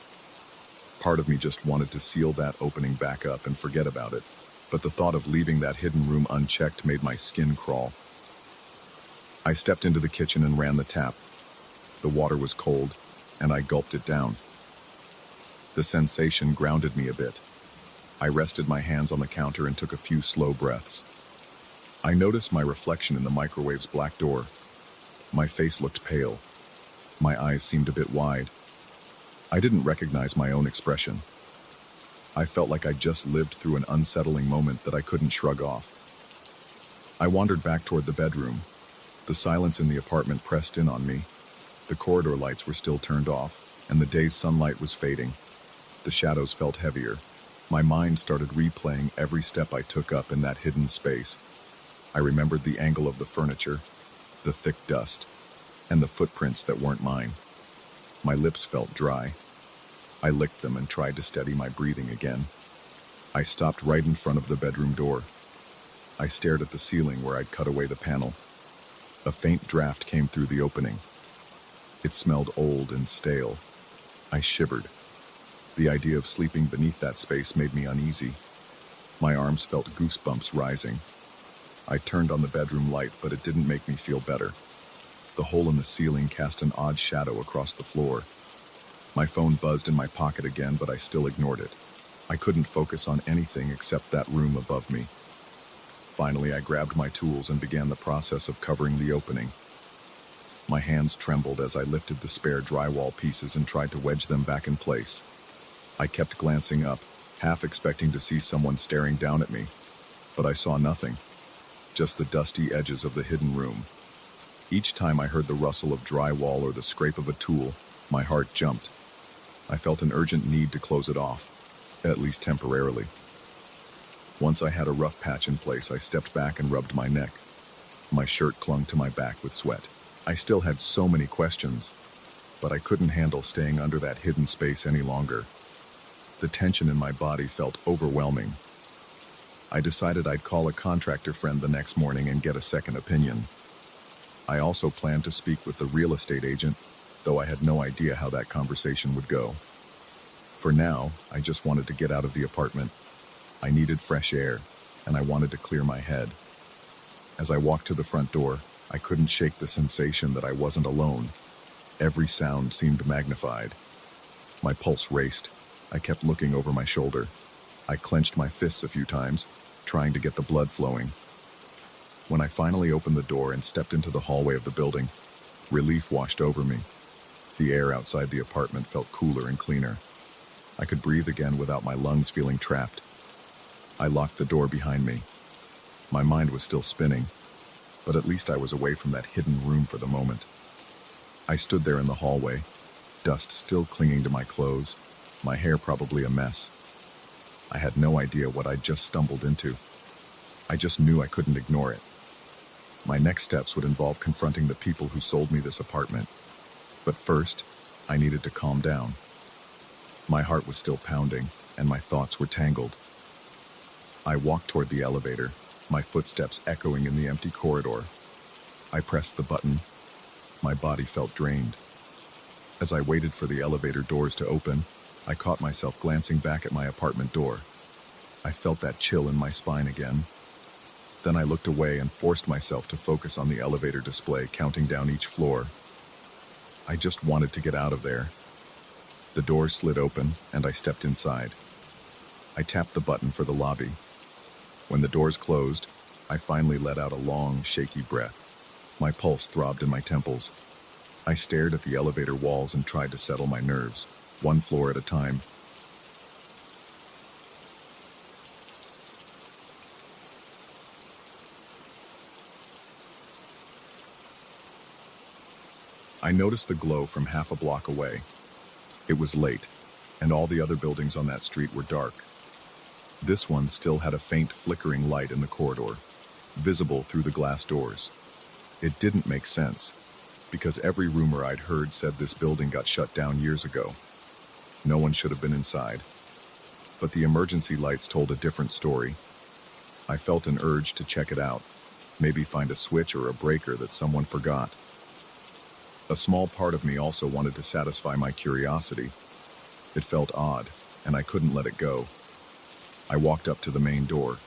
Part of me just wanted to seal that opening back up and forget about it, but the thought of leaving that hidden room unchecked made my skin crawl. I stepped into the kitchen and ran the tap. The water was cold, and I gulped it down. The sensation grounded me a bit. I rested my hands on the counter and took a few slow breaths. I noticed my reflection in the microwave's black door. My face looked pale. My eyes seemed a bit wide. I didn't recognize my own expression. I felt like I'd just lived through an unsettling moment that I couldn't shrug off. I wandered back toward the bedroom. The silence in the apartment pressed in on me. The corridor lights were still turned off, and the day's sunlight was fading. The shadows felt heavier. My mind started replaying every step I took up in that hidden space. I remembered the angle of the furniture, the thick dust, and the footprints that weren't mine. My lips felt dry. I licked them and tried to steady my breathing again. I stopped right in front of the bedroom door. I stared at the ceiling where I'd cut away the panel. A faint draft came through the opening. It smelled old and stale. I shivered. The idea of sleeping beneath that space made me uneasy. My arms felt goosebumps rising. I turned on the bedroom light, but it didn't make me feel better. The hole in the ceiling cast an odd shadow across the floor. My phone buzzed in my pocket again, but I still ignored it. I couldn't focus on anything except that room above me. Finally, I grabbed my tools and began the process of covering the opening. My hands trembled as I lifted the spare drywall pieces and tried to wedge them back in place. I kept glancing up, half expecting to see someone staring down at me, but I saw nothing, just the dusty edges of the hidden room. Each time I heard the rustle of drywall or the scrape of a tool, my heart jumped. I felt an urgent need to close it off, at least temporarily. Once I had a rough patch in place, I stepped back and rubbed my neck. My shirt clung to my back with sweat. I still had so many questions, but I couldn't handle staying under that hidden space any longer. The tension in my body felt overwhelming. I decided I'd call a contractor friend the next morning and get a second opinion. I also planned to speak with the real estate agent, though I had no idea how that conversation would go. For now, I just wanted to get out of the apartment. I needed fresh air, and I wanted to clear my head. As I walked to the front door, I couldn't shake the sensation that I wasn't alone. Every sound seemed magnified. My pulse raced. I kept looking over my shoulder. I clenched my fists a few times, trying to get the blood flowing. When I finally opened the door and stepped into the hallway of the building, relief washed over me. The air outside the apartment felt cooler and cleaner. I could breathe again without my lungs feeling trapped. I locked the door behind me. My mind was still spinning, but at least I was away from that hidden room for the moment. I stood there in the hallway, dust still clinging to my clothes, my hair probably a mess. I had no idea what I'd just stumbled into. I just knew I couldn't ignore it. My next steps would involve confronting the people who sold me this apartment. But first, I needed to calm down. My heart was still pounding, and my thoughts were tangled. I walked toward the elevator, my footsteps echoing in the empty corridor. I pressed the button. My body felt drained. As I waited for the elevator doors to open, I caught myself glancing back at my apartment door. I felt that chill in my spine again. Then I looked away and forced myself to focus on the elevator display counting down each floor. I just wanted to get out of there. The door slid open, and I stepped inside. I tapped the button for the lobby. When the doors closed, I finally let out a long, shaky breath. My pulse throbbed in my temples. I stared at the elevator walls and tried to settle my nerves, one floor at a time. I noticed the glow from half a block away. It was late, and all the other buildings on that street were dark. This one still had a faint flickering light in the corridor, visible through the glass doors. It didn't make sense, because every rumor I'd heard said this building got shut down years ago. No one should have been inside. But the emergency lights told a different story. I felt an urge to check it out, maybe find a switch or a breaker that someone forgot. A small part of me also wanted to satisfy my curiosity. It felt odd, and I couldn't let it go. I walked up to the main door.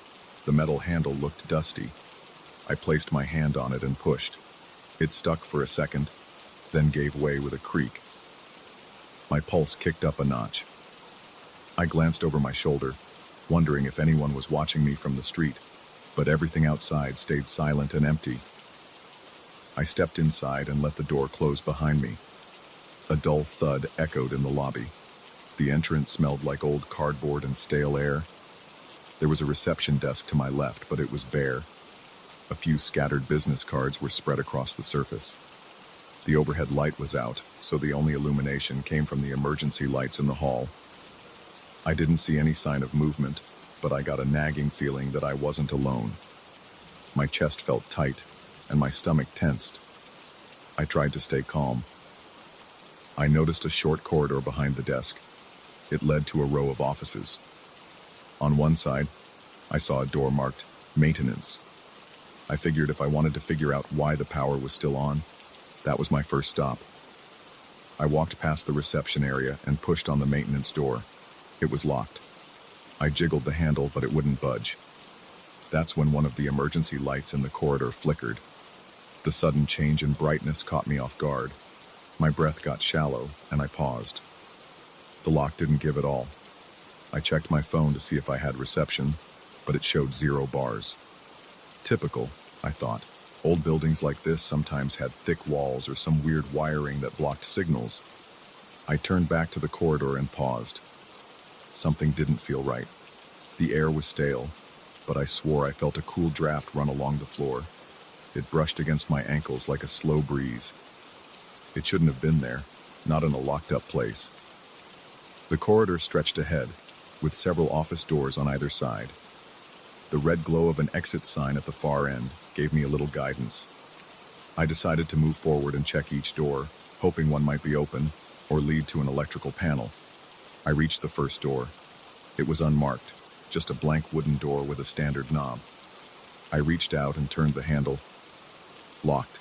The metal handle looked dusty. I placed my hand on it and pushed. It stuck for a second, then gave way with a creak. My pulse kicked up a notch. I glanced over my shoulder, wondering if anyone was watching me from the street, but everything outside stayed silent and empty. I stepped inside and let the door close behind me. A dull thud echoed in the lobby. The entrance smelled like old cardboard and stale air. There was a reception desk to my left, but it was bare. A few scattered business cards were spread across the surface. The overhead light was out, so the only illumination came from the emergency lights in the hall. I didn't see any sign of movement, but I got a nagging feeling that I wasn't alone. My chest felt tight, and my stomach tensed. I tried to stay calm. I noticed a short corridor behind the desk. It led to a row of offices. On one side, I saw a door marked Maintenance. I figured if I wanted to figure out why the power was still on, that was my first stop. I walked past the reception area and pushed on the maintenance door. It was locked. I jiggled the handle, but it wouldn't budge. That's when one of the emergency lights in the corridor flickered. The sudden change in brightness caught me off guard. My breath got shallow, and I paused. The lock didn't give at all. I checked my phone to see if I had reception, but it showed 0 bars. Typical, I thought. Old buildings like this sometimes had thick walls or some weird wiring that blocked signals. I turned back to the corridor and paused. Something didn't feel right. The air was stale, but I swore I felt a cool draft run along the floor. It brushed against my ankles like a slow breeze. It shouldn't have been there, not in a locked-up place. The corridor stretched ahead, with several office doors on either side. The red glow of an exit sign at the far end gave me a little guidance. I decided to move forward and check each door, hoping one might be open or lead to an electrical panel. I reached the first door. It was unmarked, just a blank wooden door with a standard knob. I reached out and turned the handle. Locked.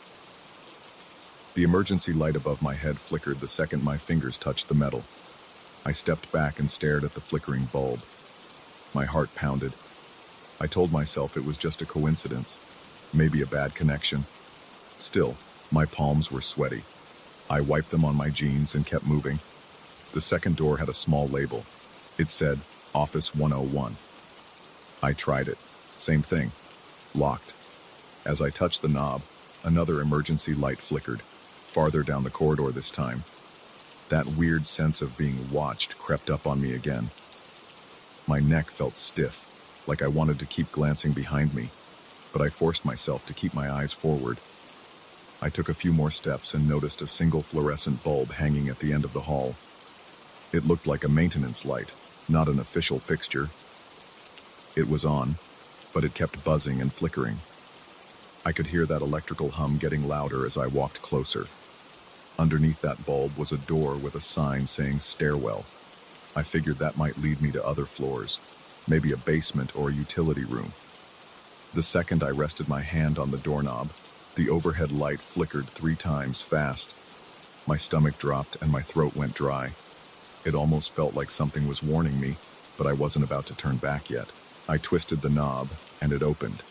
The emergency light above my head flickered the second my fingers touched the metal. I stepped back and stared at the flickering bulb. My heart pounded. I told myself it was just a coincidence, maybe a bad connection. Still, my palms were sweaty. I wiped them on my jeans and kept moving. The second door had a small label. It said, Office 101. I tried it. Same thing. Locked. As I touched the knob, another emergency light flickered, farther down the corridor this time. That weird sense of being watched crept up on me again. My neck felt stiff, like I wanted to keep glancing behind me, but I forced myself to keep my eyes forward. I took a few more steps and noticed a single fluorescent bulb hanging at the end of the hall. It looked like a maintenance light, not an official fixture. It was on, but it kept buzzing and flickering. I could hear that electrical hum getting louder as I walked closer. Underneath that bulb was a door with a sign saying stairwell. I figured that might lead me to other floors, maybe a basement or a utility room. The second I rested my hand on the doorknob, the overhead light flickered 3 times fast. My stomach dropped and my throat went dry. It almost felt like something was warning me, but I wasn't about to turn back yet. I twisted the knob, and it opened.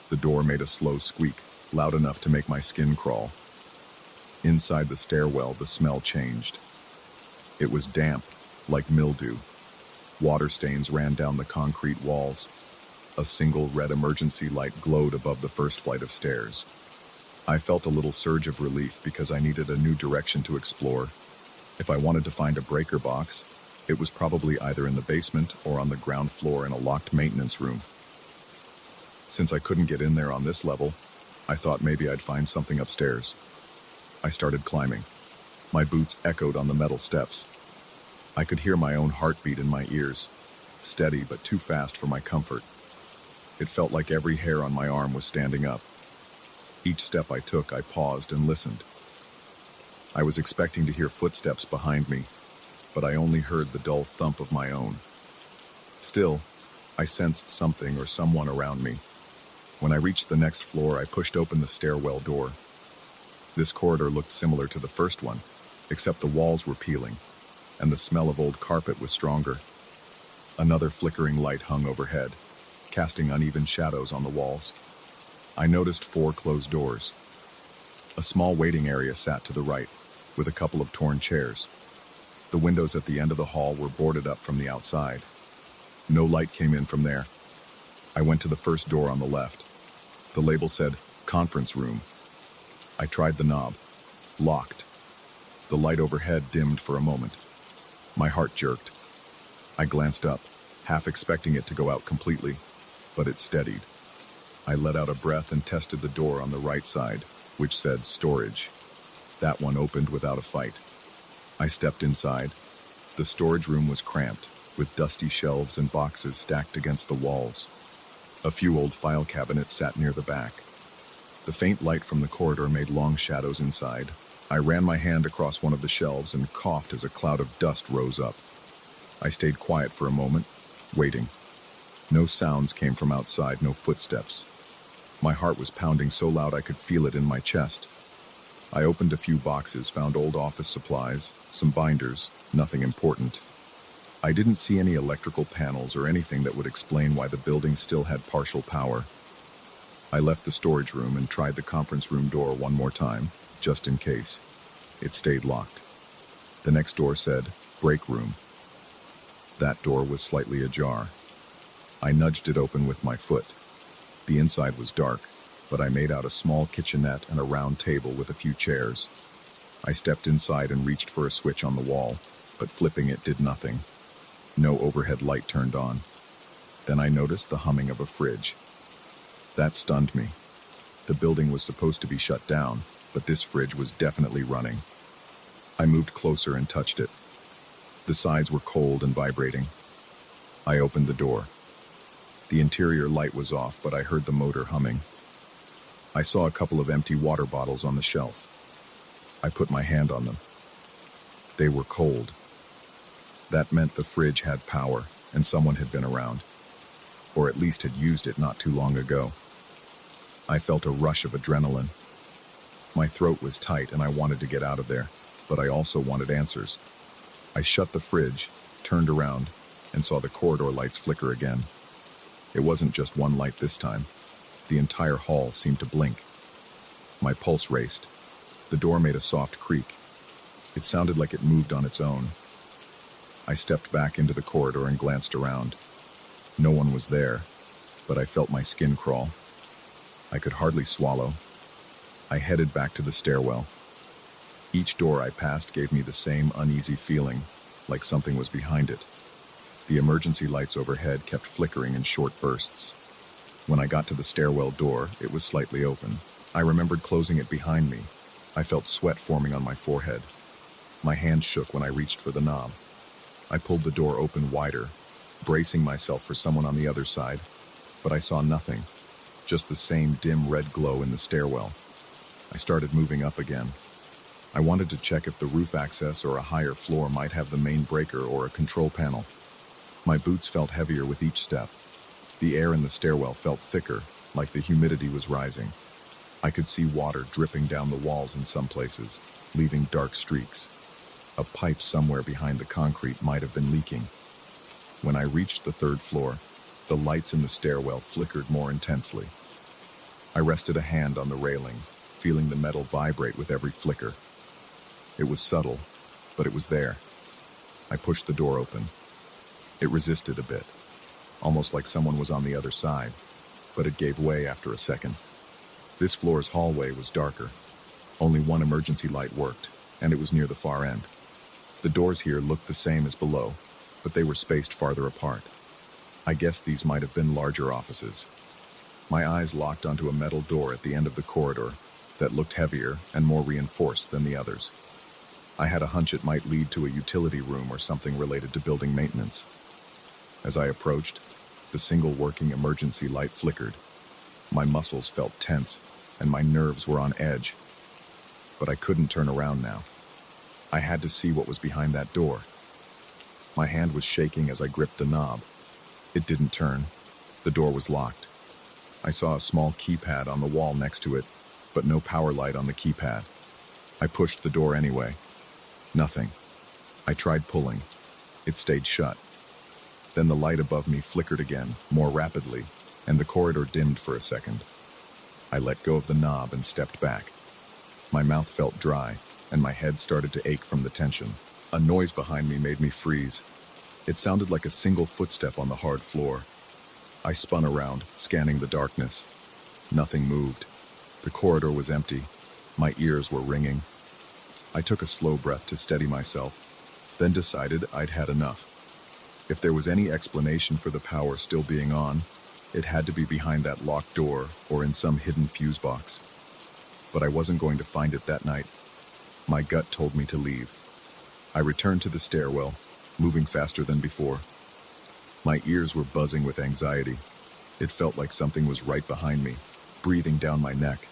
The door made a slow squeak, loud enough to make my skin crawl. Inside the stairwell, the smell changed. It was damp, like mildew. Water stains ran down the concrete walls. A single red emergency light glowed above the first flight of stairs. I felt a little surge of relief because I needed a new direction to explore. If I wanted to find a breaker box, it was probably either in the basement or on the ground floor in a locked maintenance room. Since I couldn't get in there on this level, I thought maybe I'd find something upstairs. I started climbing. My boots echoed on the metal steps. I could hear my own heartbeat in my ears, steady but too fast for my comfort. It felt like every hair on my arm was standing up. Each step I took, I paused and listened. I was expecting to hear footsteps behind me, but I only heard the dull thump of my own. Still, I sensed something or someone around me. When I reached the next floor, I pushed open the stairwell door. This corridor looked similar to the first one, except the walls were peeling, and the smell of old carpet was stronger. Another flickering light hung overhead, casting uneven shadows on the walls. I noticed 4 closed doors. A small waiting area sat to the right, with a couple of torn chairs. The windows at the end of the hall were boarded up from the outside. No light came in from there. I went to the first door on the left. The label said, "Conference Room." I tried the knob. Locked. The light overhead dimmed for a moment. My heart jerked. I glanced up, half expecting it to go out completely, but it steadied. I let out a breath and tested the door on the right side, which said storage. That one opened without a fight. I stepped inside. The storage room was cramped, with dusty shelves and boxes stacked against the walls. A few old file cabinets sat near the back. The faint light from the corridor made long shadows inside. I ran my hand across one of the shelves and coughed as a cloud of dust rose up. I stayed quiet for a moment, waiting. No sounds came from outside, no footsteps. My heart was pounding so loud I could feel it in my chest. I opened a few boxes, found old office supplies, some binders, nothing important. I didn't see any electrical panels or anything that would explain why the building still had partial power. I left the storage room and tried the conference room door one more time, just in case. It stayed locked. The next door said, "Break room." That door was slightly ajar. I nudged it open with my foot. The inside was dark, but I made out a small kitchenette and a round table with a few chairs. I stepped inside and reached for a switch on the wall, but flipping it did nothing. No overhead light turned on. Then I noticed the humming of a fridge. That stunned me. The building was supposed to be shut down, but this fridge was definitely running. I moved closer and touched it. The sides were cold and vibrating. I opened the door. The interior light was off, but I heard the motor humming. I saw a couple of empty water bottles on the shelf. I put my hand on them. They were cold. That meant the fridge had power, and someone had been around, or at least had used it not too long ago. I felt a rush of adrenaline. My throat was tight and I wanted to get out of there, but I also wanted answers. I shut the fridge, turned around, and saw the corridor lights flicker again. It wasn't just one light this time. The entire hall seemed to blink. My pulse raced. The door made a soft creak. It sounded like it moved on its own. I stepped back into the corridor and glanced around. No one was there, but I felt my skin crawl. I could hardly swallow. I headed back to the stairwell. Each door I passed gave me the same uneasy feeling, like something was behind it. The emergency lights overhead kept flickering in short bursts. When I got to the stairwell door, it was slightly open. I remembered closing it behind me. I felt sweat forming on my forehead. My hand shook when I reached for the knob. I pulled the door open wider, bracing myself for someone on the other side, but I saw nothing, just the same dim red glow in the stairwell. I started moving up again. I wanted to check if the roof access or a higher floor might have the main breaker or a control panel. My boots felt heavier with each step. The air in the stairwell felt thicker, like the humidity was rising. I could see water dripping down the walls in some places, leaving dark streaks. A pipe somewhere behind the concrete might have been leaking. When I reached the third floor, the lights in the stairwell flickered more intensely. I rested a hand on the railing, feeling the metal vibrate with every flicker. It was subtle, but it was there. I pushed the door open. It resisted a bit, almost like someone was on the other side, but it gave way after a second. This floor's hallway was darker. Only one emergency light worked, and it was near the far end. The doors here looked the same as below, but they were spaced farther apart. I guess these might have been larger offices. My eyes locked onto a metal door at the end of the corridor that looked heavier and more reinforced than the others. I had a hunch it might lead to a utility room or something related to building maintenance. As I approached, the single working emergency light flickered. My muscles felt tense, and my nerves were on edge. But I couldn't turn around now. I had to see what was behind that door. My hand was shaking as I gripped the knob. It didn't turn. The door was locked. I saw a small keypad on the wall next to it, but no power light on the keypad. I pushed the door anyway. Nothing. I tried pulling. It stayed shut. Then the light above me flickered again, more rapidly, and the corridor dimmed for a second. I let go of the knob and stepped back. My mouth felt dry, and my head started to ache from the tension. A noise behind me made me freeze. It sounded like a single footstep on the hard floor. I spun around, scanning the darkness. Nothing moved. The corridor was empty. My ears were ringing. I took a slow breath to steady myself, then decided I'd had enough. If there was any explanation for the power still being on, it had to be behind that locked door or in some hidden fuse box. But I wasn't going to find it that night. My gut told me to leave. I returned to the stairwell, moving faster than before. My ears were buzzing with anxiety. It felt like something was right behind me, breathing down my neck.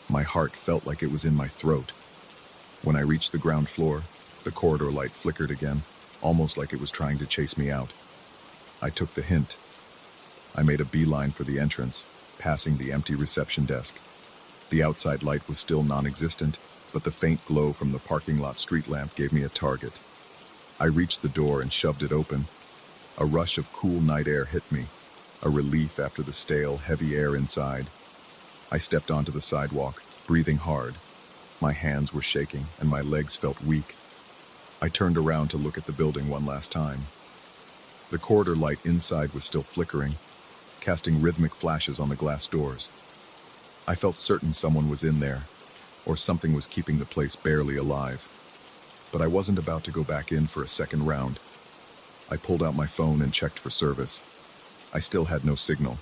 My heart felt like it was in my throat. When I reached the ground floor, the corridor light flickered again, almost like it was trying to chase me out. I took the hint. I made a beeline for the entrance, passing the empty reception desk. The outside light was still non-existent, but the faint glow from the parking lot street lamp gave me a target. I reached the door and shoved it open. A rush of cool night air hit me, a relief after the stale, heavy air inside. I stepped onto the sidewalk, breathing hard. My hands were shaking and my legs felt weak. I turned around to look at the building one last time. The corridor light inside was still flickering, casting rhythmic flashes on the glass doors. I felt certain someone was in there, or something was keeping the place barely alive. But I wasn't about to go back in for a second round. I pulled out my phone and checked for service. I still had no signal.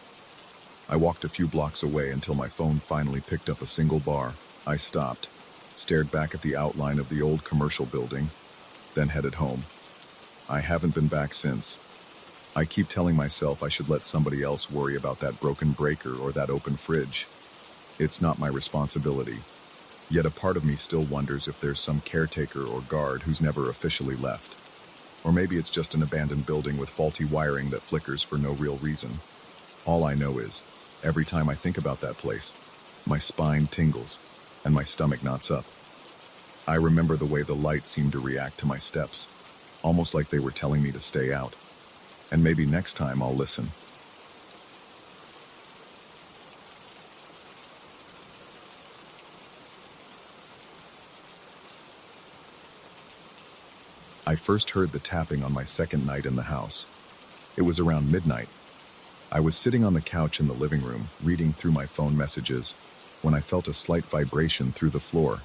I walked a few blocks away until my phone finally picked up a single bar. I stopped, stared back at the outline of the old commercial building, then headed home. I haven't been back since. I keep telling myself I should let somebody else worry about that broken breaker or that open fridge. It's not my responsibility. Yet a part of me still wonders if there's some caretaker or guard who's never officially left. Or maybe it's just an abandoned building with faulty wiring that flickers for no real reason. All I know is, every time I think about that place, my spine tingles and my stomach knots up. I remember the way the light seemed to react to my steps, almost like they were telling me to stay out. And maybe next time I'll listen. I first heard the tapping on my second night in the house. It was around midnight. I was sitting on the couch in the living room, reading through my phone messages, when I felt a slight vibration through the floor.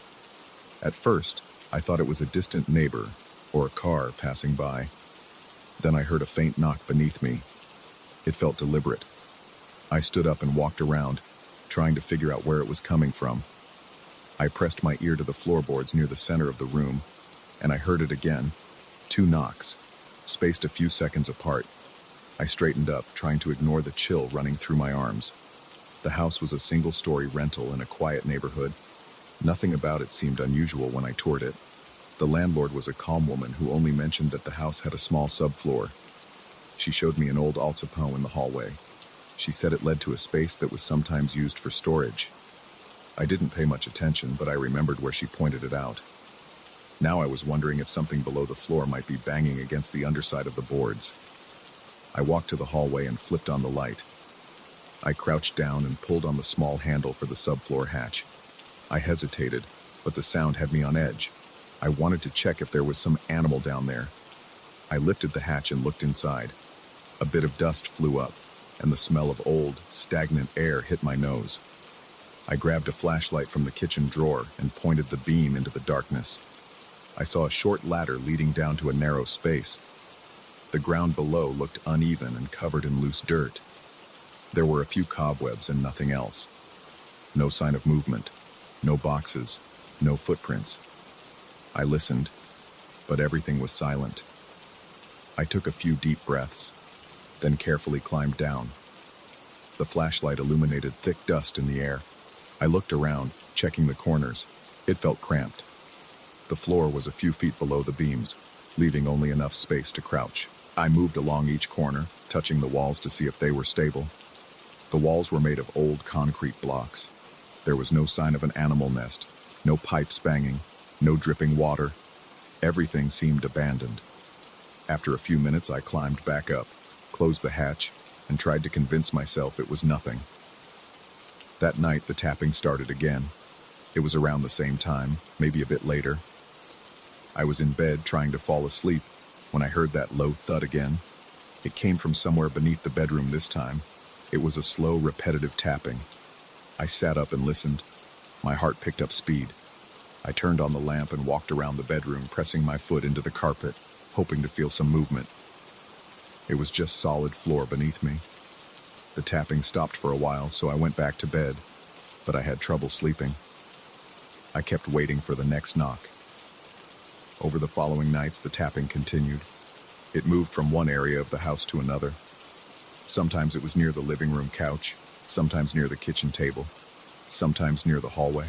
At first, I thought it was a distant neighbor or a car passing by. Then I heard a faint knock beneath me. It felt deliberate. I stood up and walked around, trying to figure out where it was coming from. I pressed my ear to the floorboards near the center of the room, and I heard it again. 2 knocks, spaced a few seconds apart. I straightened up, trying to ignore the chill running through my arms. The house was a single-story rental in a quiet neighborhood. Nothing about it seemed unusual when I toured it. The landlord was a calm woman who only mentioned that the house had a small subfloor. She showed me an old alçapão in the hallway. She said it led to a space that was sometimes used for storage. I didn't pay much attention, but I remembered where she pointed it out. Now I was wondering if something below the floor might be banging against the underside of the boards. I walked to the hallway and flipped on the light. I crouched down and pulled on the small handle for the subfloor hatch. I hesitated, but the sound had me on edge. I wanted to check if there was some animal down there. I lifted the hatch and looked inside. A bit of dust flew up, and the smell of old, stagnant air hit my nose. I grabbed a flashlight from the kitchen drawer and pointed the beam into the darkness. I saw a short ladder leading down to a narrow space. The ground below looked uneven and covered in loose dirt. There were a few cobwebs and nothing else. No sign of movement, no boxes, no footprints. I listened, but everything was silent. I took a few deep breaths, then carefully climbed down. The flashlight illuminated thick dust in the air. I looked around, checking the corners. It felt cramped. The floor was a few feet below the beams, leaving only enough space to crouch. I moved along each corner, touching the walls to see if they were stable. The walls were made of old concrete blocks. There was no sign of an animal nest, no pipes banging, no dripping water. Everything seemed abandoned. After a few minutes, I climbed back up, closed the hatch, and tried to convince myself it was nothing. That night, the tapping started again. It was around the same time, maybe a bit later. I was in bed trying to fall asleep when I heard that low thud again. It came from somewhere beneath the bedroom this time. It was a slow, repetitive tapping. I sat up and listened. My heart picked up speed. I turned on the lamp and walked around the bedroom, pressing my foot into the carpet, hoping to feel some movement. It was just solid floor beneath me. The tapping stopped for a while, so I went back to bed, but I had trouble sleeping. I kept waiting for the next knock. Over the following nights, the tapping continued. It moved from one area of the house to another. Sometimes it was near the living room couch, sometimes near the kitchen table, sometimes near the hallway.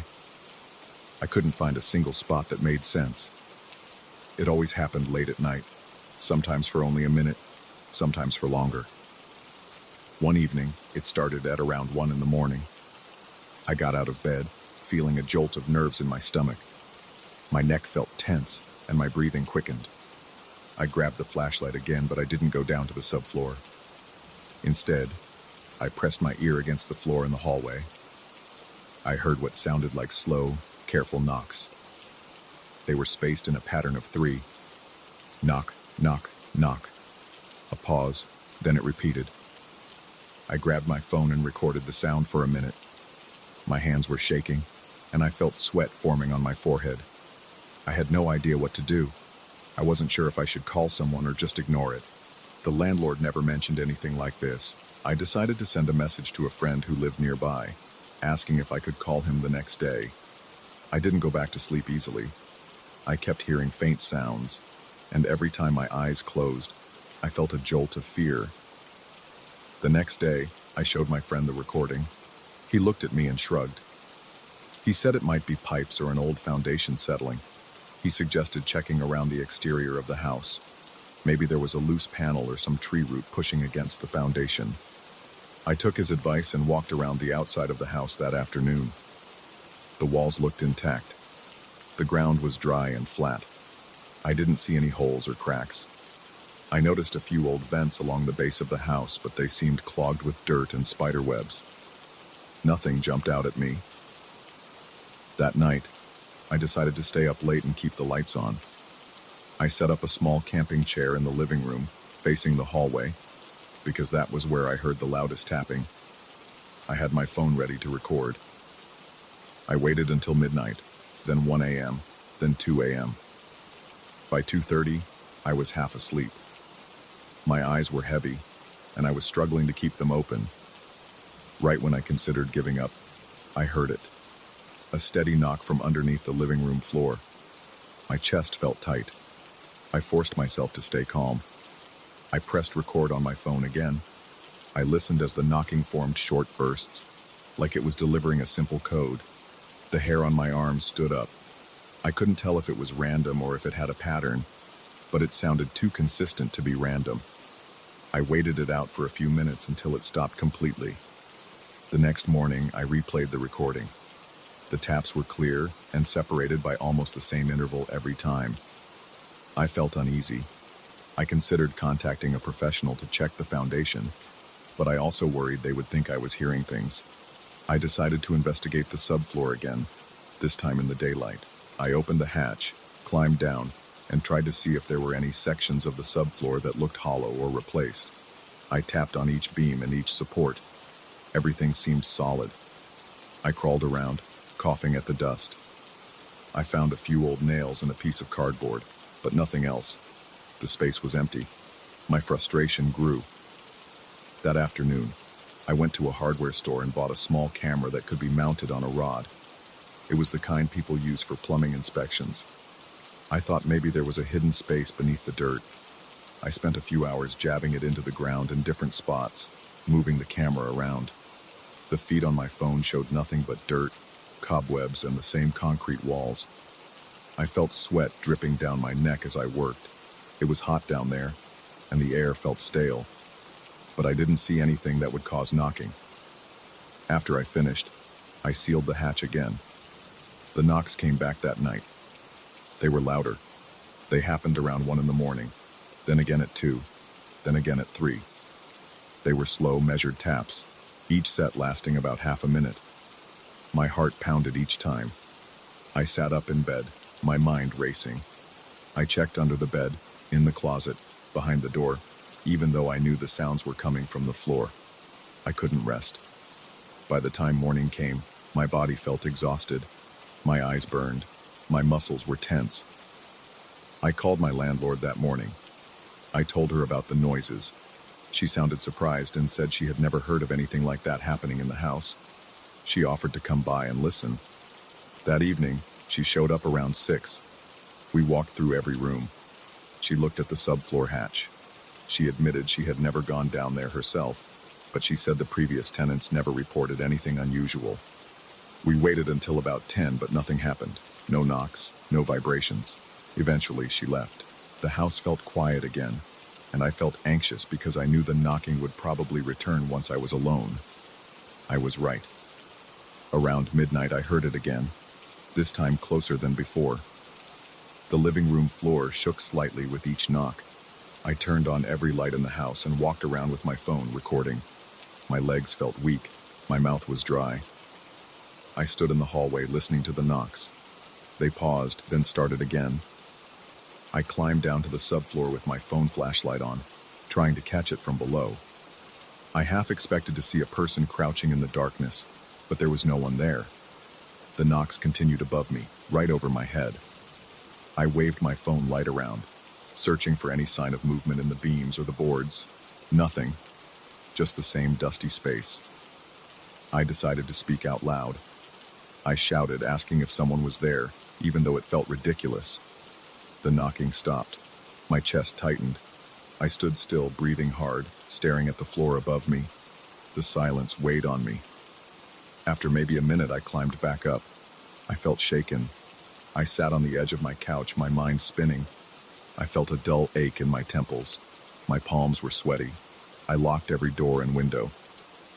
I couldn't find a single spot that made sense. It always happened late at night, sometimes for only a minute, sometimes for longer. One evening, it started at around 1 a.m. I got out of bed, feeling a jolt of nerves in my stomach. My neck felt tense, and my breathing quickened. I grabbed the flashlight again, but I didn't go down to the subfloor. Instead, I pressed my ear against the floor in the hallway. I heard what sounded like slow, careful knocks. They were spaced in a pattern of 3. Knock, knock, knock. A pause, then it repeated. I grabbed my phone and recorded the sound for a minute. My hands were shaking, and I felt sweat forming on my forehead. I had no idea what to do. I wasn't sure if I should call someone or just ignore it. The landlord never mentioned anything like this. I decided to send a message to a friend who lived nearby, asking if I could call him the next day. I didn't go back to sleep easily. I kept hearing faint sounds, and every time my eyes closed, I felt a jolt of fear. The next day, I showed my friend the recording. He looked at me and shrugged. He said it might be pipes or an old foundation settling. He suggested checking around the exterior of the house. Maybe there was a loose panel or some tree root pushing against the foundation. I took his advice and walked around the outside of the house that afternoon. The walls looked intact. The ground was dry and flat. I didn't see any holes or cracks. I noticed a few old vents along the base of the house, but they seemed clogged with dirt and spider webs. Nothing jumped out at me. That night, I decided to stay up late and keep the lights on. I set up a small camping chair in the living room, facing the hallway, because that was where I heard the loudest tapping. I had my phone ready to record. I waited until midnight, then 1 a.m., then 2 a.m. By 2:30, I was half asleep. My eyes were heavy, and I was struggling to keep them open. Right when I considered giving up, I heard it. A steady knock from underneath the living room floor. My chest felt tight. I forced myself to stay calm. I pressed record on my phone again. I listened as the knocking formed short bursts, like it was delivering a simple code. The hair on my arms stood up. I couldn't tell if it was random or if it had a pattern, but it sounded too consistent to be random. I waited it out for a few minutes until it stopped completely. The next morning, I replayed the recording. The taps were clear and separated by almost the same interval every time. I felt uneasy. I considered contacting a professional to check the foundation, but I also worried they would think I was hearing things. I decided to investigate the subfloor again, this time in the daylight. I opened the hatch, climbed down, and tried to see if there were any sections of the subfloor that looked hollow or replaced. I tapped on each beam and each support. Everything seemed solid. I crawled around, coughing at the dust. I found a few old nails and a piece of cardboard, but nothing else. The space was empty. My frustration grew. That afternoon, I went to a hardware store and bought a small camera that could be mounted on a rod. It was the kind people use for plumbing inspections. I thought maybe there was a hidden space beneath the dirt. I spent a few hours jabbing it into the ground in different spots, moving the camera around. The feed on my phone showed nothing but dirt, cobwebs, and the same concrete walls. I felt sweat dripping down my neck as I worked. It was hot down there, and the air felt stale. But I didn't see anything that would cause knocking. After I finished, I sealed the hatch again. The knocks came back that night. They were louder. They happened around 1 in the morning, then again at 2, then again at 3. They were slow, measured taps, each set lasting about half a minute. My heart pounded each time. I sat up in bed, my mind racing. I checked under the bed, in the closet, behind the door, even though I knew the sounds were coming from the floor. I couldn't rest. By the time morning came, my body felt exhausted. My eyes burned. My muscles were tense. I called my landlord that morning. I told her about the noises. She sounded surprised and said she had never heard of anything like that happening in the house. She offered to come by and listen. That evening, she showed up around 6. We walked through every room. She looked at the subfloor hatch. She admitted she had never gone down there herself, but she said the previous tenants never reported anything unusual. We waited until about 10, but nothing happened. No knocks, no vibrations. Eventually, she left. The house felt quiet again, and I felt anxious because I knew the knocking would probably return once I was alone. I was right. Around midnight, I heard it again, this time closer than before. The living room floor shook slightly with each knock. I turned on every light in the house and walked around with my phone recording. My legs felt weak. My mouth was dry. I stood in the hallway listening to the knocks. They paused, then started again. I climbed down to the subfloor with my phone flashlight on, trying to catch it from below. I half expected to see a person crouching in the darkness, but there was no one there. The knocks continued above me, right over my head. I waved my phone light around, searching for any sign of movement in the beams or the boards. Nothing. Just the same dusty space. I decided to speak out loud. I shouted, asking if someone was there, even though it felt ridiculous. The knocking stopped. My chest tightened. I stood still, breathing hard, staring at the floor above me. The silence weighed on me. After maybe a minute, I climbed back up. I felt shaken. I sat on the edge of my couch, my mind spinning. I felt a dull ache in my temples. My palms were sweaty. I locked every door and window.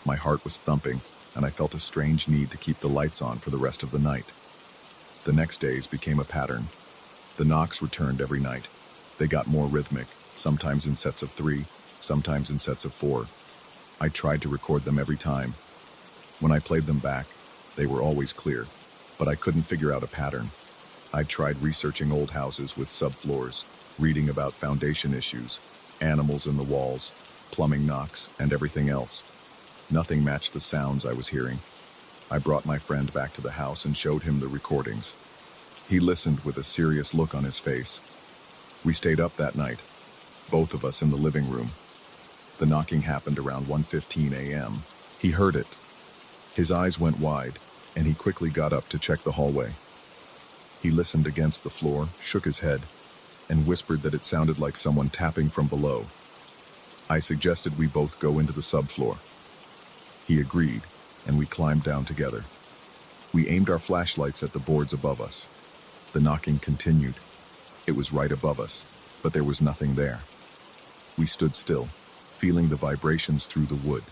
My heart was thumping, and I felt a strange need to keep the lights on for the rest of the night. The next days became a pattern. The knocks returned every night. They got more rhythmic, sometimes in sets of 3, sometimes in sets of 4. I tried to record them every time. When I played them back, they were always clear, but I couldn't figure out a pattern. I tried researching old houses with subfloors, reading about foundation issues, animals in the walls, plumbing knocks, and everything else. Nothing matched the sounds I was hearing. I brought my friend back to the house and showed him the recordings. He listened with a serious look on his face. We stayed up that night, both of us in the living room. The knocking happened around 1:15 a.m. He heard it. His eyes went wide, and he quickly got up to check the hallway. He listened against the floor, shook his head, and whispered that it sounded like someone tapping from below. I suggested we both go into the subfloor. He agreed, and we climbed down together. We aimed our flashlights at the boards above us. The knocking continued. It was right above us, but there was nothing there. We stood still, feeling the vibrations through the wood.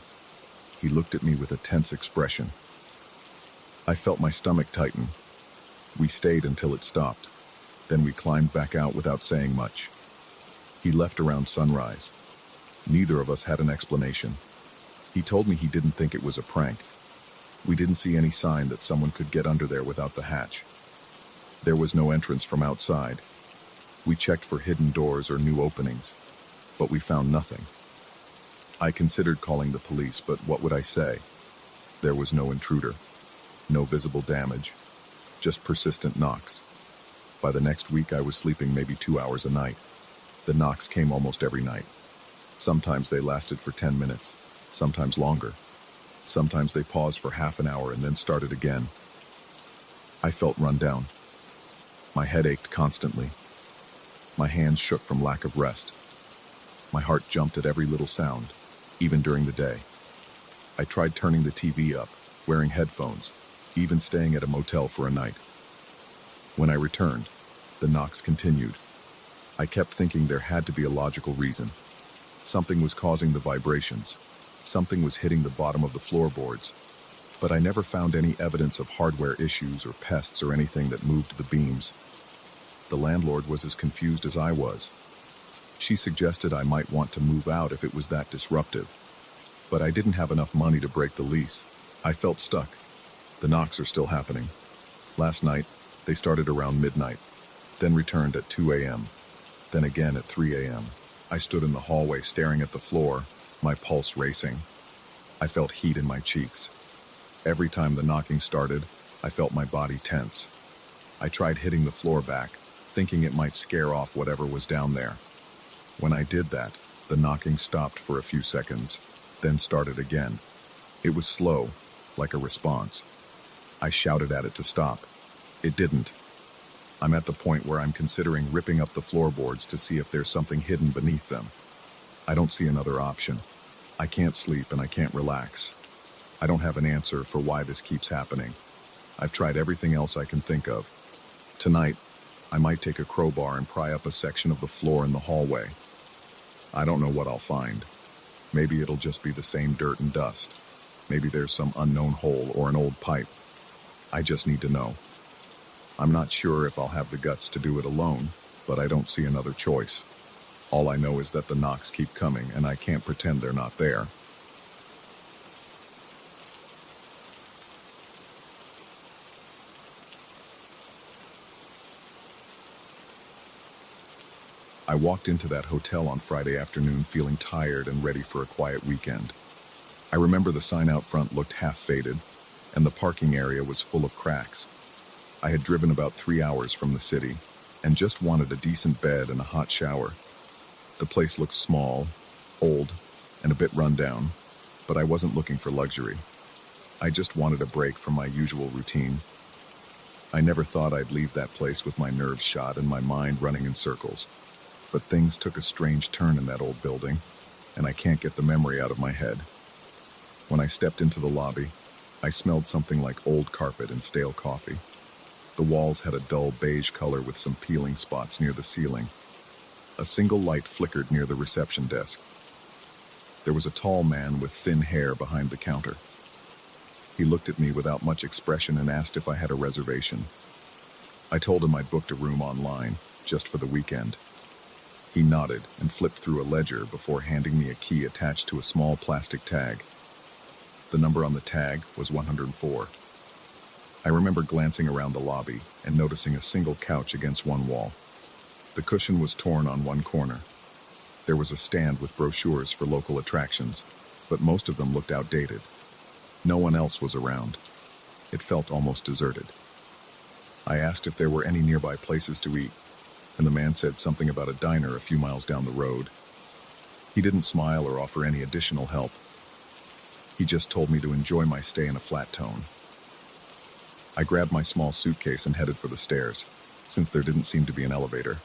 He looked at me with a tense expression. I felt my stomach tighten. We stayed until it stopped. Then we climbed back out without saying much. He left around sunrise. Neither of us had an explanation. He told me he didn't think it was a prank. We didn't see any sign that someone could get under there without the hatch. There was no entrance from outside. We checked for hidden doors or new openings, but we found nothing. I considered calling the police, but what would I say? There was no intruder, no visible damage, just persistent knocks. By the next week, I was sleeping maybe 2 hours a night. The knocks came almost every night. Sometimes they lasted for 10 minutes, sometimes longer. Sometimes they paused for half an hour and then started again. I felt run down. My head ached constantly. My hands shook from lack of rest. My heart jumped at every little sound, even during the day. I tried turning the TV up, wearing headphones, even staying at a motel for a night. When I returned, the knocks continued. I kept thinking there had to be a logical reason. Something was causing the vibrations. Something was hitting the bottom of the floorboards. But I never found any evidence of hardware issues or pests or anything that moved the beams. The landlord was as confused as I was. She suggested I might want to move out if it was that disruptive. But I didn't have enough money to break the lease. I felt stuck. The knocks are still happening. Last night, they started around midnight, then returned at 2 a.m., then again at 3 a.m. I stood in the hallway staring at the floor, my pulse racing. I felt heat in my cheeks. Every time the knocking started, I felt my body tense. I tried hitting the floor back, thinking it might scare off whatever was down there. When I did that, the knocking stopped for a few seconds, then started again. It was slow, like a response. I shouted at it to stop. It didn't. I'm at the point where I'm considering ripping up the floorboards to see if there's something hidden beneath them. I don't see another option. I can't sleep and I can't relax. I don't have an answer for why this keeps happening. I've tried everything else I can think of. Tonight, I might take a crowbar and pry up a section of the floor in the hallway. I don't know what I'll find. Maybe it'll just be the same dirt and dust. Maybe there's some unknown hole or an old pipe. I just need to know. I'm not sure if I'll have the guts to do it alone, but I don't see another choice. All I know is that the knocks keep coming, and I can't pretend they're not there. I walked into that hotel on Friday afternoon feeling tired and ready for a quiet weekend. I remember the sign out front looked half faded, and the parking area was full of cracks. I had driven about 3 hours from the city, and just wanted a decent bed and a hot shower. The place looked small, old, and a bit run down, but I wasn't looking for luxury. I just wanted a break from my usual routine. I never thought I'd leave that place with my nerves shot and my mind running in circles. But things took a strange turn in that old building, and I can't get the memory out of my head. When I stepped into the lobby, I smelled something like old carpet and stale coffee. The walls had a dull beige color with some peeling spots near the ceiling. A single light flickered near the reception desk. There was a tall man with thin hair behind the counter. He looked at me without much expression and asked if I had a reservation. I told him I'd booked a room online, just for the weekend. He nodded and flipped through a ledger before handing me a key attached to a small plastic tag. The number on the tag was 104. I remember glancing around the lobby and noticing a single couch against one wall. The cushion was torn on one corner. There was a stand with brochures for local attractions, but most of them looked outdated. No one else was around. It felt almost deserted. I asked if there were any nearby places to eat, and the man said something about a diner a few miles down the road. He didn't smile or offer any additional help. He just told me to enjoy my stay in a flat tone. I grabbed my small suitcase and headed for the stairs, since there didn't seem to be an elevator.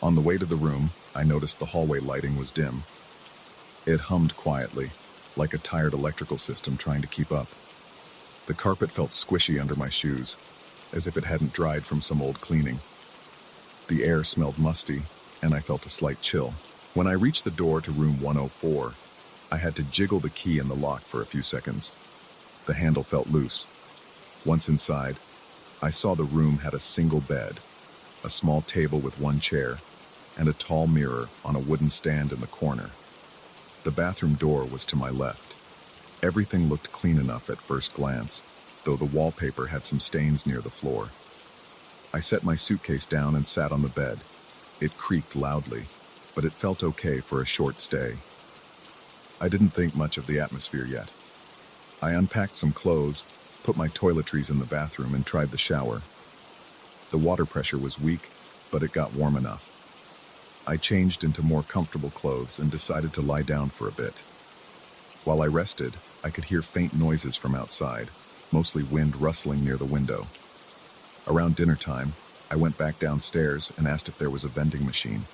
On the way to the room, I noticed the hallway lighting was dim. It hummed quietly, like a tired electrical system trying to keep up. The carpet felt squishy under my shoes, as if it hadn't dried from some old cleaning. The air smelled musty, and I felt a slight chill. When I reached the door to room 104, I had to jiggle the key in the lock for a few seconds. The handle felt loose. Once inside, I saw the room had a single bed, a small table with one chair, and a tall mirror on a wooden stand in the corner. The bathroom door was to my left. Everything looked clean enough at first glance, though the wallpaper had some stains near the floor. I set my suitcase down and sat on the bed. It creaked loudly, but it felt okay for a short stay. I didn't think much of the atmosphere yet. I unpacked some clothes, put my toiletries in the bathroom, and tried the shower. The water pressure was weak, but it got warm enough. I changed into more comfortable clothes and decided to lie down for a bit. While I rested, I could hear faint noises from outside, mostly wind rustling near the window. Around dinner time, I went back downstairs and asked if there was a vending machine.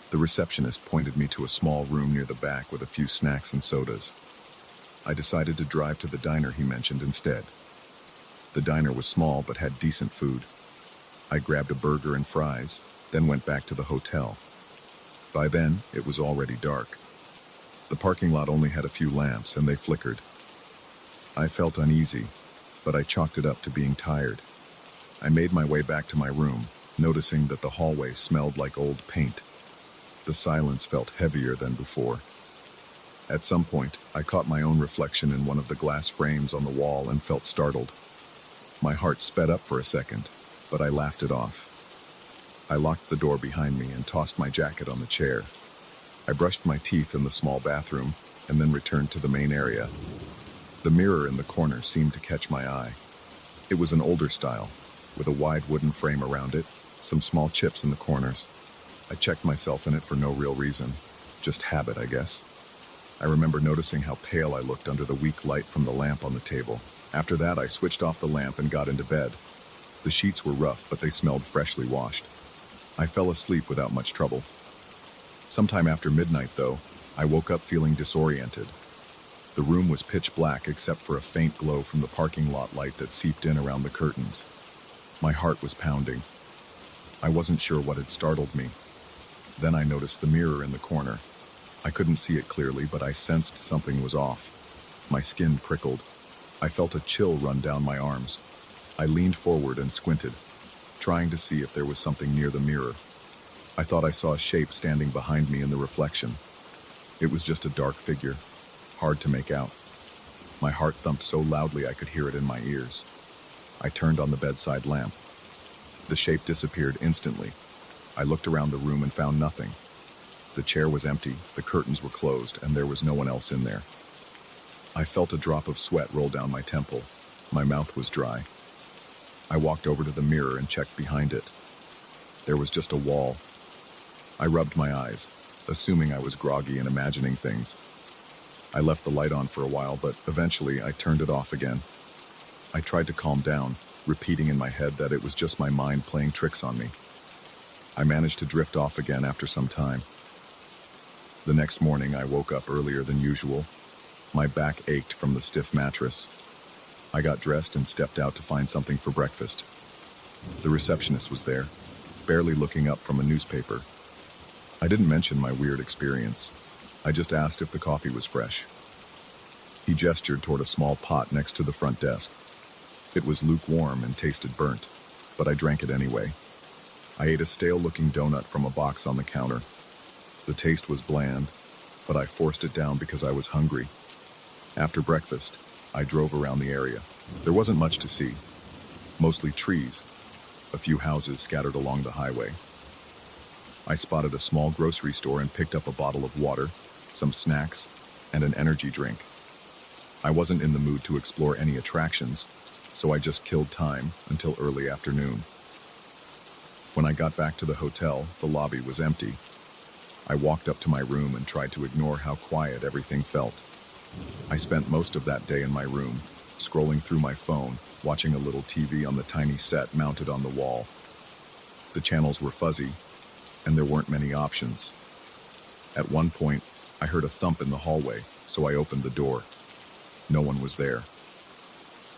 The receptionist pointed me to a small room near the back with a few snacks and sodas. I decided to drive to the diner he mentioned instead. The diner was small but had decent food. I grabbed a burger and fries, then went back to the hotel. By then, it was already dark. The parking lot only had a few lamps, and they flickered. I felt uneasy, but I chalked it up to being tired. I made my way back to my room, noticing that the hallway smelled like old paint. The silence felt heavier than before. At some point, I caught my own reflection in one of the glass frames on the wall and felt startled. My heart sped up for a second, but I laughed it off. I locked the door behind me and tossed my jacket on the chair. I brushed my teeth in the small bathroom and then returned to the main area. The mirror in the corner seemed to catch my eye. It was an older style, with a wide wooden frame around it, some small chips in the corners. I checked myself in it for no real reason, just habit, I guess. I remember noticing how pale I looked under the weak light from the lamp on the table. After that, I switched off the lamp and got into bed. The sheets were rough, but they smelled freshly washed. I fell asleep without much trouble. Sometime after midnight, though, I woke up feeling disoriented. The room was pitch black except for a faint glow from the parking lot light that seeped in around the curtains. My heart was pounding. I wasn't sure what had startled me. Then I noticed the mirror in the corner. I couldn't see it clearly, but I sensed something was off. My skin prickled. I felt a chill run down my arms. I leaned forward and squinted, trying to see if there was something near the mirror. I thought I saw a shape standing behind me in the reflection. It was just a dark figure, hard to make out. My heart thumped so loudly I could hear it in my ears. I turned on the bedside lamp. The shape disappeared instantly. I looked around the room and found nothing. The chair was empty, the curtains were closed, and there was no one else in there. I felt a drop of sweat roll down my temple. My mouth was dry. I walked over to the mirror and checked behind it. There was just a wall. I rubbed my eyes, assuming I was groggy and imagining things. I left the light on for a while, but eventually I turned it off again. I tried to calm down, repeating in my head that it was just my mind playing tricks on me. I managed to drift off again after some time. The next morning, I woke up earlier than usual. My back ached from the stiff mattress. I got dressed and stepped out to find something for breakfast. The receptionist was there, barely looking up from a newspaper. I didn't mention my weird experience. I just asked if the coffee was fresh. He gestured toward a small pot next to the front desk. It was lukewarm and tasted burnt, but I drank it anyway. I ate a stale-looking donut from a box on the counter. The taste was bland, but I forced it down because I was hungry. After breakfast, I drove around the area. There wasn't much to see. Mostly trees, a few houses scattered along the highway. I spotted a small grocery store and picked up a bottle of water, some snacks, and an energy drink. I wasn't in the mood to explore any attractions, so I just killed time until early afternoon. When I got back to the hotel, the lobby was empty. I walked up to my room and tried to ignore how quiet everything felt. I spent most of that day in my room, scrolling through my phone, watching a little TV on the tiny set mounted on the wall. The channels were fuzzy, and there weren't many options. At one point, I heard a thump in the hallway, so I opened the door. No one was there.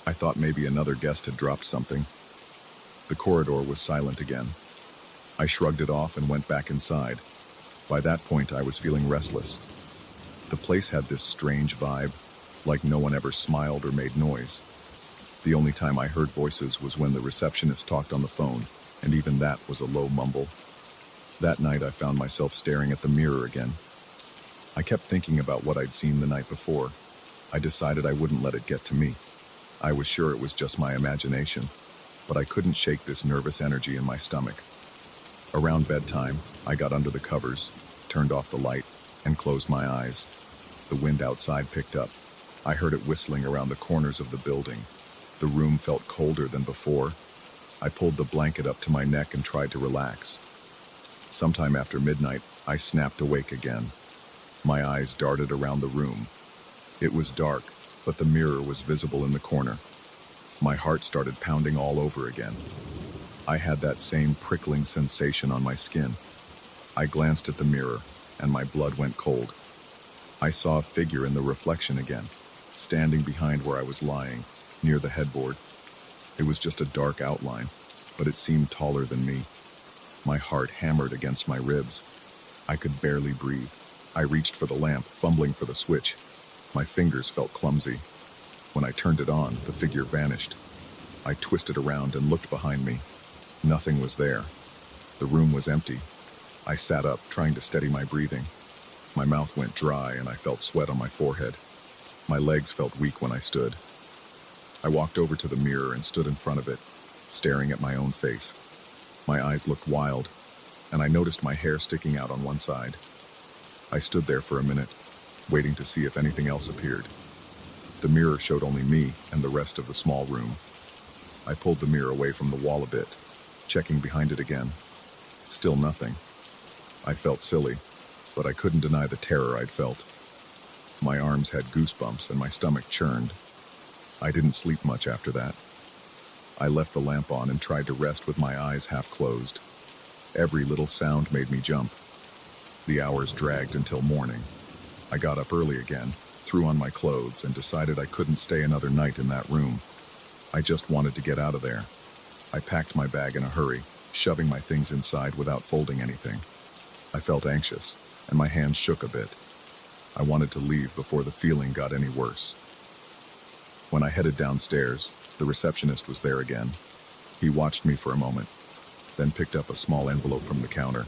I thought maybe another guest had dropped something. The corridor was silent again. I shrugged it off and went back inside. By that point, I was feeling restless. The place had this strange vibe, like no one ever smiled or made noise. The only time I heard voices was when the receptionist talked on the phone, and even that was a low mumble. That night, I found myself staring at the mirror again. I kept thinking about what I'd seen the night before. I decided I wouldn't let it get to me. I was sure it was just my imagination, but I couldn't shake this nervous energy in my stomach. Around bedtime, I got under the covers, turned off the light, and closed my eyes. The wind outside picked up. I heard it whistling around the corners of the building. The room felt colder than before. I pulled the blanket up to my neck and tried to relax. Sometime after midnight, I snapped awake again. My eyes darted around the room. It was dark, but the mirror was visible in the corner. My heart started pounding all over again. I had that same prickling sensation on my skin. I glanced at the mirror, and my blood went cold. I saw a figure in the reflection again, standing behind where I was lying, near the headboard. It was just a dark outline, but it seemed taller than me. My heart hammered against my ribs. I could barely breathe. I reached for the lamp, fumbling for the switch. My fingers felt clumsy. When I turned it on, the figure vanished. I twisted around and looked behind me. Nothing was there. The room was empty. I sat up, trying to steady my breathing. My mouth went dry and I felt sweat on my forehead. My legs felt weak when I stood. I walked over to the mirror and stood in front of it, staring at my own face. My eyes looked wild, and I noticed my hair sticking out on one side. I stood there for a minute, waiting to see if anything else appeared. The mirror showed only me and the rest of the small room. I pulled the mirror away from the wall a bit, checking behind it again. Still nothing. I felt silly, but I couldn't deny the terror I'd felt. My arms had goosebumps and my stomach churned. I didn't sleep much after that. I left the lamp on and tried to rest with my eyes half closed. Every little sound made me jump. The hours dragged until morning. I got up early again, threw on my clothes, and decided I couldn't stay another night in that room. I just wanted to get out of there. I packed my bag in a hurry, shoving my things inside without folding anything. I felt anxious, and my hands shook a bit. I wanted to leave before the feeling got any worse. When I headed downstairs, the receptionist was there again. He watched me for a moment, then picked up a small envelope from the counter.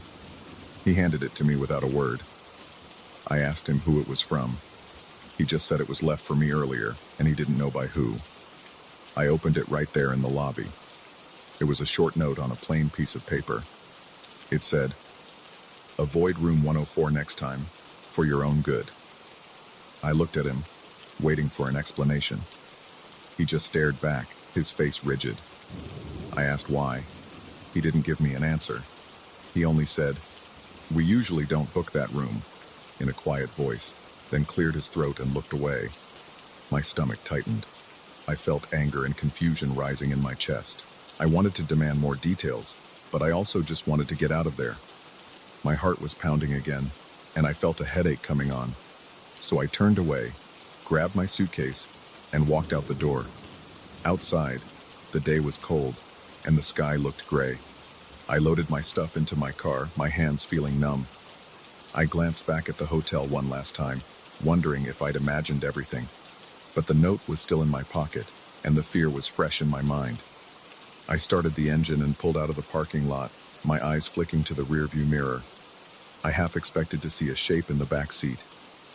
He handed it to me without a word. I asked him who it was from. He just said it was left for me earlier, and he didn't know by who. I opened it right there in the lobby. It was a short note on a plain piece of paper. It said, "Avoid room 104 next time, for your own good." I looked at him, waiting for an explanation. He just stared back, his face rigid. I asked why. He didn't give me an answer. He only said, "We usually don't book that room," in a quiet voice, then cleared his throat and looked away. My stomach tightened. I felt anger and confusion rising in my chest. I wanted to demand more details, but I also just wanted to get out of there. My heart was pounding again, and I felt a headache coming on. So I turned away, grabbed my suitcase, and walked out the door. Outside, the day was cold, and the sky looked gray. I loaded my stuff into my car, my hands feeling numb. I glanced back at the hotel one last time, wondering if I'd imagined everything. But the note was still in my pocket, and the fear was fresh in my mind. I started the engine and pulled out of the parking lot, my eyes flicking to the rearview mirror. I half expected to see a shape in the back seat,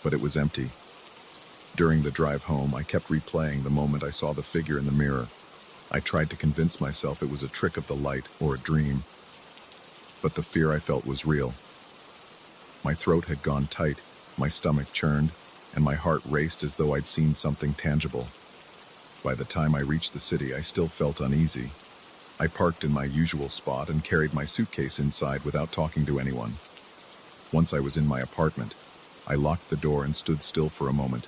but it was empty. During the drive home, I kept replaying the moment I saw the figure in the mirror. I tried to convince myself it was a trick of the light or a dream. But the fear I felt was real. My throat had gone tight, my stomach churned, and my heart raced as though I'd seen something tangible. By the time I reached the city, I still felt uneasy. I parked in my usual spot and carried my suitcase inside without talking to anyone. Once I was in my apartment, I locked the door and stood still for a moment.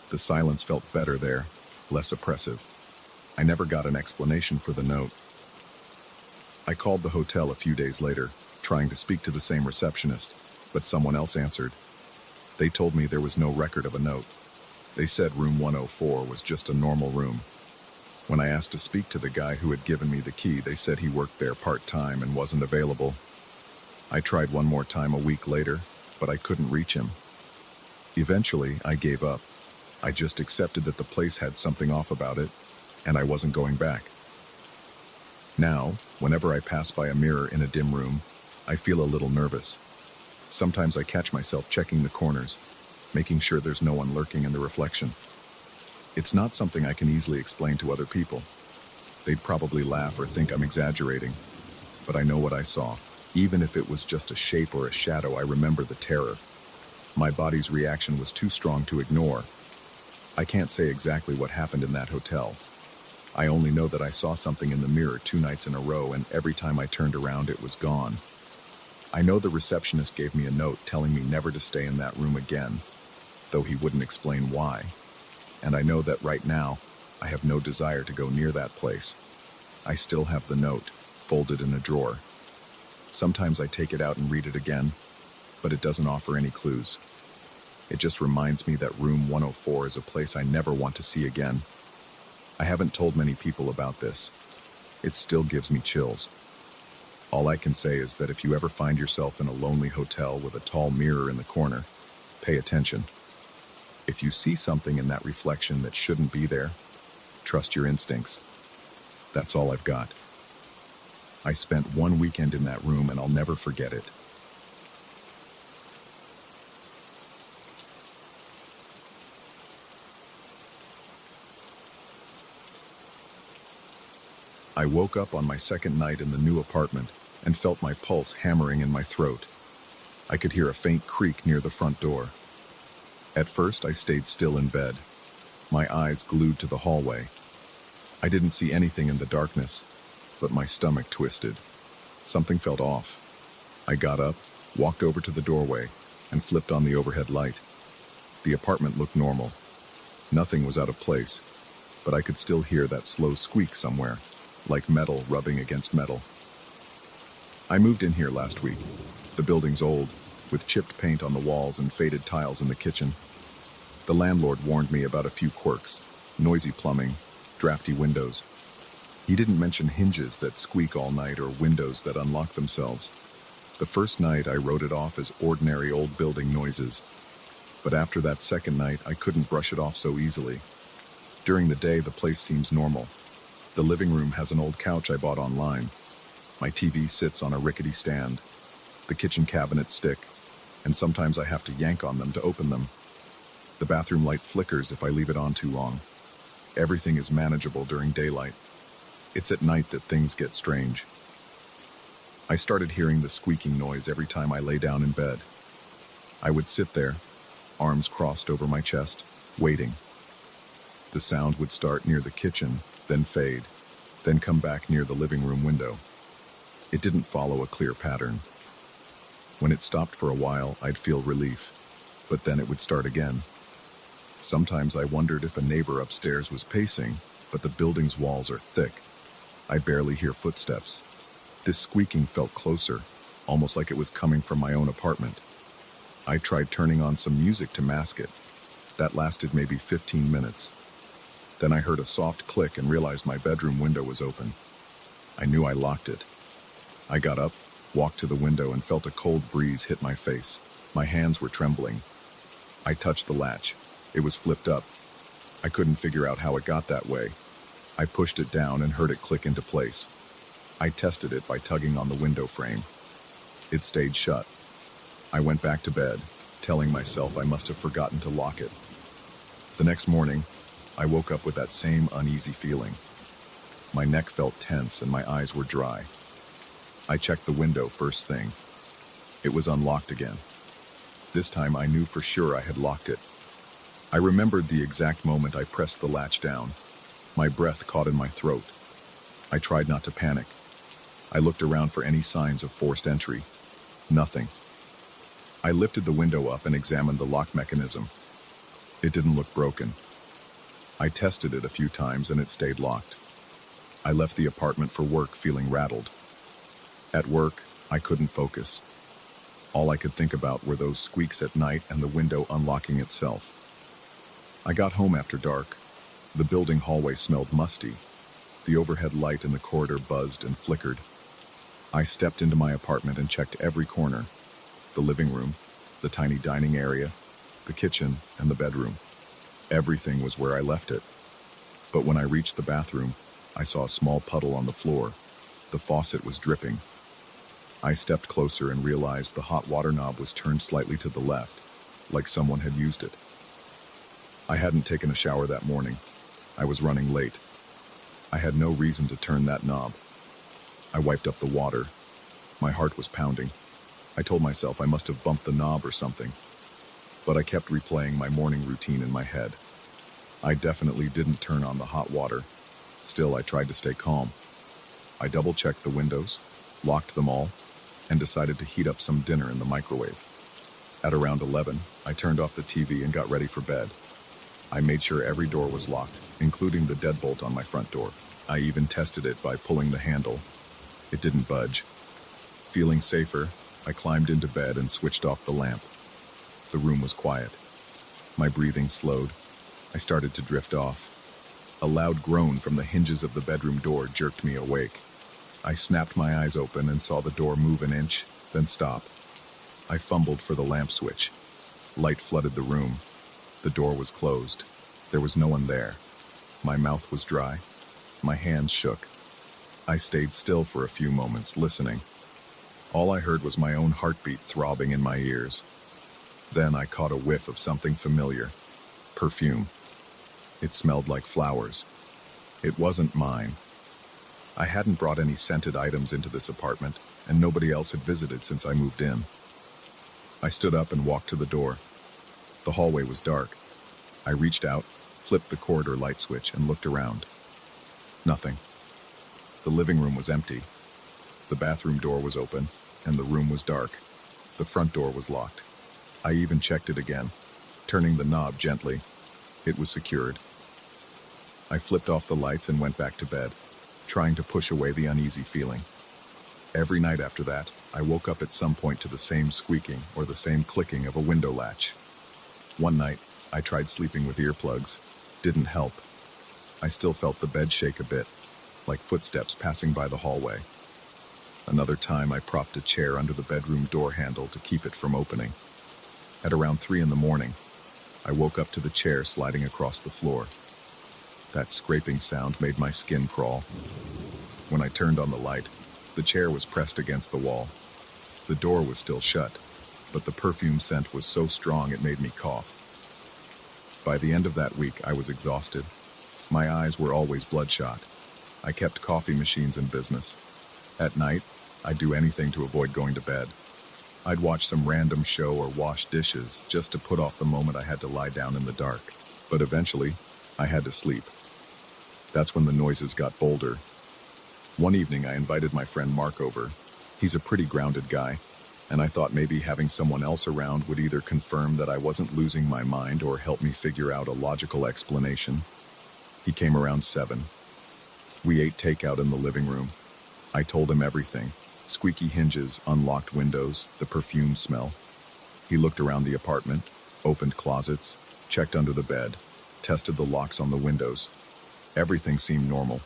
The silence felt better there, less oppressive. I never got an explanation for the note. I called the hotel a few days later, trying to speak to the same receptionist, but someone else answered. They told me there was no record of a note. They said room 104 was just a normal room. When I asked to speak to the guy who had given me the key, they said he worked there part-time and wasn't available. I tried one more time a week later, but I couldn't reach him. Eventually, I gave up. I just accepted that the place had something off about it, and I wasn't going back. Now, whenever I pass by a mirror in a dim room, I feel a little nervous. Sometimes I catch myself checking the corners, making sure there's no one lurking in the reflection. It's not something I can easily explain to other people. They'd probably laugh or think I'm exaggerating, but I know what I saw. Even if it was just a shape or a shadow, I remember the terror. My body's reaction was too strong to ignore. I can't say exactly what happened in that hotel. I only know that I saw something in the mirror 2 nights in a row, and every time I turned around, it was gone. I know the receptionist gave me a note telling me never to stay in that room again, though he wouldn't explain why. And I know that right now, I have no desire to go near that place. I still have the note, folded in a drawer. Sometimes I take it out and read it again, but it doesn't offer any clues. It just reminds me that room 104 is a place I never want to see again. I haven't told many people about this. It still gives me chills. All I can say is that if you ever find yourself in a lonely hotel with a tall mirror in the corner, pay attention. If you see something in that reflection that shouldn't be there, trust your instincts. That's all I've got. I spent 1 weekend in that room and I'll never forget it. I woke up on my second night in the new apartment and felt my pulse hammering in my throat. I could hear a faint creak near the front door. At first, I stayed still in bed, my eyes glued to the hallway. I didn't see anything in the darkness, but my stomach twisted. Something felt off. I got up, walked over to the doorway, and flipped on the overhead light. The apartment looked normal. Nothing was out of place, but I could still hear that slow squeak somewhere, like metal rubbing against metal. I moved in here last week. The building's old, with chipped paint on the walls and faded tiles in the kitchen. The landlord warned me about a few quirks: noisy plumbing, drafty windows. He didn't mention hinges that squeak all night or windows that unlock themselves. The first night I wrote it off as ordinary old building noises. But after that second night, I couldn't brush it off so easily. During the day, the place seems normal. The living room has an old couch I bought online. My TV sits on a rickety stand. The kitchen cabinets stick, and sometimes I have to yank on them to open them. The bathroom light flickers if I leave it on too long. Everything is manageable during daylight. It's at night that things get strange. I started hearing the squeaking noise every time I lay down in bed. I would sit there, arms crossed over my chest, waiting. The sound would start near the kitchen, then fade, then come back near the living room window. It didn't follow a clear pattern. When it stopped for a while, I'd feel relief, but then it would start again. Sometimes I wondered if a neighbor upstairs was pacing, but the building's walls are thick. I barely hear footsteps. This squeaking felt closer, almost like it was coming from my own apartment. I tried turning on some music to mask it. That lasted maybe 15 minutes. Then I heard a soft click and realized my bedroom window was open. I knew I locked it. I got up, walked to the window, and felt a cold breeze hit my face. My hands were trembling. I touched the latch. It was flipped up. I couldn't figure out how it got that way. I pushed it down and heard it click into place. I tested it by tugging on the window frame. It stayed shut. I went back to bed, telling myself I must have forgotten to lock it. The next morning, I woke up with that same uneasy feeling. My neck felt tense and my eyes were dry. I checked the window first thing. It was unlocked again. This time I knew for sure I had locked it. I remembered the exact moment I pressed the latch down. My breath caught in my throat. I tried not to panic. I looked around for any signs of forced entry. Nothing. I lifted the window up and examined the lock mechanism. It didn't look broken. I tested it a few times and it stayed locked. I left the apartment for work feeling rattled. At work, I couldn't focus. All I could think about were those squeaks at night and the window unlocking itself. I got home after dark. The building hallway smelled musty. The overhead light in the corridor buzzed and flickered. I stepped into my apartment and checked every corner. The living room, the tiny dining area, the kitchen, and the bedroom. Everything was where I left it. But when I reached the bathroom, I saw a small puddle on the floor. The faucet was dripping. I stepped closer and realized the hot water knob was turned slightly to the left, like someone had used it. I hadn't taken a shower that morning. I was running late. I had no reason to turn that knob. I wiped up the water. My heart was pounding. I told myself I must have bumped the knob or something. But I kept replaying my morning routine in my head. I definitely didn't turn on the hot water. Still, I tried to stay calm. I double-checked the windows, locked them all, and decided to heat up some dinner in the microwave. At around 11, I turned off the TV and got ready for bed. I made sure every door was locked, including the deadbolt on my front door. I even tested it by pulling the handle. It didn't budge. Feeling safer, I climbed into bed and switched off the lamp. The room was quiet. My breathing slowed. I started to drift off. A loud groan from the hinges of the bedroom door jerked me awake. I snapped my eyes open and saw the door move an inch, then stop. I fumbled for the lamp switch. Light flooded the room. The door was closed. There was no one there. My mouth was dry. My hands shook. I stayed still for a few moments, listening. All I heard was my own heartbeat throbbing in my ears. Then I caught a whiff of something familiar. Perfume. It smelled like flowers. It wasn't mine. I hadn't brought any scented items into this apartment, and nobody else had visited since I moved in. I stood up and walked to the door. The hallway was dark. I reached out, flipped the corridor light switch, and looked around. Nothing. The living room was empty. The bathroom door was open, and the room was dark. The front door was locked. I even checked it again, turning the knob gently. It was secured. I flipped off the lights and went back to bed, trying to push away the uneasy feeling. Every night after that, I woke up at some point to the same squeaking or the same clicking of a window latch. One night, I tried sleeping with earplugs. Didn't help. I still felt the bed shake a bit, like footsteps passing by the hallway. Another time, I propped a chair under the bedroom door handle to keep it from opening. At around 3 a.m, I woke up to the chair sliding across the floor. That scraping sound made my skin crawl. When I turned on the light, the chair was pressed against the wall. The door was still shut, but the perfume scent was so strong it made me cough. By the end of that week, I was exhausted. My eyes were always bloodshot. I kept coffee machines in business. At night, I'd do anything to avoid going to bed. I'd watch some random show or wash dishes just to put off the moment I had to lie down in the dark. But eventually, I had to sleep. That's when the noises got bolder. One evening, I invited my friend Mark over. He's a pretty grounded guy, and I thought maybe having someone else around would either confirm that I wasn't losing my mind or help me figure out a logical explanation. He came around 7. We ate takeout in the living room. I told him everything. Squeaky hinges, unlocked windows, the perfume smell. He looked around the apartment, opened closets, checked under the bed, tested the locks on the windows. Everything seemed normal.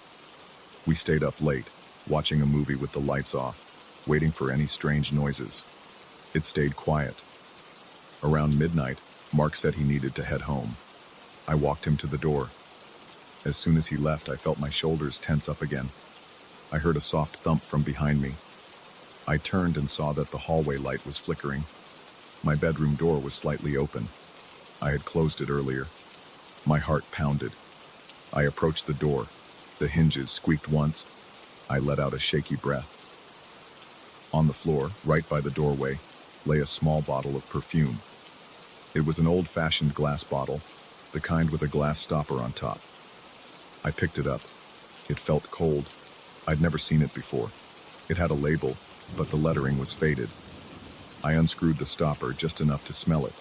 We stayed up late, watching a movie with the lights off, waiting for any strange noises. It stayed quiet. Around midnight, Mark said he needed to head home. I walked him to the door. As soon as he left, I felt my shoulders tense up again. I heard a soft thump from behind me. I turned and saw that the hallway light was flickering. My bedroom door was slightly open. I had closed it earlier. My heart pounded. I approached the door. The hinges squeaked once. I let out a shaky breath. On the floor, right by the doorway, lay a small bottle of perfume. It was an old-fashioned glass bottle, the kind with a glass stopper on top. I picked it up. It felt cold. I'd never seen it before. It had a label, but the lettering was faded. I unscrewed the stopper just enough to smell it.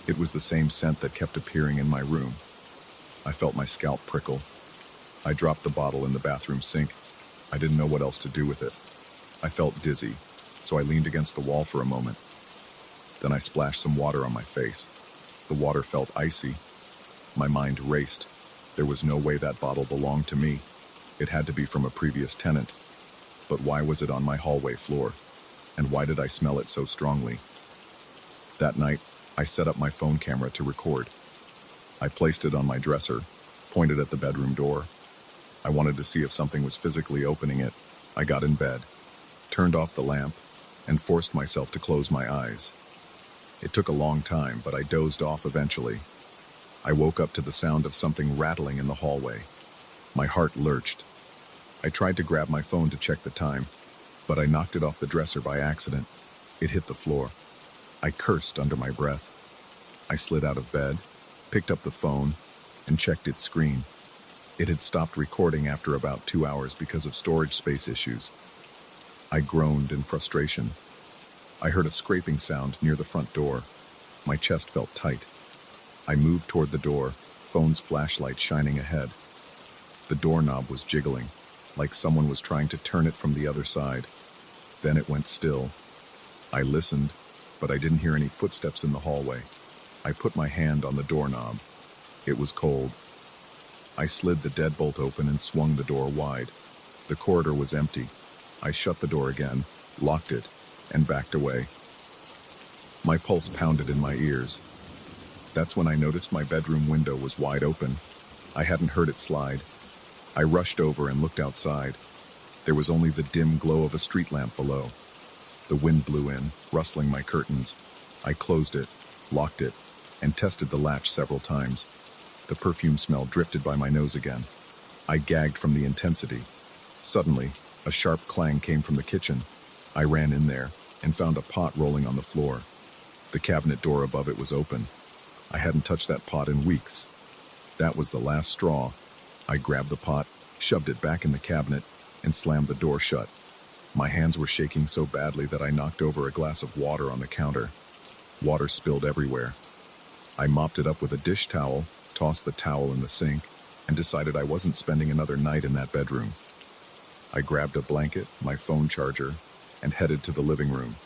It was the same scent that kept appearing in my room. I felt my scalp prickle. I dropped the bottle in the bathroom sink. I didn't know what else to do with it. I felt dizzy, so I leaned against the wall for a moment. Then I splashed some water on my face. The water felt icy. My mind raced. There was no way that bottle belonged to me. It had to be from a previous tenant. But why was it on my hallway floor? And why did I smell it so strongly? That night, I set up my phone camera to record. I placed it on my dresser, pointed at the bedroom door. I wanted to see if something was physically opening it. I got in bed, turned off the lamp, and forced myself to close my eyes. It took a long time, but I dozed off eventually. I woke up to the sound of something rattling in the hallway. My heart lurched. I tried to grab my phone to check the time, but I knocked it off the dresser by accident. It hit the floor. I cursed under my breath. I slid out of bed, picked up the phone, and checked its screen. It had stopped recording after about 2 hours because of storage space issues. I groaned in frustration. I heard a scraping sound near the front door. My chest felt tight. I moved toward the door, phone's flashlight shining ahead. The doorknob was jiggling, like someone was trying to turn it from the other side. Then it went still. I listened, but I didn't hear any footsteps in the hallway. I put my hand on the doorknob. It was cold. I slid the deadbolt open and swung the door wide. The corridor was empty. I shut the door again, locked it, and backed away. My pulse pounded in my ears. That's when I noticed my bedroom window was wide open. I hadn't heard it slide. I rushed over and looked outside. There was only the dim glow of a street lamp below. The wind blew in, rustling my curtains. I closed it, locked it, and tested the latch several times. The perfume smell drifted by my nose again. I gagged from the intensity. Suddenly, a sharp clang came from the kitchen. I ran in there and found a pot rolling on the floor. The cabinet door above it was open. I hadn't touched that pot in weeks. That was the last straw. I grabbed the pot, shoved it back in the cabinet, and slammed the door shut. My hands were shaking so badly that I knocked over a glass of water on the counter. Water spilled everywhere. I mopped it up with a dish towel, tossed the towel in the sink, and decided I wasn't spending another night in that bedroom. I grabbed a blanket, my phone charger, and headed to the living room.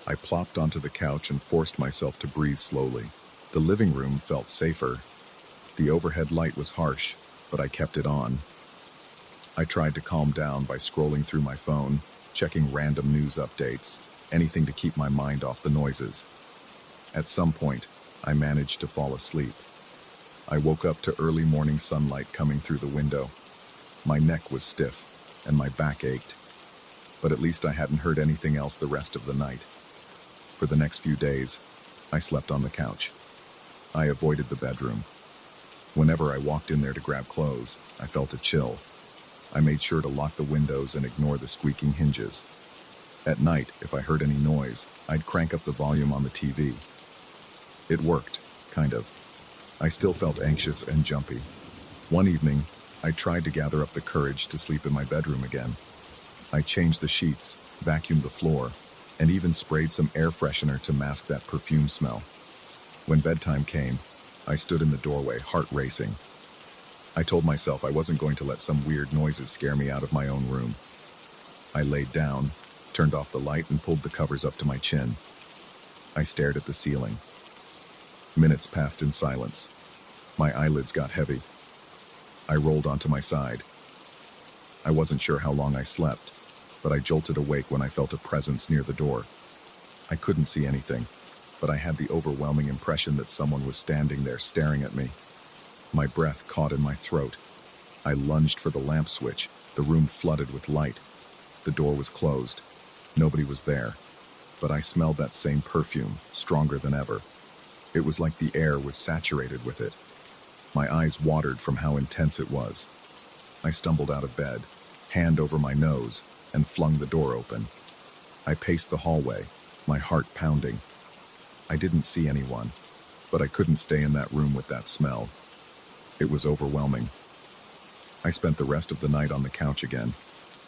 I plopped onto the couch and forced myself to breathe slowly. The living room felt safer. The overhead light was harsh, but I kept it on. I tried to calm down by scrolling through my phone, checking random news updates, anything to keep my mind off the noises. At some point, I managed to fall asleep. I woke up to early morning sunlight coming through the window. My neck was stiff, and my back ached. But at least I hadn't heard anything else the rest of the night. For the next few days, I slept on the couch. I avoided the bedroom. Whenever I walked in there to grab clothes, I felt a chill. I made sure to lock the windows and ignore the squeaking hinges. At night, if I heard any noise, I'd crank up the volume on the TV. It worked, kind of. I still felt anxious and jumpy. One evening, I tried to gather up the courage to sleep in my bedroom again. I changed the sheets, vacuumed the floor, and even sprayed some air freshener to mask that perfume smell. When bedtime came, I stood in the doorway, heart racing. I told myself I wasn't going to let some weird noises scare me out of my own room. I laid down, turned off the light, and pulled the covers up to my chin. I stared at the ceiling. Minutes passed in silence. My eyelids got heavy. I rolled onto my side. I wasn't sure how long I slept, but I jolted awake when I felt a presence near the door. I couldn't see anything, but I had the overwhelming impression that someone was standing there staring at me. My breath caught in my throat. I lunged for the lamp switch. The room flooded with light. The door was closed. Nobody was there, but I smelled that same perfume, stronger than ever. It was like the air was saturated with it. My eyes watered from how intense it was. I stumbled out of bed, hand over my nose, and flung the door open. I paced the hallway, my heart pounding. I didn't see anyone, but I couldn't stay in that room with that smell. It was overwhelming. I spent the rest of the night on the couch again,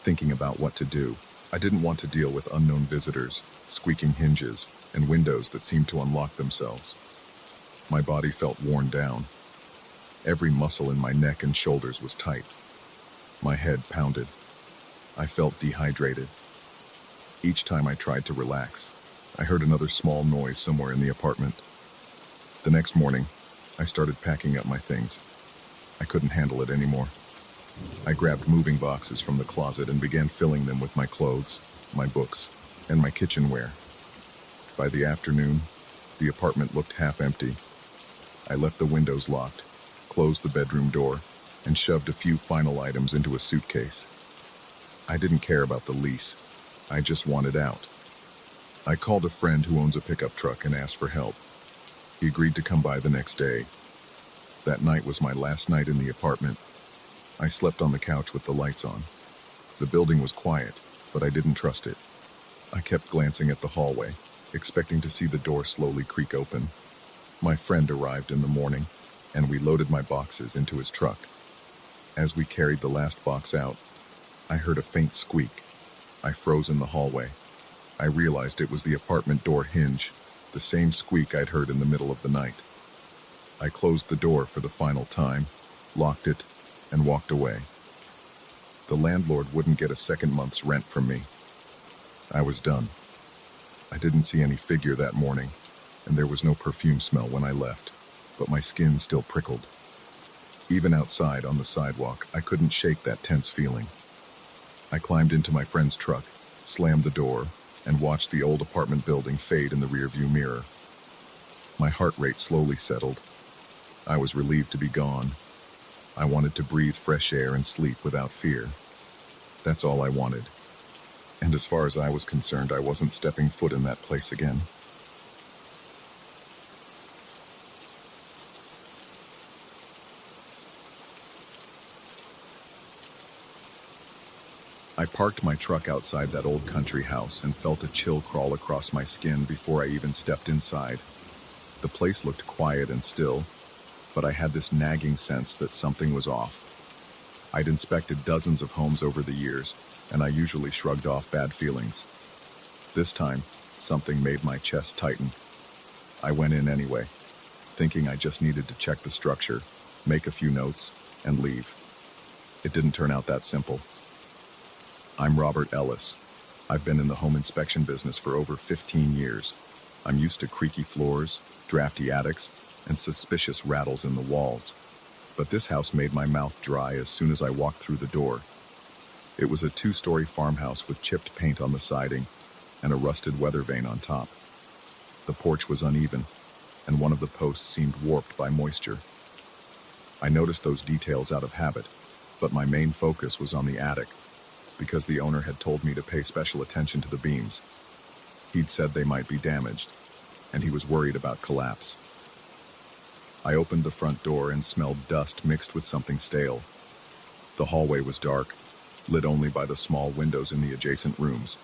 thinking about what to do. I didn't want to deal with unknown visitors, squeaking hinges, and windows that seemed to unlock themselves. My body felt worn down. Every muscle in my neck and shoulders was tight. My head pounded. I felt dehydrated. Each time I tried to relax, I heard another small noise somewhere in the apartment. The next morning, I started packing up my things. I couldn't handle it anymore. I grabbed moving boxes from the closet and began filling them with my clothes, my books, and my kitchenware. By the afternoon, the apartment looked half empty. I left the windows locked, closed the bedroom door, and shoved a few final items into a suitcase. I didn't care about the lease. I just wanted out. I called a friend who owns a pickup truck and asked for help. He agreed to come by the next day. That night was my last night in the apartment. I slept on the couch with the lights on. The building was quiet, but I didn't trust it. I kept glancing at the hallway, expecting to see the door slowly creak open. My friend arrived in the morning, and we loaded my boxes into his truck. As we carried the last box out, I heard a faint squeak. I froze in the hallway. I realized it was the apartment door hinge, the same squeak I'd heard in the middle of the night. I closed the door for the final time, locked it, and walked away. The landlord wouldn't get a second month's rent from me. I was done. I didn't see any figure that morning, and there was no perfume smell when I left, but my skin still prickled. Even outside on the sidewalk, I couldn't shake that tense feeling. I climbed into my friend's truck, slammed the door, and watched the old apartment building fade in the rearview mirror. My heart rate slowly settled. I was relieved to be gone. I wanted to breathe fresh air and sleep without fear. That's all I wanted. And as far as I was concerned, I wasn't stepping foot in that place again. I parked my truck outside that old country house and felt a chill crawl across my skin before I even stepped inside. The place looked quiet and still, but I had this nagging sense that something was off. I'd inspected dozens of homes over the years, and I usually shrugged off bad feelings. This time, something made my chest tighten. I went in anyway, thinking I just needed to check the structure, make a few notes, and leave. It didn't turn out that simple. I'm Robert Ellis. I've been in the home inspection business for over 15 years. I'm used to creaky floors, drafty attics, and suspicious rattles in the walls. But this house made my mouth dry as soon as I walked through the door. It was a 2-story farmhouse with chipped paint on the siding and a rusted weather vane on top. The porch was uneven, and one of the posts seemed warped by moisture. I noticed those details out of habit, but my main focus was on the attic, because the owner had told me to pay special attention to the beams. He'd said they might be damaged, and he was worried about collapse. I opened the front door and smelled dust mixed with something stale. The hallway was dark, lit only by the small windows in the adjacent rooms.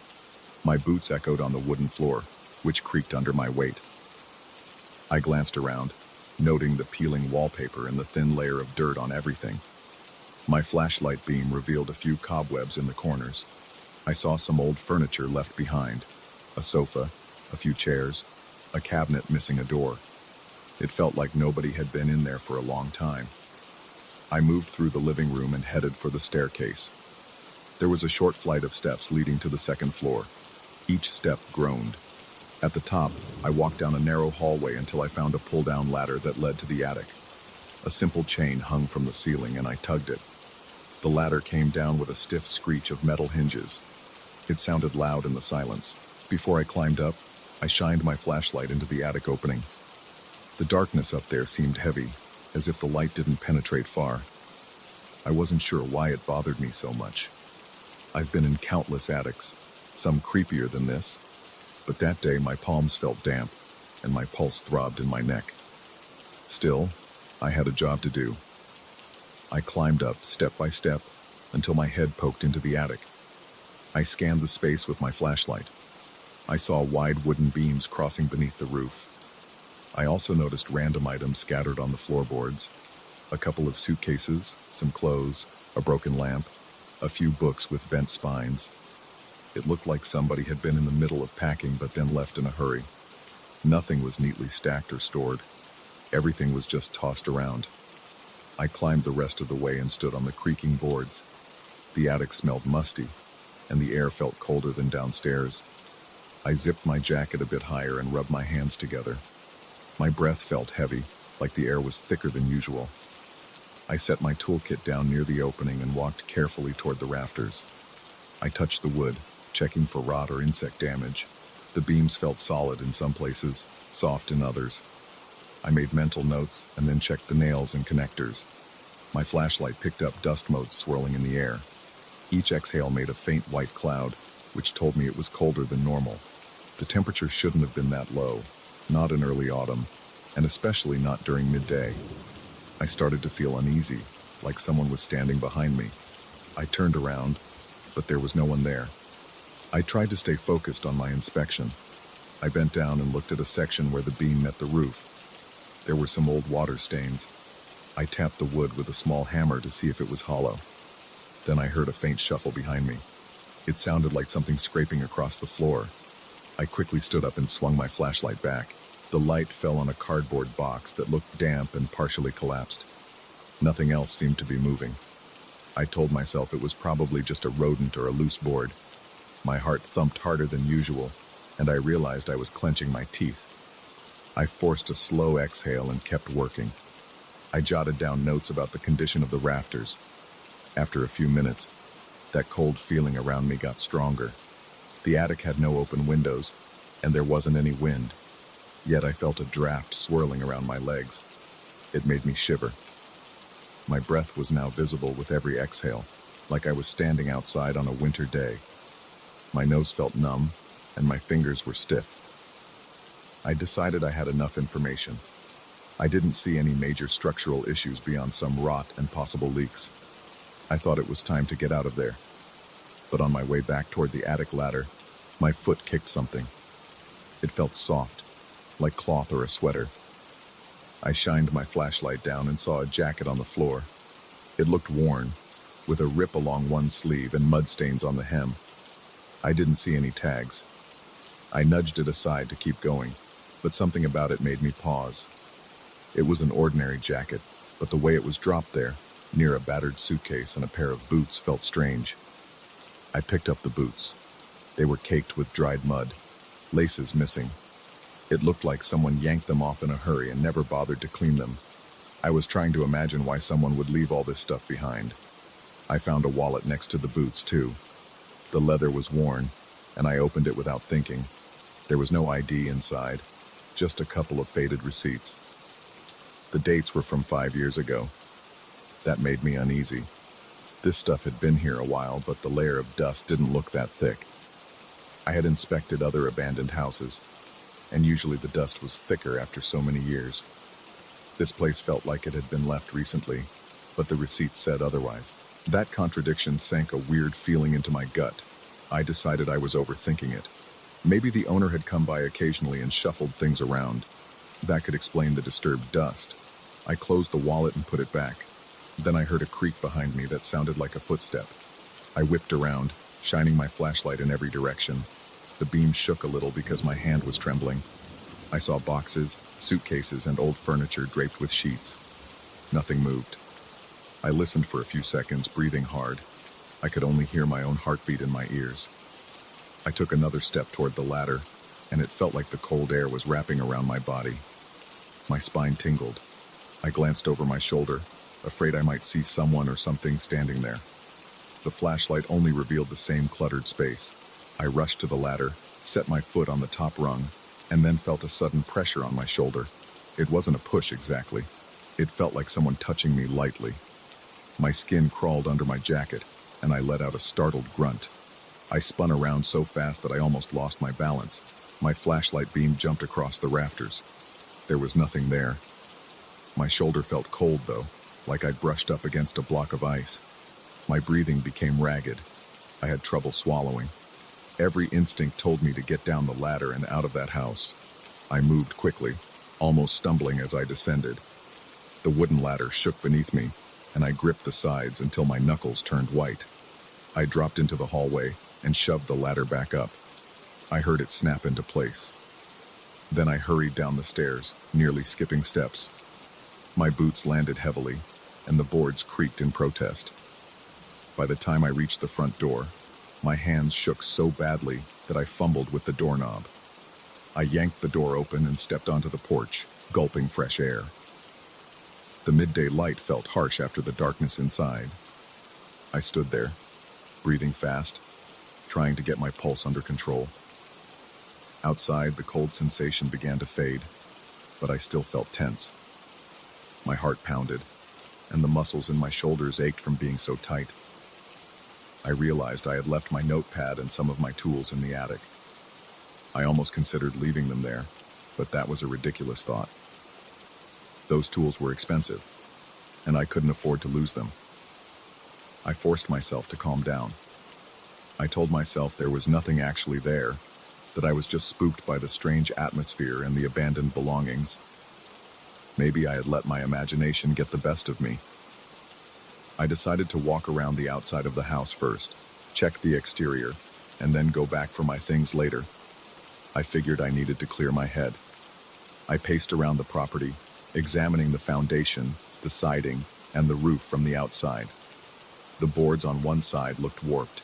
My boots echoed on the wooden floor, which creaked under my weight. I glanced around, noting the peeling wallpaper and the thin layer of dirt on everything. My flashlight beam revealed a few cobwebs in the corners. I saw some old furniture left behind, a sofa, a few chairs, a cabinet missing a door. It felt like nobody had been in there for a long time. I moved through the living room and headed for the staircase. There was a short flight of steps leading to the second floor. Each step groaned. At the top, I walked down a narrow hallway until I found a pull-down ladder that led to the attic. A simple chain hung from the ceiling, and I tugged it. The ladder came down with a stiff screech of metal hinges. It sounded loud in the silence. Before I climbed up, I shined my flashlight into the attic opening. The darkness up there seemed heavy, as if the light didn't penetrate far. I wasn't sure why it bothered me so much. I've been in countless attics, some creepier than this, but that day my palms felt damp, and my pulse throbbed in my neck. Still, I had a job to do. I climbed up, step by step, until my head poked into the attic. I scanned the space with my flashlight. I saw wide wooden beams crossing beneath the roof. I also noticed random items scattered on the floorboards. A couple of suitcases, some clothes, a broken lamp, a few books with bent spines. It looked like somebody had been in the middle of packing but then left in a hurry. Nothing was neatly stacked or stored. Everything was just tossed around. I climbed the rest of the way and stood on the creaking boards. The attic smelled musty, and the air felt colder than downstairs. I zipped my jacket a bit higher and rubbed my hands together. My breath felt heavy, like the air was thicker than usual. I set my toolkit down near the opening and walked carefully toward the rafters. I touched the wood, checking for rot or insect damage. The beams felt solid in some places, soft in others. I made mental notes and then checked the nails and connectors. My flashlight picked up dust motes swirling in the air. Each exhale made a faint white cloud, which told me it was colder than normal. The temperature shouldn't have been that low, not in early autumn, and especially not during midday. I started to feel uneasy, like someone was standing behind me. I turned around, but there was no one there. I tried to stay focused on my inspection. I bent down and looked at a section where the beam met the roof. There were some old water stains. I tapped the wood with a small hammer to see if it was hollow. Then I heard a faint shuffle behind me. It sounded like something scraping across the floor. I quickly stood up and swung my flashlight back. The light fell on a cardboard box that looked damp and partially collapsed. Nothing else seemed to be moving. I told myself it was probably just a rodent or a loose board. My heart thumped harder than usual, and I realized I was clenching my teeth. I forced a slow exhale and kept working. I jotted down notes about the condition of the rafters. After a few minutes, that cold feeling around me got stronger. The attic had no open windows, and there wasn't any wind. Yet I felt a draft swirling around my legs. It made me shiver. My breath was now visible with every exhale, like I was standing outside on a winter day. My nose felt numb, and my fingers were stiff. I decided I had enough information. I didn't see any major structural issues beyond some rot and possible leaks. I thought it was time to get out of there. But on my way back toward the attic ladder, my foot kicked something. It felt soft, like cloth or a sweater. I shined my flashlight down and saw a jacket on the floor. It looked worn, with a rip along one sleeve and mud stains on the hem. I didn't see any tags. I nudged it aside to keep going, but something about it made me pause. It was an ordinary jacket, but the way it was dropped there, near a battered suitcase and a pair of boots, felt strange. I picked up the boots. They were caked with dried mud, laces missing. It looked like someone yanked them off in a hurry and never bothered to clean them. I was trying to imagine why someone would leave all this stuff behind. I found a wallet next to the boots, too. The leather was worn, and I opened it without thinking. There was no ID inside, just a couple of faded receipts. The dates were from 5 years ago. That made me uneasy. This stuff had been here a while, but the layer of dust didn't look that thick. I had inspected other abandoned houses, and usually the dust was thicker after so many years. This place felt like it had been left recently, but the receipts said otherwise. That contradiction sank a weird feeling into my gut. I decided I was overthinking it. Maybe the owner had come by occasionally and shuffled things around. That could explain the disturbed dust. I closed the wallet and put it back. Then I heard a creak behind me that sounded like a footstep. I whipped around, shining my flashlight in every direction. The beam shook a little because my hand was trembling. I saw boxes, suitcases, and old furniture draped with sheets. Nothing moved. I listened for a few seconds, breathing hard. I could only hear my own heartbeat in my ears. I took another step toward the ladder, and it felt like the cold air was wrapping around my body. My spine tingled. I glanced over my shoulder, afraid I might see someone or something standing there. The flashlight only revealed the same cluttered space. I rushed to the ladder, set my foot on the top rung, and then felt a sudden pressure on my shoulder. It wasn't a push exactly. It felt like someone touching me lightly. My skin crawled under my jacket, and I let out a startled grunt. I spun around so fast that I almost lost my balance. My flashlight beam jumped across the rafters. There was nothing there. My shoulder felt cold, though, like I'd brushed up against a block of ice. My breathing became ragged. I had trouble swallowing. Every instinct told me to get down the ladder and out of that house. I moved quickly, almost stumbling as I descended. The wooden ladder shook beneath me, and I gripped the sides until my knuckles turned white. I dropped into the hallway and shoved the ladder back up. I heard it snap into place. Then I hurried down the stairs, nearly skipping steps. My boots landed heavily, and the boards creaked in protest. By the time I reached the front door, my hands shook so badly that I fumbled with the doorknob. I yanked the door open and stepped onto the porch, gulping fresh air. The midday light felt harsh after the darkness inside. I stood there, breathing fast, trying to get my pulse under control. Outside, the cold sensation began to fade, but I still felt tense. My heart pounded, and the muscles in my shoulders ached from being so tight. I realized I had left my notepad and some of my tools in the attic. I almost considered leaving them there, but that was a ridiculous thought. Those tools were expensive, and I couldn't afford to lose them. I forced myself to calm down. I told myself there was nothing actually there, that I was just spooked by the strange atmosphere and the abandoned belongings. Maybe I had let my imagination get the best of me. I decided to walk around the outside of the house first, check the exterior, and then go back for my things later. I figured I needed to clear my head. I paced around the property, examining the foundation, the siding, and the roof from the outside. The boards on one side looked warped.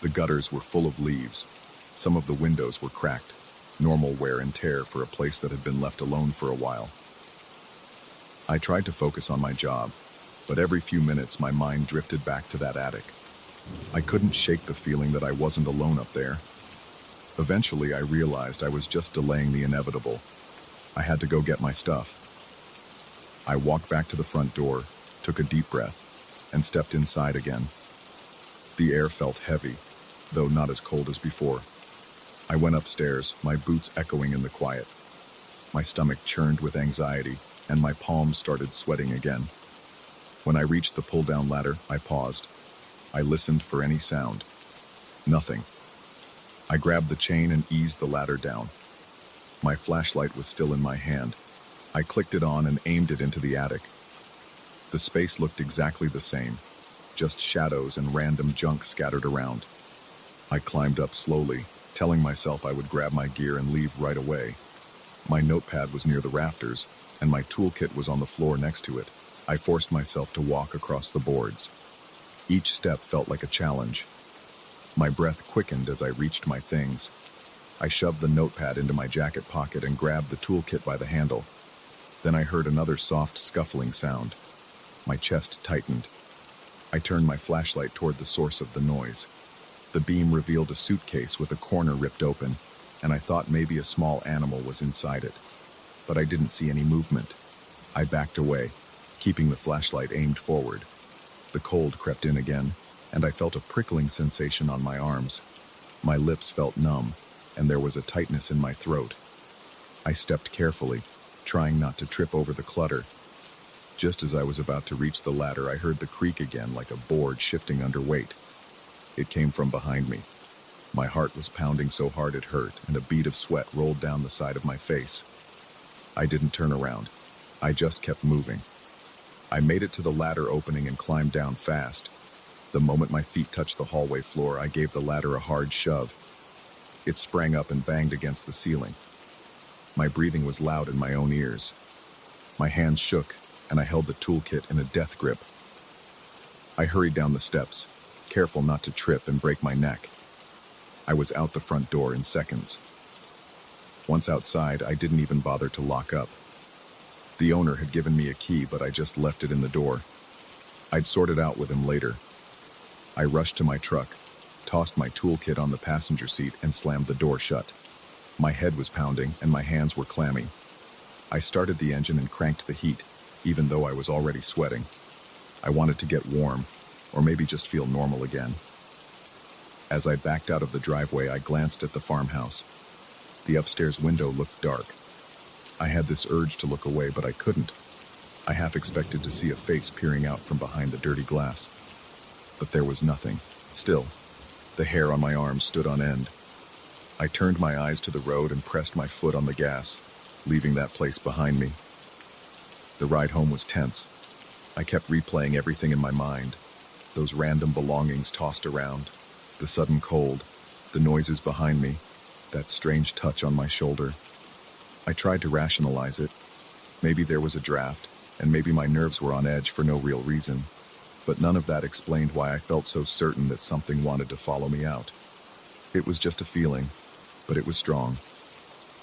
The gutters were full of leaves. Some of the windows were cracked, normal wear and tear for a place that had been left alone for a while. I tried to focus on my job, but every few minutes my mind drifted back to that attic. I couldn't shake the feeling that I wasn't alone up there. Eventually, I realized I was just delaying the inevitable. I had to go get my stuff. I walked back to the front door, took a deep breath, and stepped inside again. The air felt heavy, though not as cold as before. I went upstairs, my boots echoing in the quiet. My stomach churned with anxiety, and my palms started sweating again. When I reached the pull-down ladder, I paused. I listened for any sound. Nothing. I grabbed the chain and eased the ladder down. My flashlight was still in my hand. I clicked it on and aimed it into the attic. The space looked exactly the same, just shadows and random junk scattered around. I climbed up slowly, telling myself I would grab my gear and leave right away. My notepad was near the rafters, and my toolkit was on the floor next to it. I forced myself to walk across the boards. Each step felt like a challenge. My breath quickened as I reached my things. I shoved the notepad into my jacket pocket and grabbed the toolkit by the handle. Then I heard another soft scuffling sound. My chest tightened. I turned my flashlight toward the source of the noise. The beam revealed a suitcase with a corner ripped open, and I thought maybe a small animal was inside it. But I didn't see any movement. I backed away, keeping the flashlight aimed forward. The cold crept in again, and I felt a prickling sensation on my arms. My lips felt numb, and there was a tightness in my throat. I stepped carefully, trying not to trip over the clutter. Just as I was about to reach the ladder, I heard the creak again, like a board shifting under weight. It came from behind me. My heart was pounding so hard it hurt, and a bead of sweat rolled down the side of my face. I didn't turn around. I just kept moving. I made it to the ladder opening and climbed down fast. The moment my feet touched the hallway floor, I gave the ladder a hard shove. It sprang up and banged against the ceiling. My breathing was loud in my own ears. My hands shook, and I held the toolkit in a death grip. I hurried down the steps, careful not to trip and break my neck. I was out the front door in seconds. Once outside, I didn't even bother to lock up. The owner had given me a key, but I just left it in the door. I'd sort it out with him later. I rushed to my truck, tossed my toolkit on the passenger seat, and slammed the door shut. My head was pounding, and my hands were clammy. I started the engine and cranked the heat, even though I was already sweating. I wanted to get warm, or maybe just feel normal again. As I backed out of the driveway, I glanced at the farmhouse. The upstairs window looked dark. I had this urge to look away, but I couldn't. I half expected to see a face peering out from behind the dirty glass. But there was nothing. Still, the hair on my arms stood on end. I turned my eyes to the road and pressed my foot on the gas, leaving that place behind me. The ride home was tense. I kept replaying everything in my mind. Those random belongings tossed around, the sudden cold, the noises behind me, that strange touch on my shoulder. I tried to rationalize it. Maybe there was a draft, and maybe my nerves were on edge for no real reason. But none of that explained why I felt so certain that something wanted to follow me out. It was just a feeling, but it was strong.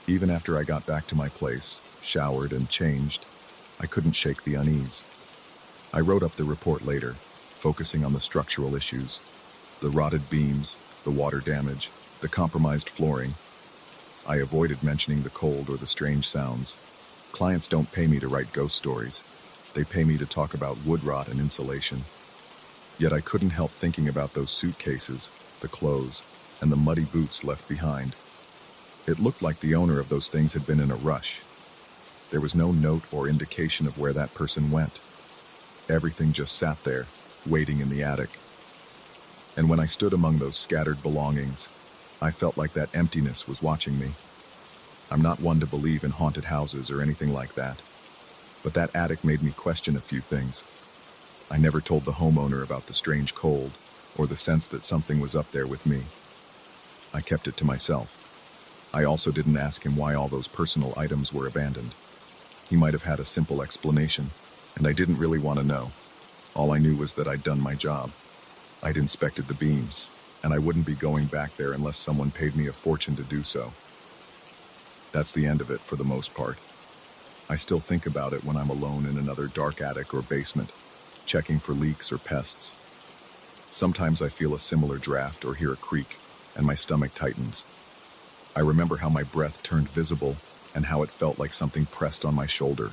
Even after I got back to my place, showered and changed, I couldn't shake the unease. I wrote up the report later, focusing on the structural issues, the rotted beams, the water damage, the compromised flooring. I avoided mentioning the cold or the strange sounds. Clients don't pay me to write ghost stories. They pay me to talk about wood rot and insulation. Yet I couldn't help thinking about those suitcases, the clothes, and the muddy boots left behind. It looked like the owner of those things had been in a rush. There was no note or indication of where that person went. Everything just sat there, waiting in the attic. And when I stood among those scattered belongings, I felt like that emptiness was watching me. I'm not one to believe in haunted houses or anything like that, but that attic made me question a few things. I never told the homeowner about the strange cold or the sense that something was up there with me. I kept it to myself. I also didn't ask him why all those personal items were abandoned. He might have had a simple explanation, and I didn't really want to know. All I knew was that I'd done my job. I'd inspected the beams, and I wouldn't be going back there unless someone paid me a fortune to do so. That's the end of it for the most part. I still think about it when I'm alone in another dark attic or basement, checking for leaks or pests. Sometimes I feel a similar draft or hear a creak, and my stomach tightens. I remember how my breath turned visible and how it felt like something pressed on my shoulder.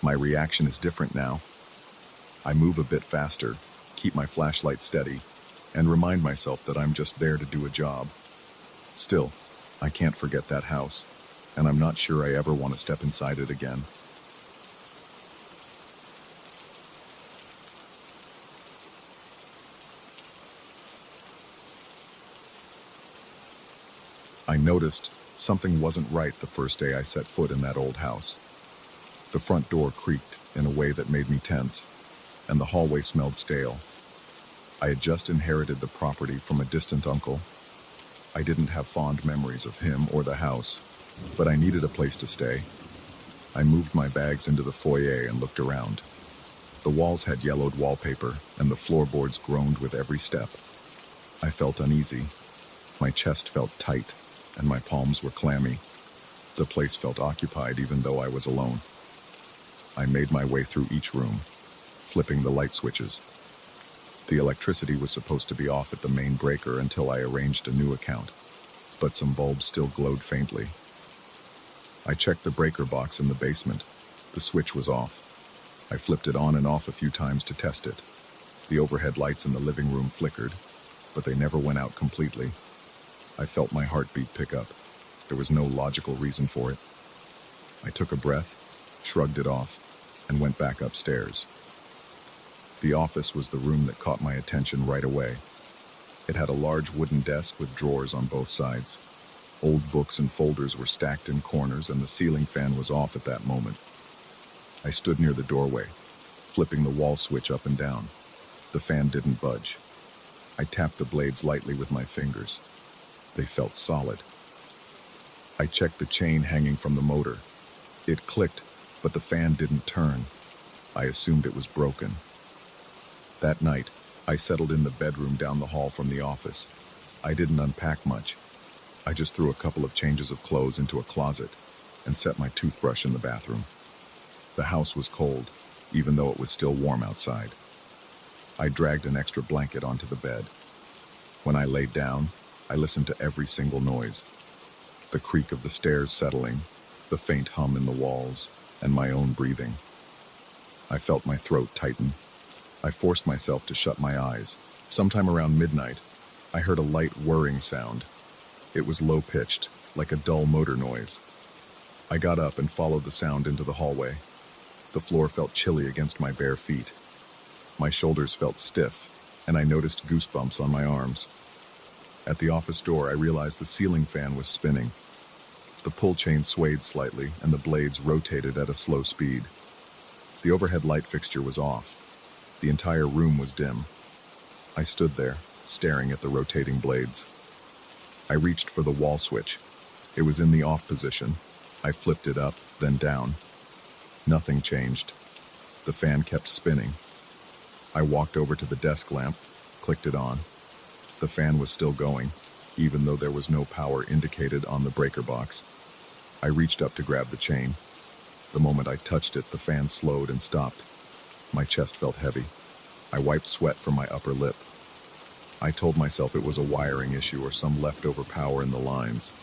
My reaction is different now. I move a bit faster, keep my flashlight steady, and remind myself that I'm just there to do a job. Still, I can't forget that house, and I'm not sure I ever want to step inside it again. I noticed something wasn't right the first day I set foot in that old house. The front door creaked in a way that made me tense, and the hallway smelled stale. I had just inherited the property from a distant uncle. I didn't have fond memories of him or the house, but I needed a place to stay. I moved my bags into the foyer and looked around. The walls had yellowed wallpaper, and the floorboards groaned with every step. I felt uneasy. My chest felt tight, and my palms were clammy. The place felt occupied even though I was alone. I made my way through each room, flipping the light switches. The electricity was supposed to be off at the main breaker until I arranged a new account, but some bulbs still glowed faintly. I checked the breaker box in the basement. The switch was off. I flipped it on and off a few times to test it. The overhead lights in the living room flickered, but they never went out completely. I felt my heartbeat pick up. There was no logical reason for it. I took a breath, shrugged it off, and went back upstairs. The office was the room that caught my attention right away. It had a large wooden desk with drawers on both sides. Old books and folders were stacked in corners, and the ceiling fan was off at that moment. I stood near the doorway, flipping the wall switch up and down. The fan didn't budge. I tapped the blades lightly with my fingers. They felt solid. I checked the chain hanging from the motor. It clicked, but the fan didn't turn. I assumed it was broken. That night, I settled in the bedroom down the hall from the office. I didn't unpack much. I just threw a couple of changes of clothes into a closet and set my toothbrush in the bathroom. The house was cold, even though it was still warm outside. I dragged an extra blanket onto the bed. When I laid down, I listened to every single noise. The creak of the stairs settling, the faint hum in the walls, and my own breathing. I felt my throat tighten. I forced myself to shut my eyes. Sometime around midnight, I heard a light whirring sound. It was low-pitched, like a dull motor noise. I got up and followed the sound into the hallway. The floor felt chilly against my bare feet. My shoulders felt stiff, and I noticed goosebumps on my arms. At the office door, I realized the ceiling fan was spinning. The pull chain swayed slightly, and the blades rotated at a slow speed. The overhead light fixture was off. The entire room was dim. I stood there, staring at the rotating blades. I reached for the wall switch. It was in the off position. I flipped it up, then down. Nothing changed. The fan kept spinning. I walked over to the desk lamp, clicked it on. The fan was still going, even though there was no power indicated on the breaker box. I reached up to grab the chain. The moment I touched it, the fan slowed and stopped. My chest felt heavy. I wiped sweat from my upper lip. I told myself it was a wiring issue or some leftover power in the lines.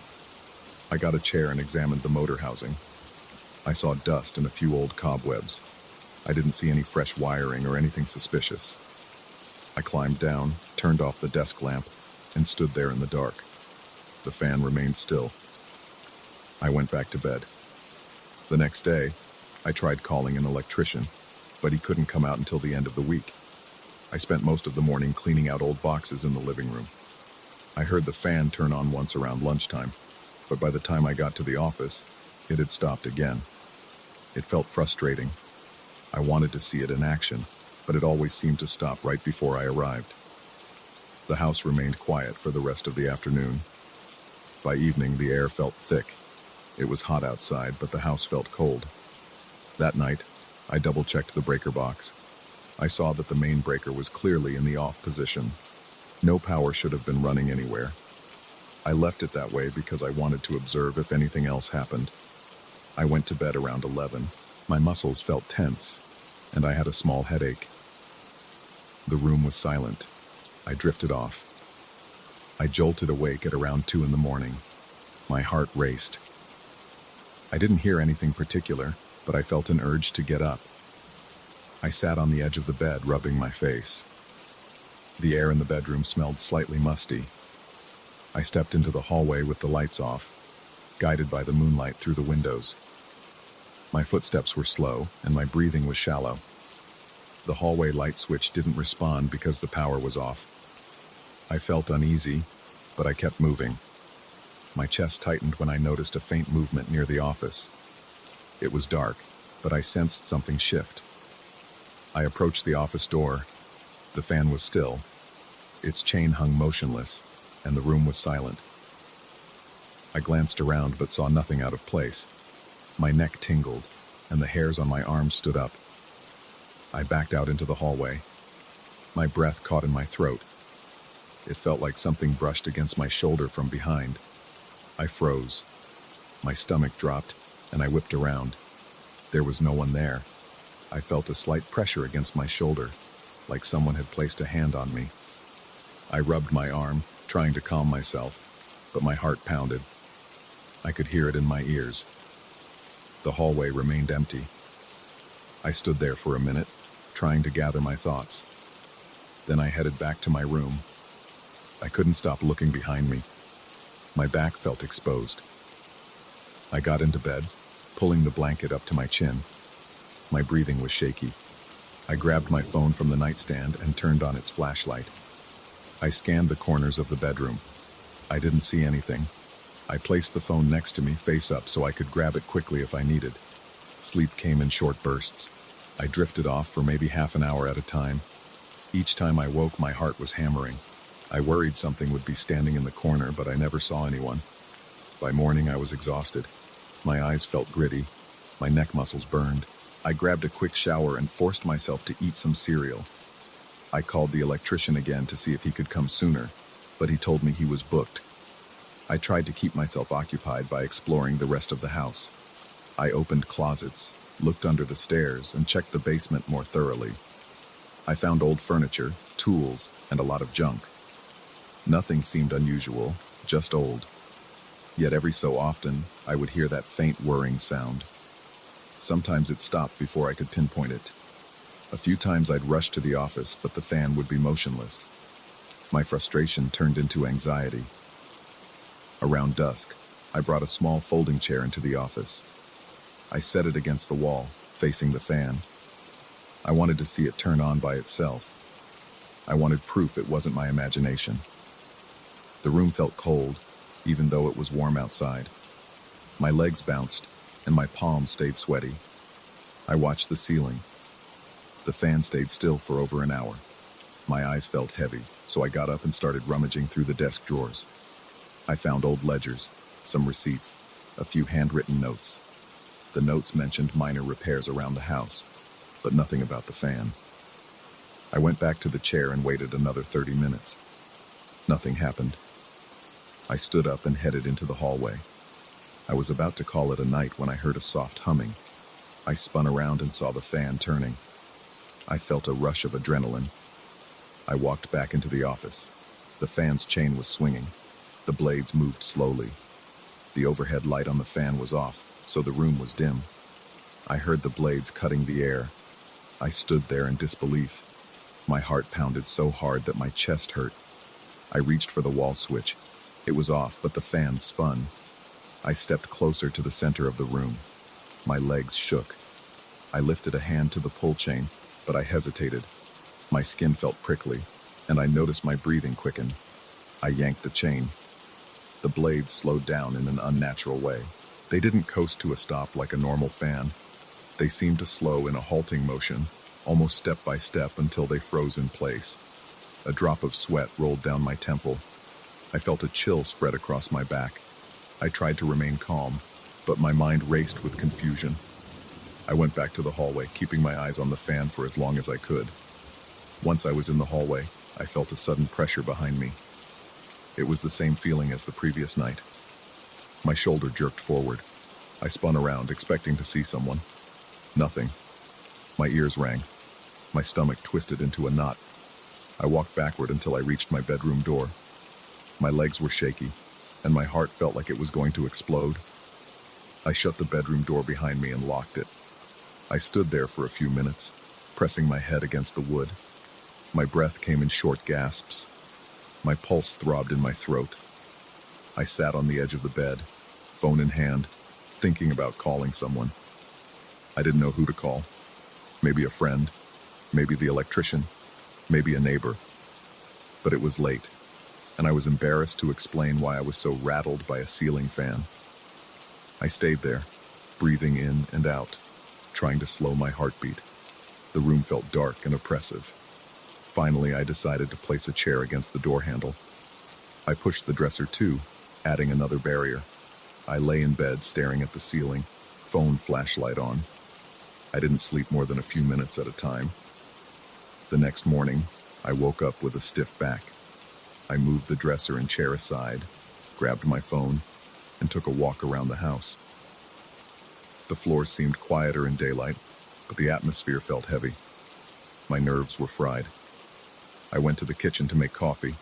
I got a chair and examined the motor housing. I saw dust and a few old cobwebs. I didn't see any fresh wiring or anything suspicious. I climbed down, turned off the desk lamp, and stood there in the dark. The fan remained still. I went back to bed. The next day, I tried calling an electrician, but he couldn't come out until the end of the week. I spent most of the morning cleaning out old boxes in the living room. I heard the fan turn on once around lunchtime, but by the time I got to the office, it had stopped again. It felt frustrating. I wanted to see it in action, but it always seemed to stop right before I arrived. The house remained quiet for the rest of the afternoon. By evening, the air felt thick. It was hot outside, but the house felt cold. That night, I double-checked the breaker box. I saw that the main breaker was clearly in the off position. No power should have been running anywhere. I left it that way because I wanted to observe if anything else happened. I went to bed around 11. My muscles felt tense, and I had a small headache. The room was silent. I drifted off. I jolted awake at around 2 in the morning. My heart raced. I didn't hear anything particular, but I felt an urge to get up. I sat on the edge of the bed, rubbing my face. The air in the bedroom smelled slightly musty. I stepped into the hallway with the lights off, guided by the moonlight through the windows. My footsteps were slow, and my breathing was shallow. The hallway light switch didn't respond because the power was off. I felt uneasy, but I kept moving. My chest tightened when I noticed a faint movement near the office. It was dark, but I sensed something shift. I approached the office door. The fan was still. Its chain hung motionless, and the room was silent. I glanced around but saw nothing out of place. My neck tingled, and the hairs on my arms stood up. I backed out into the hallway. My breath caught in my throat. It felt like something brushed against my shoulder from behind. I froze. My stomach dropped, and I whipped around. There was no one there. I felt a slight pressure against my shoulder, like someone had placed a hand on me. I rubbed my arm, trying to calm myself, but my heart pounded. I could hear it in my ears. The hallway remained empty. I stood there for a minute, trying to gather my thoughts. Then I headed back to my room. I couldn't stop looking behind me. My back felt exposed. I got into bed, pulling the blanket up to my chin. My breathing was shaky. I grabbed my phone from the nightstand and turned on its flashlight. I scanned the corners of the bedroom. I didn't see anything. I placed the phone next to me, face up, so I could grab it quickly if I needed. Sleep came in short bursts. I drifted off for maybe half an hour at a time. Each time I woke, my heart was hammering. I worried something would be standing in the corner, but I never saw anyone. By morning, I was exhausted. My eyes felt gritty. My neck muscles burned. I grabbed a quick shower and forced myself to eat some cereal. I called the electrician again to see if he could come sooner, but he told me he was booked. I tried to keep myself occupied by exploring the rest of the house. I opened closets, looked under the stairs, and checked the basement more thoroughly. I found old furniture, tools, and a lot of junk. Nothing seemed unusual, just old. Yet every so often, I would hear that faint whirring sound. Sometimes it stopped before I could pinpoint it. A few times I'd rush to the office, but the fan would be motionless. My frustration turned into anxiety. Around dusk, I brought a small folding chair into the office. I set it against the wall, facing the fan. I wanted to see it turn on by itself. I wanted proof it wasn't my imagination. The room felt cold, even though it was warm outside. My legs bounced, and my palms stayed sweaty. I watched the ceiling. The fan stayed still for over an hour. My eyes felt heavy, so I got up and started rummaging through the desk drawers. I found old ledgers, some receipts, a few handwritten notes. The notes mentioned minor repairs around the house, but nothing about the fan. I went back to the chair and waited another 30 minutes. Nothing happened. I stood up and headed into the hallway. I was about to call it a night when I heard a soft humming. I spun around and saw the fan turning. I felt a rush of adrenaline. I walked back into the office. The fan's chain was swinging. The blades moved slowly. The overhead light on the fan was off, so the room was dim. I heard the blades cutting the air. I stood there in disbelief. My heart pounded so hard that my chest hurt. I reached for the wall switch. It was off, but the fan spun. I stepped closer to the center of the room. My legs shook. I lifted a hand to the pull chain, but I hesitated. My skin felt prickly, and I noticed my breathing quicken. I yanked the chain. The blades slowed down in an unnatural way. They didn't coast to a stop like a normal fan. They seemed to slow in a halting motion, almost step by step until they froze in place. A drop of sweat rolled down my temple. I felt a chill spread across my back. I tried to remain calm, but my mind raced with confusion. I went back to the hallway, keeping my eyes on the fan for as long as I could. Once I was in the hallway, I felt a sudden pressure behind me. It was the same feeling as the previous night. My shoulder jerked forward. I spun around, expecting to see someone. Nothing. My ears rang. My stomach twisted into a knot. I walked backward until I reached my bedroom door. My legs were shaky, and my heart felt like it was going to explode. I shut the bedroom door behind me and locked it. I stood there for a few minutes, pressing my head against the wood. My breath came in short gasps. My pulse throbbed in my throat. I sat on the edge of the bed, phone in hand, thinking about calling someone. I didn't know who to call. Maybe a friend, maybe the electrician, maybe a neighbor. But it was late, and I was embarrassed to explain why I was so rattled by a ceiling fan. I stayed there, breathing in and out, trying to slow my heartbeat. The room felt dark and oppressive. Finally, I decided to place a chair against the door handle. I pushed the dresser too, adding another barrier. I lay in bed staring at the ceiling, phone flashlight on. I didn't sleep more than a few minutes at a time. The next morning, I woke up with a stiff back. I moved the dresser and chair aside, grabbed my phone, and took a walk around the house. The floor seemed quieter in daylight, but the atmosphere felt heavy. My nerves were fried. I went to the kitchen to make coffee,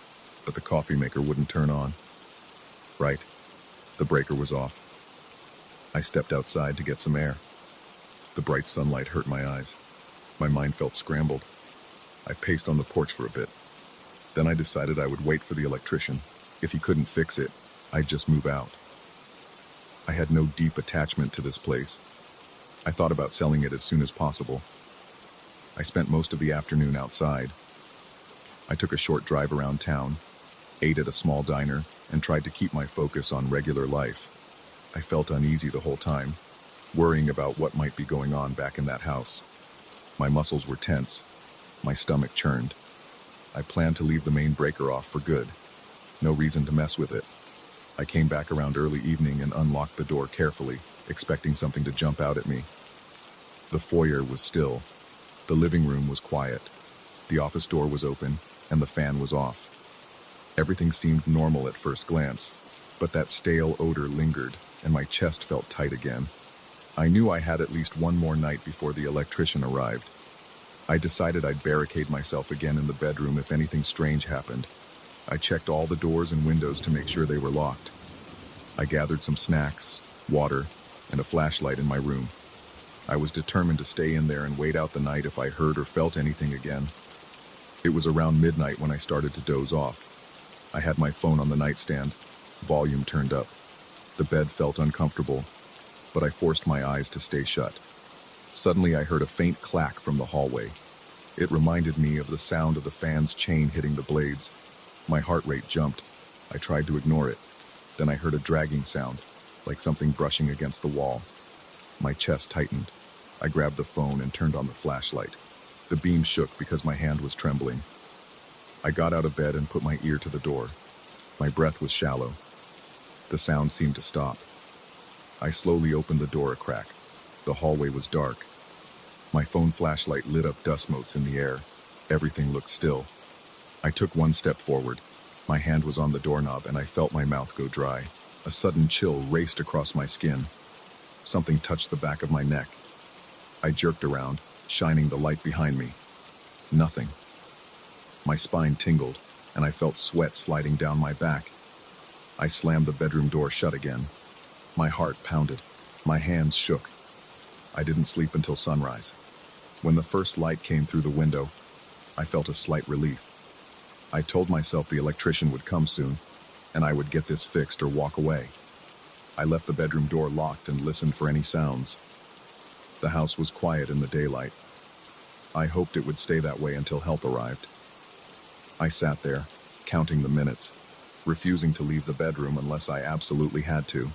but the coffee maker wouldn't turn on. Right, the breaker was off. I stepped outside to get some air. The bright sunlight hurt my eyes. My mind felt scrambled. I paced on the porch for a bit. Then I decided I would wait for the electrician. If he couldn't fix it, I'd just move out. I had no deep attachment to this place. I thought about selling it as soon as possible. I spent most of the afternoon outside. I took a short drive around town, ate at a small diner, and tried to keep my focus on regular life. I felt uneasy the whole time, worrying about what might be going on back in that house. My muscles were tense. My stomach churned. I planned to leave the main breaker off for good. No reason to mess with it. I came back around early evening and unlocked the door carefully, expecting something to jump out at me. The foyer was still. The living room was quiet. The office door was open, and the fan was off. Everything seemed normal at first glance, but that stale odor lingered, and my chest felt tight again. I knew I had at least one more night before the electrician arrived. I decided I'd barricade myself again in the bedroom if anything strange happened. I checked all the doors and windows to make sure they were locked. I gathered some snacks, water, and a flashlight in my room. I was determined to stay in there and wait out the night if I heard or felt anything again. It was around midnight when I started to doze off. I had my phone on the nightstand, volume turned up. The bed felt uncomfortable, but I forced my eyes to stay shut. Suddenly I heard a faint clack from the hallway. It reminded me of the sound of the fan's chain hitting the blades. My heart rate jumped. I tried to ignore it. Then I heard a dragging sound, like something brushing against the wall. My chest tightened. I grabbed the phone and turned on the flashlight. The beam shook because my hand was trembling. I got out of bed and put my ear to the door. My breath was shallow. The sound seemed to stop. I slowly opened the door a crack. The hallway was dark. My phone flashlight lit up dust motes in the air. Everything looked still. I took one step forward. My hand was on the doorknob and I felt my mouth go dry. A sudden chill raced across my skin. Something touched the back of my neck. I jerked around, shining the light behind me. Nothing. My spine tingled, and I felt sweat sliding down my back. I slammed the bedroom door shut again. My heart pounded. My hands shook. I didn't sleep until sunrise. When the first light came through the window, I felt a slight relief. I told myself the electrician would come soon, and I would get this fixed or walk away. I left the bedroom door locked and listened for any sounds. The house was quiet in the daylight. I hoped it would stay that way until help arrived. I sat there, counting the minutes, refusing to leave the bedroom unless I absolutely had to.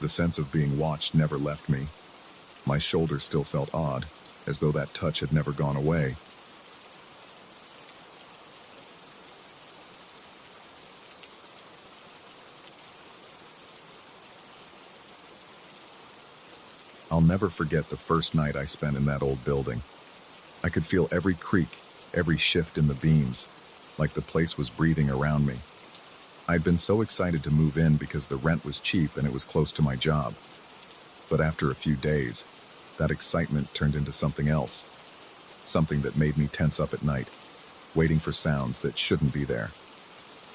The sense of being watched never left me. My shoulder still felt odd, as though that touch had never gone away. I'll never forget the first night I spent in that old building. I could feel every creak, every shift in the beams, like the place was breathing around me. I'd been so excited to move in because the rent was cheap and it was close to my job. But after a few days, that excitement turned into something else. Something that made me tense up at night, waiting for sounds that shouldn't be there.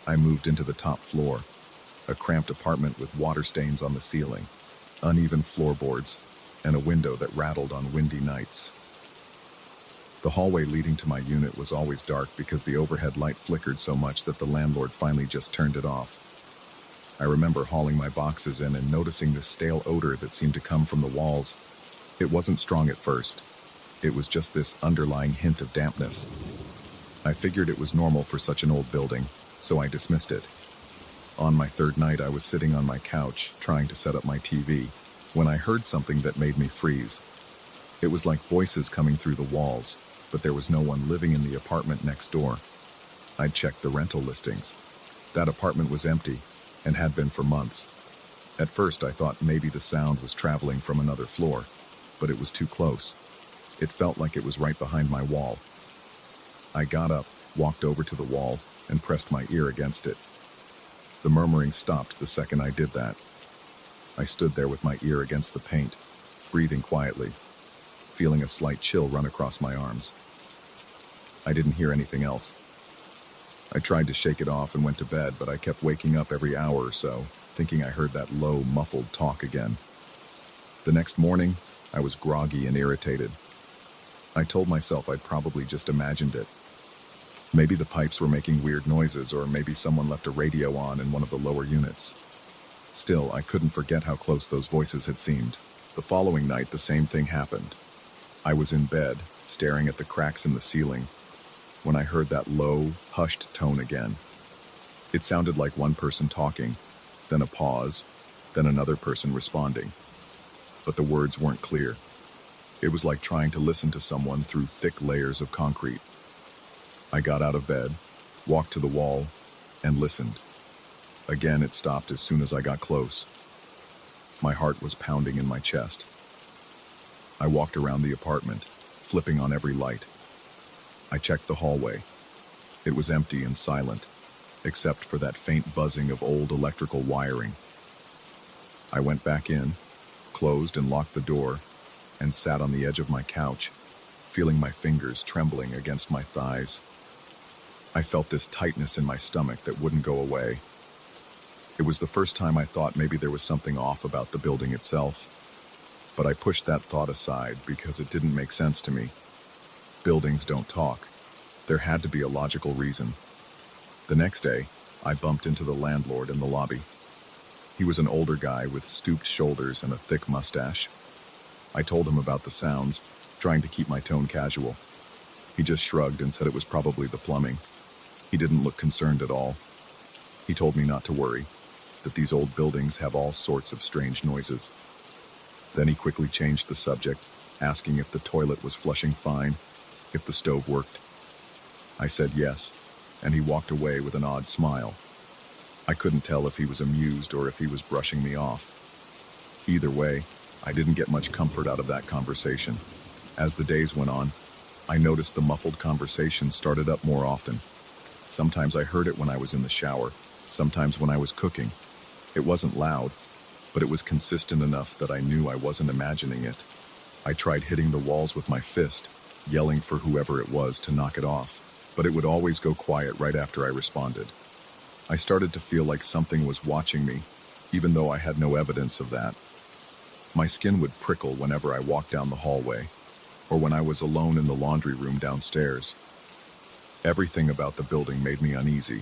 I moved into the top floor, a cramped apartment with water stains on the ceiling, uneven floorboards, and a window that rattled on windy nights. The hallway leading to my unit was always dark because the overhead light flickered so much that the landlord finally just turned it off. I remember hauling my boxes in and noticing this stale odor that seemed to come from the walls. It wasn't strong at first. It was just this underlying hint of dampness. I figured it was normal for such an old building, so I dismissed it. On my third night, I was sitting on my couch, trying to set up my TV, when I heard something that made me freeze. It was like voices coming through the walls, but there was no one living in the apartment next door. I'd checked the rental listings. That apartment was empty, and had been for months. At first, I thought maybe the sound was traveling from another floor, but it was too close. It felt like it was right behind my wall. I got up, walked over to the wall, and pressed my ear against it. The murmuring stopped the second I did that. I stood there with my ear against the paint, breathing quietly, feeling a slight chill run across my arms. I didn't hear anything else. I tried to shake it off and went to bed, but I kept waking up every hour or so, thinking I heard that low, muffled talk again. The next morning, I was groggy and irritated. I told myself I'd probably just imagined it. Maybe the pipes were making weird noises, or maybe someone left a radio on in one of the lower units. Still, I couldn't forget how close those voices had seemed. The following night, the same thing happened. I was in bed, staring at the cracks in the ceiling, when I heard that low, hushed tone again. It sounded like one person talking, then a pause, then another person responding. But the words weren't clear. It was like trying to listen to someone through thick layers of concrete. I got out of bed, walked to the wall, and listened. Again, it stopped as soon as I got close. My heart was pounding in my chest. I walked around the apartment, flipping on every light. I checked the hallway. It was empty and silent, except for that faint buzzing of old electrical wiring. I went back in, closed and locked the door, and sat on the edge of my couch, feeling my fingers trembling against my thighs. I felt this tightness in my stomach that wouldn't go away. It was the first time I thought maybe there was something off about the building itself, but I pushed that thought aside because it didn't make sense to me. Buildings don't talk. There had to be a logical reason. The next day, I bumped into the landlord in the lobby. He was an older guy with stooped shoulders and a thick mustache. I told him about the sounds, trying to keep my tone casual. He just shrugged and said it was probably the plumbing. He didn't look concerned at all. He told me not to worry, that these old buildings have all sorts of strange noises. Then he quickly changed the subject, asking if the toilet was flushing fine. if the stove worked. I said yes, and he walked away with an odd smile. I couldn't tell if he was amused or if he was brushing me off. Either way, I didn't get much comfort out of that conversation. As the days went on, I noticed the muffled conversation started up more often. Sometimes I heard it when I was in the shower, sometimes when I was cooking. It wasn't loud, but it was consistent enough that I knew I wasn't imagining it. I tried hitting the walls with my fist, yelling for whoever it was to knock it off, but it would always go quiet right after I responded. I started to feel like something was watching me, even though I had no evidence of that. My skin would prickle whenever I walked down the hallway, or when I was alone in the laundry room downstairs. Everything about the building made me uneasy.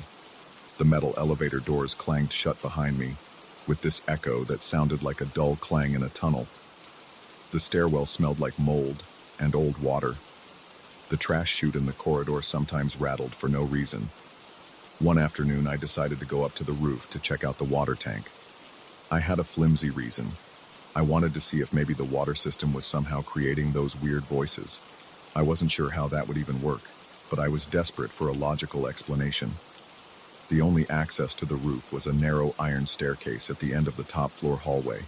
The metal elevator doors clanged shut behind me, with this echo that sounded like a dull clang in a tunnel. The stairwell smelled like mold and old water. The trash chute in the corridor sometimes rattled for no reason. One afternoon, I decided to go up to the roof to check out the water tank. I had a flimsy reason. I wanted to see if maybe the water system was somehow creating those weird voices. I wasn't sure how that would even work, but I was desperate for a logical explanation. The only access to the roof was a narrow iron staircase at the end of the top floor hallway.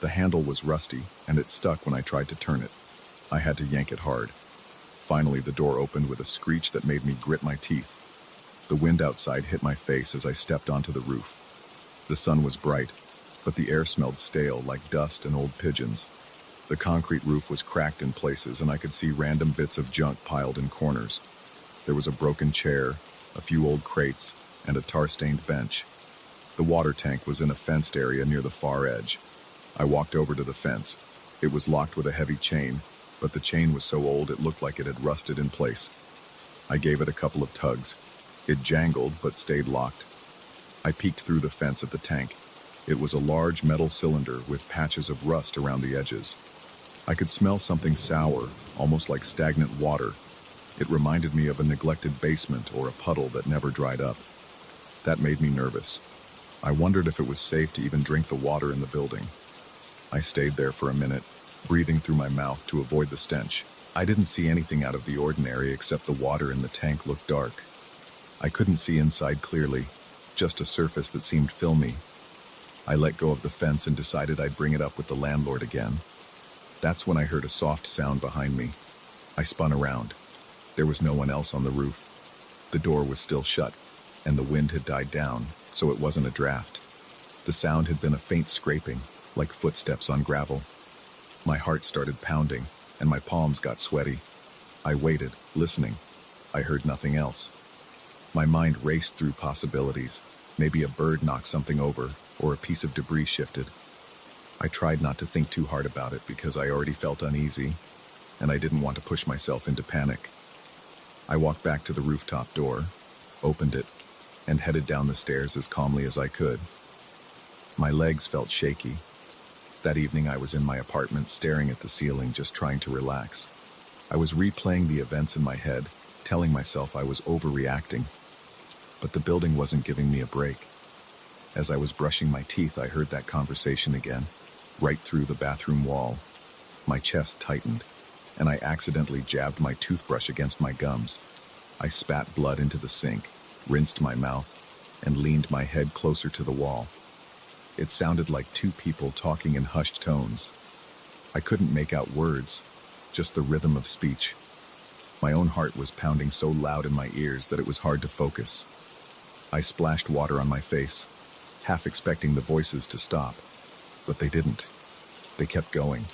The handle was rusty, and it stuck when I tried to turn it. I had to yank it hard. Finally, the door opened with a screech that made me grit my teeth. The wind outside hit my face as I stepped onto the roof. The sun was bright, but the air smelled stale like dust and old pigeons. The concrete roof was cracked in places, and I could see random bits of junk piled in corners. There was a broken chair, a few old crates, and a tar-stained bench. The water tank was in a fenced area near the far edge. I walked over to the fence. It was locked with a heavy chain, but the chain was so old it looked like it had rusted in place. I gave it a couple of tugs. It jangled, but stayed locked. I peeked through the fence at the tank. It was a large metal cylinder with patches of rust around the edges. I could smell something sour, almost like stagnant water. It reminded me of a neglected basement or a puddle that never dried up. That made me nervous. I wondered if it was safe to even drink the water in the building. I stayed there for a minute, breathing through my mouth to avoid the stench. I didn't see anything out of the ordinary except the water in the tank looked dark. I couldn't see inside clearly, just a surface that seemed filmy. I let go of the fence and decided I'd bring it up with the landlord again. That's when I heard a soft sound behind me. I spun around. There was no one else on the roof. The door was still shut, and the wind had died down, so it wasn't a draft. The sound had been a faint scraping, like footsteps on gravel. My heart started pounding, and my palms got sweaty. I waited, listening. I heard nothing else. My mind raced through possibilities. Maybe a bird knocked something over, or a piece of debris shifted. I tried not to think too hard about it because I already felt uneasy, and I didn't want to push myself into panic. I walked back to the rooftop door, opened it, and headed down the stairs as calmly as I could. My legs felt shaky. That evening I was in my apartment staring at the ceiling, just trying to relax. I was replaying the events in my head, telling myself I was overreacting. But the building wasn't giving me a break. As I was brushing my teeth, I heard that conversation again, right through the bathroom wall. My chest tightened, and I accidentally jabbed my toothbrush against my gums. I spat blood into the sink, rinsed my mouth, and leaned my head closer to the wall. It sounded like two people talking in hushed tones. I couldn't make out words, just the rhythm of speech. My own heart was pounding so loud in my ears that it was hard to focus. I splashed water on my face, half expecting the voices to stop, but they didn't. They kept going,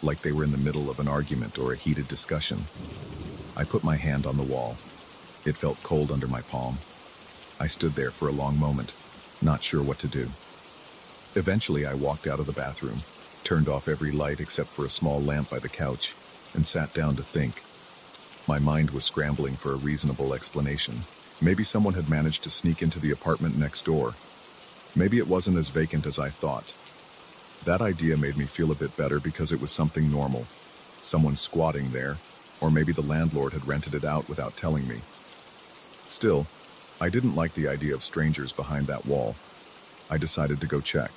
like they were in the middle of an argument or a heated discussion. I put my hand on the wall. It felt cold under my palm. I stood there for a long moment, not sure what to do. Eventually, I walked out of the bathroom, turned off every light except for a small lamp by the couch, and sat down to think. My mind was scrambling for a reasonable explanation. Maybe someone had managed to sneak into the apartment next door. Maybe it wasn't as vacant as I thought. That idea made me feel a bit better because it was something normal. Someone squatting there, or maybe the landlord had rented it out without telling me. Still, I didn't like the idea of strangers behind that wall. I decided to go check.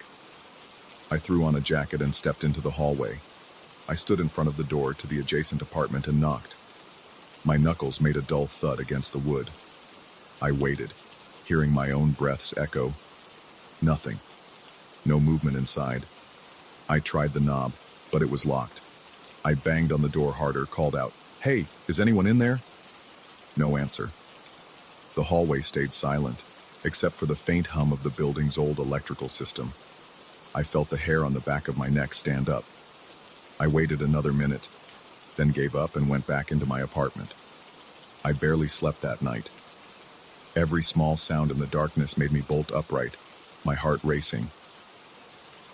I threw on a jacket and stepped into the hallway. I stood in front of the door to the adjacent apartment and knocked. My knuckles made a dull thud against the wood. I waited, hearing my own breaths echo. Nothing. No movement inside. I tried the knob, but it was locked. I banged on the door harder, called out, "Hey, is anyone in there?" No answer. The hallway stayed silent, except for the faint hum of the building's old electrical system. I felt the hair on the back of my neck stand up. I waited another minute, then gave up and went back into my apartment. I barely slept that night. Every small sound in the darkness made me bolt upright, my heart racing.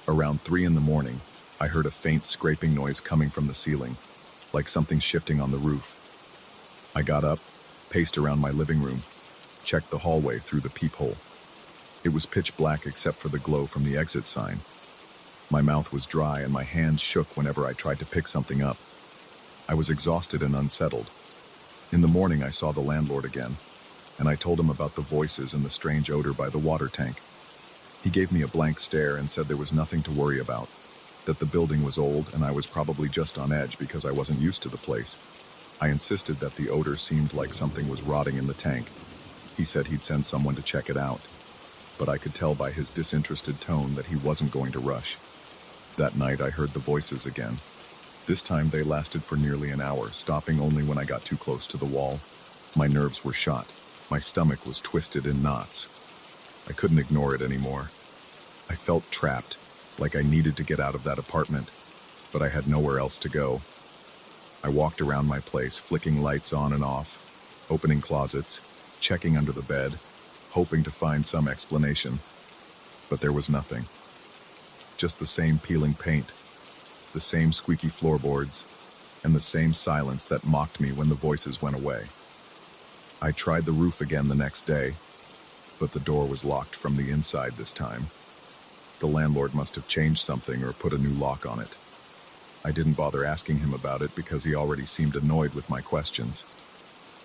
Around 3 in the morning, I heard a faint scraping noise coming from the ceiling, like something shifting on the roof. I got up, paced around my living room, checked the hallway through the peephole. It was pitch black except for the glow from the exit sign. My mouth was dry and my hands shook whenever I tried to pick something up. I was exhausted and unsettled. In the morning, I saw the landlord again, and I told him about the voices and the strange odor by the water tank. He gave me a blank stare and said there was nothing to worry about, that the building was old and I was probably just on edge because I wasn't used to the place. I insisted that the odor seemed like something was rotting in the tank. He said he'd send someone to check it out, but I could tell by his disinterested tone that he wasn't going to rush. That night I heard the voices again. This time they lasted for nearly an hour, stopping only when I got too close to the wall. My nerves were shot. My stomach was twisted in knots. I couldn't ignore it anymore. I felt trapped, like I needed to get out of that apartment, but I had nowhere else to go. I walked around my place, flicking lights on and off, opening closets, checking under the bed, hoping to find some explanation. But there was nothing. Just the same peeling paint, the same squeaky floorboards, and the same silence that mocked me when the voices went away. I tried the roof again the next day, but the door was locked from the inside this time. The landlord must have changed something or put a new lock on it. I didn't bother asking him about it because he already seemed annoyed with my questions.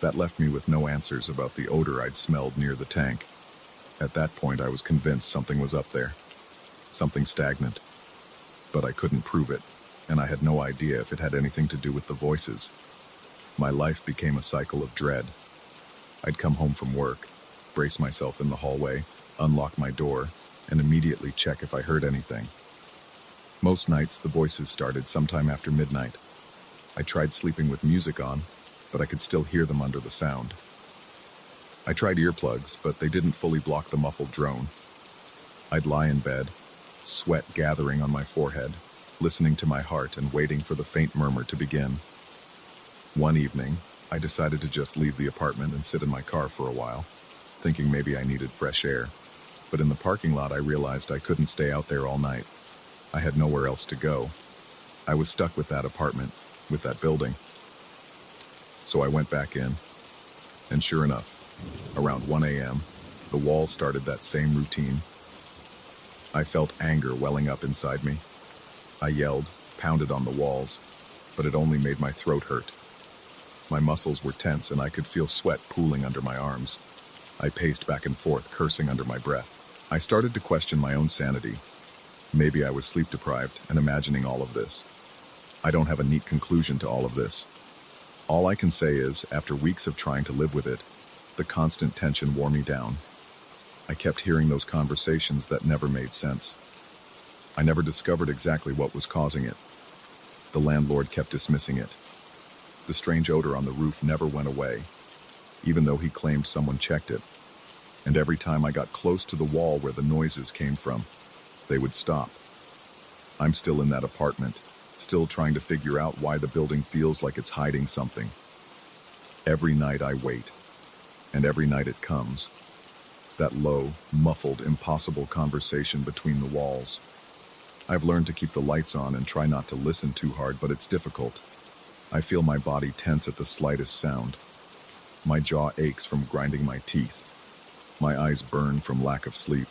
That left me with no answers about the odor I'd smelled near the tank. At that point, I was convinced something was up there. Something stagnant. But I couldn't prove it, and I had no idea if it had anything to do with the voices. My life became a cycle of dread. I'd come home from work, brace myself in the hallway, unlock my door, and immediately check if I heard anything. Most nights, the voices started sometime after midnight. I tried sleeping with music on, but I could still hear them under the sound. I tried earplugs, but they didn't fully block the muffled drone. I'd lie in bed, sweat gathering on my forehead, listening to my heart and waiting for the faint murmur to begin. One evening, I decided to just leave the apartment and sit in my car for a while, thinking maybe I needed fresh air. But in the parking lot, I realized I couldn't stay out there all night. I had nowhere else to go. I was stuck with that apartment, with that building. So I went back in, and sure enough, around 1 a.m., the walls started that same routine. I felt anger welling up inside me. I yelled, pounded on the walls, but it only made my throat hurt. My muscles were tense and I could feel sweat pooling under my arms. I paced back and forth, cursing under my breath. I started to question my own sanity. Maybe I was sleep deprived and imagining all of this. I don't have a neat conclusion to all of this. All I can say is, after weeks of trying to live with it, the constant tension wore me down. I kept hearing those conversations that never made sense. I never discovered exactly what was causing it. The landlord kept dismissing it. The strange odor on the roof never went away, even though he claimed someone checked it. And every time I got close to the wall where the noises came from, they would stop. I'm still in that apartment, still trying to figure out why the building feels like it's hiding something. Every night I wait, and every night it comes. That low, muffled, impossible conversation between the walls. I've learned to keep the lights on and try not to listen too hard, but it's difficult. I feel my body tense at the slightest sound. My jaw aches from grinding my teeth. My eyes burn from lack of sleep.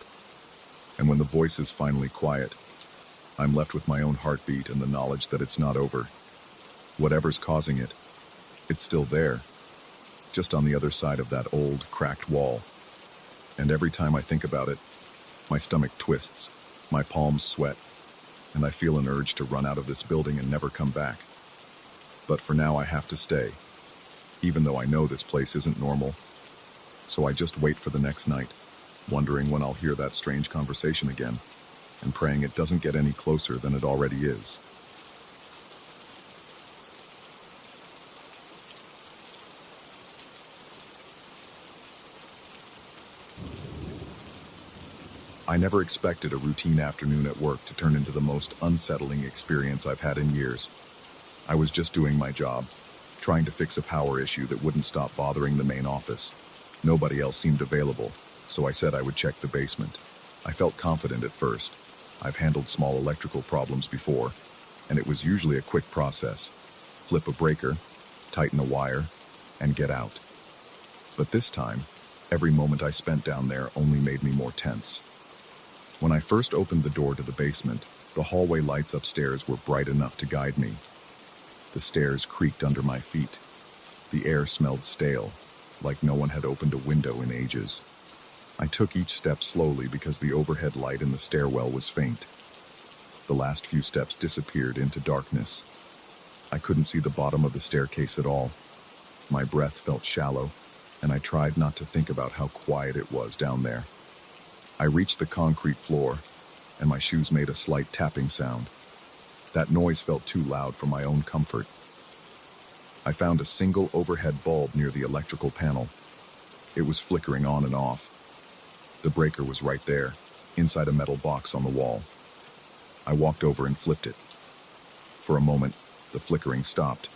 And when the voice is finally quiet, I'm left with my own heartbeat and the knowledge that it's not over. Whatever's causing it, it's still there, just on the other side of that old, cracked wall. And every time I think about it, my stomach twists, my palms sweat, and I feel an urge to run out of this building and never come back. But for now I have to stay. even though I know this place isn't normal. So I just wait for the next night, wondering when I'll hear that strange conversation again, and praying it doesn't get any closer than it already is. I never expected a routine afternoon at work to turn into the most unsettling experience I've had in years. I was just doing my job, trying to fix a power issue that wouldn't stop bothering the main office. Nobody else seemed available, so I said I would check the basement. I felt confident at first. I've handled small electrical problems before, and it was usually a quick process. Flip a breaker, tighten a wire, and get out. But this time, every moment I spent down there only made me more tense. When I first opened the door to the basement, the hallway lights upstairs were bright enough to guide me. The stairs creaked under my feet. The air smelled stale, like no one had opened a window in ages. I took each step slowly because the overhead light in the stairwell was faint. The last few steps disappeared into darkness. I couldn't see the bottom of the staircase at all. My breath felt shallow, and I tried not to think about how quiet it was down there. I reached the concrete floor, and my shoes made a slight tapping sound. That noise felt too loud for my own comfort. I found a single overhead bulb near the electrical panel. It was flickering on and off. The breaker was right there, inside a metal box on the wall. I walked over and flipped it. For a moment, the flickering stopped.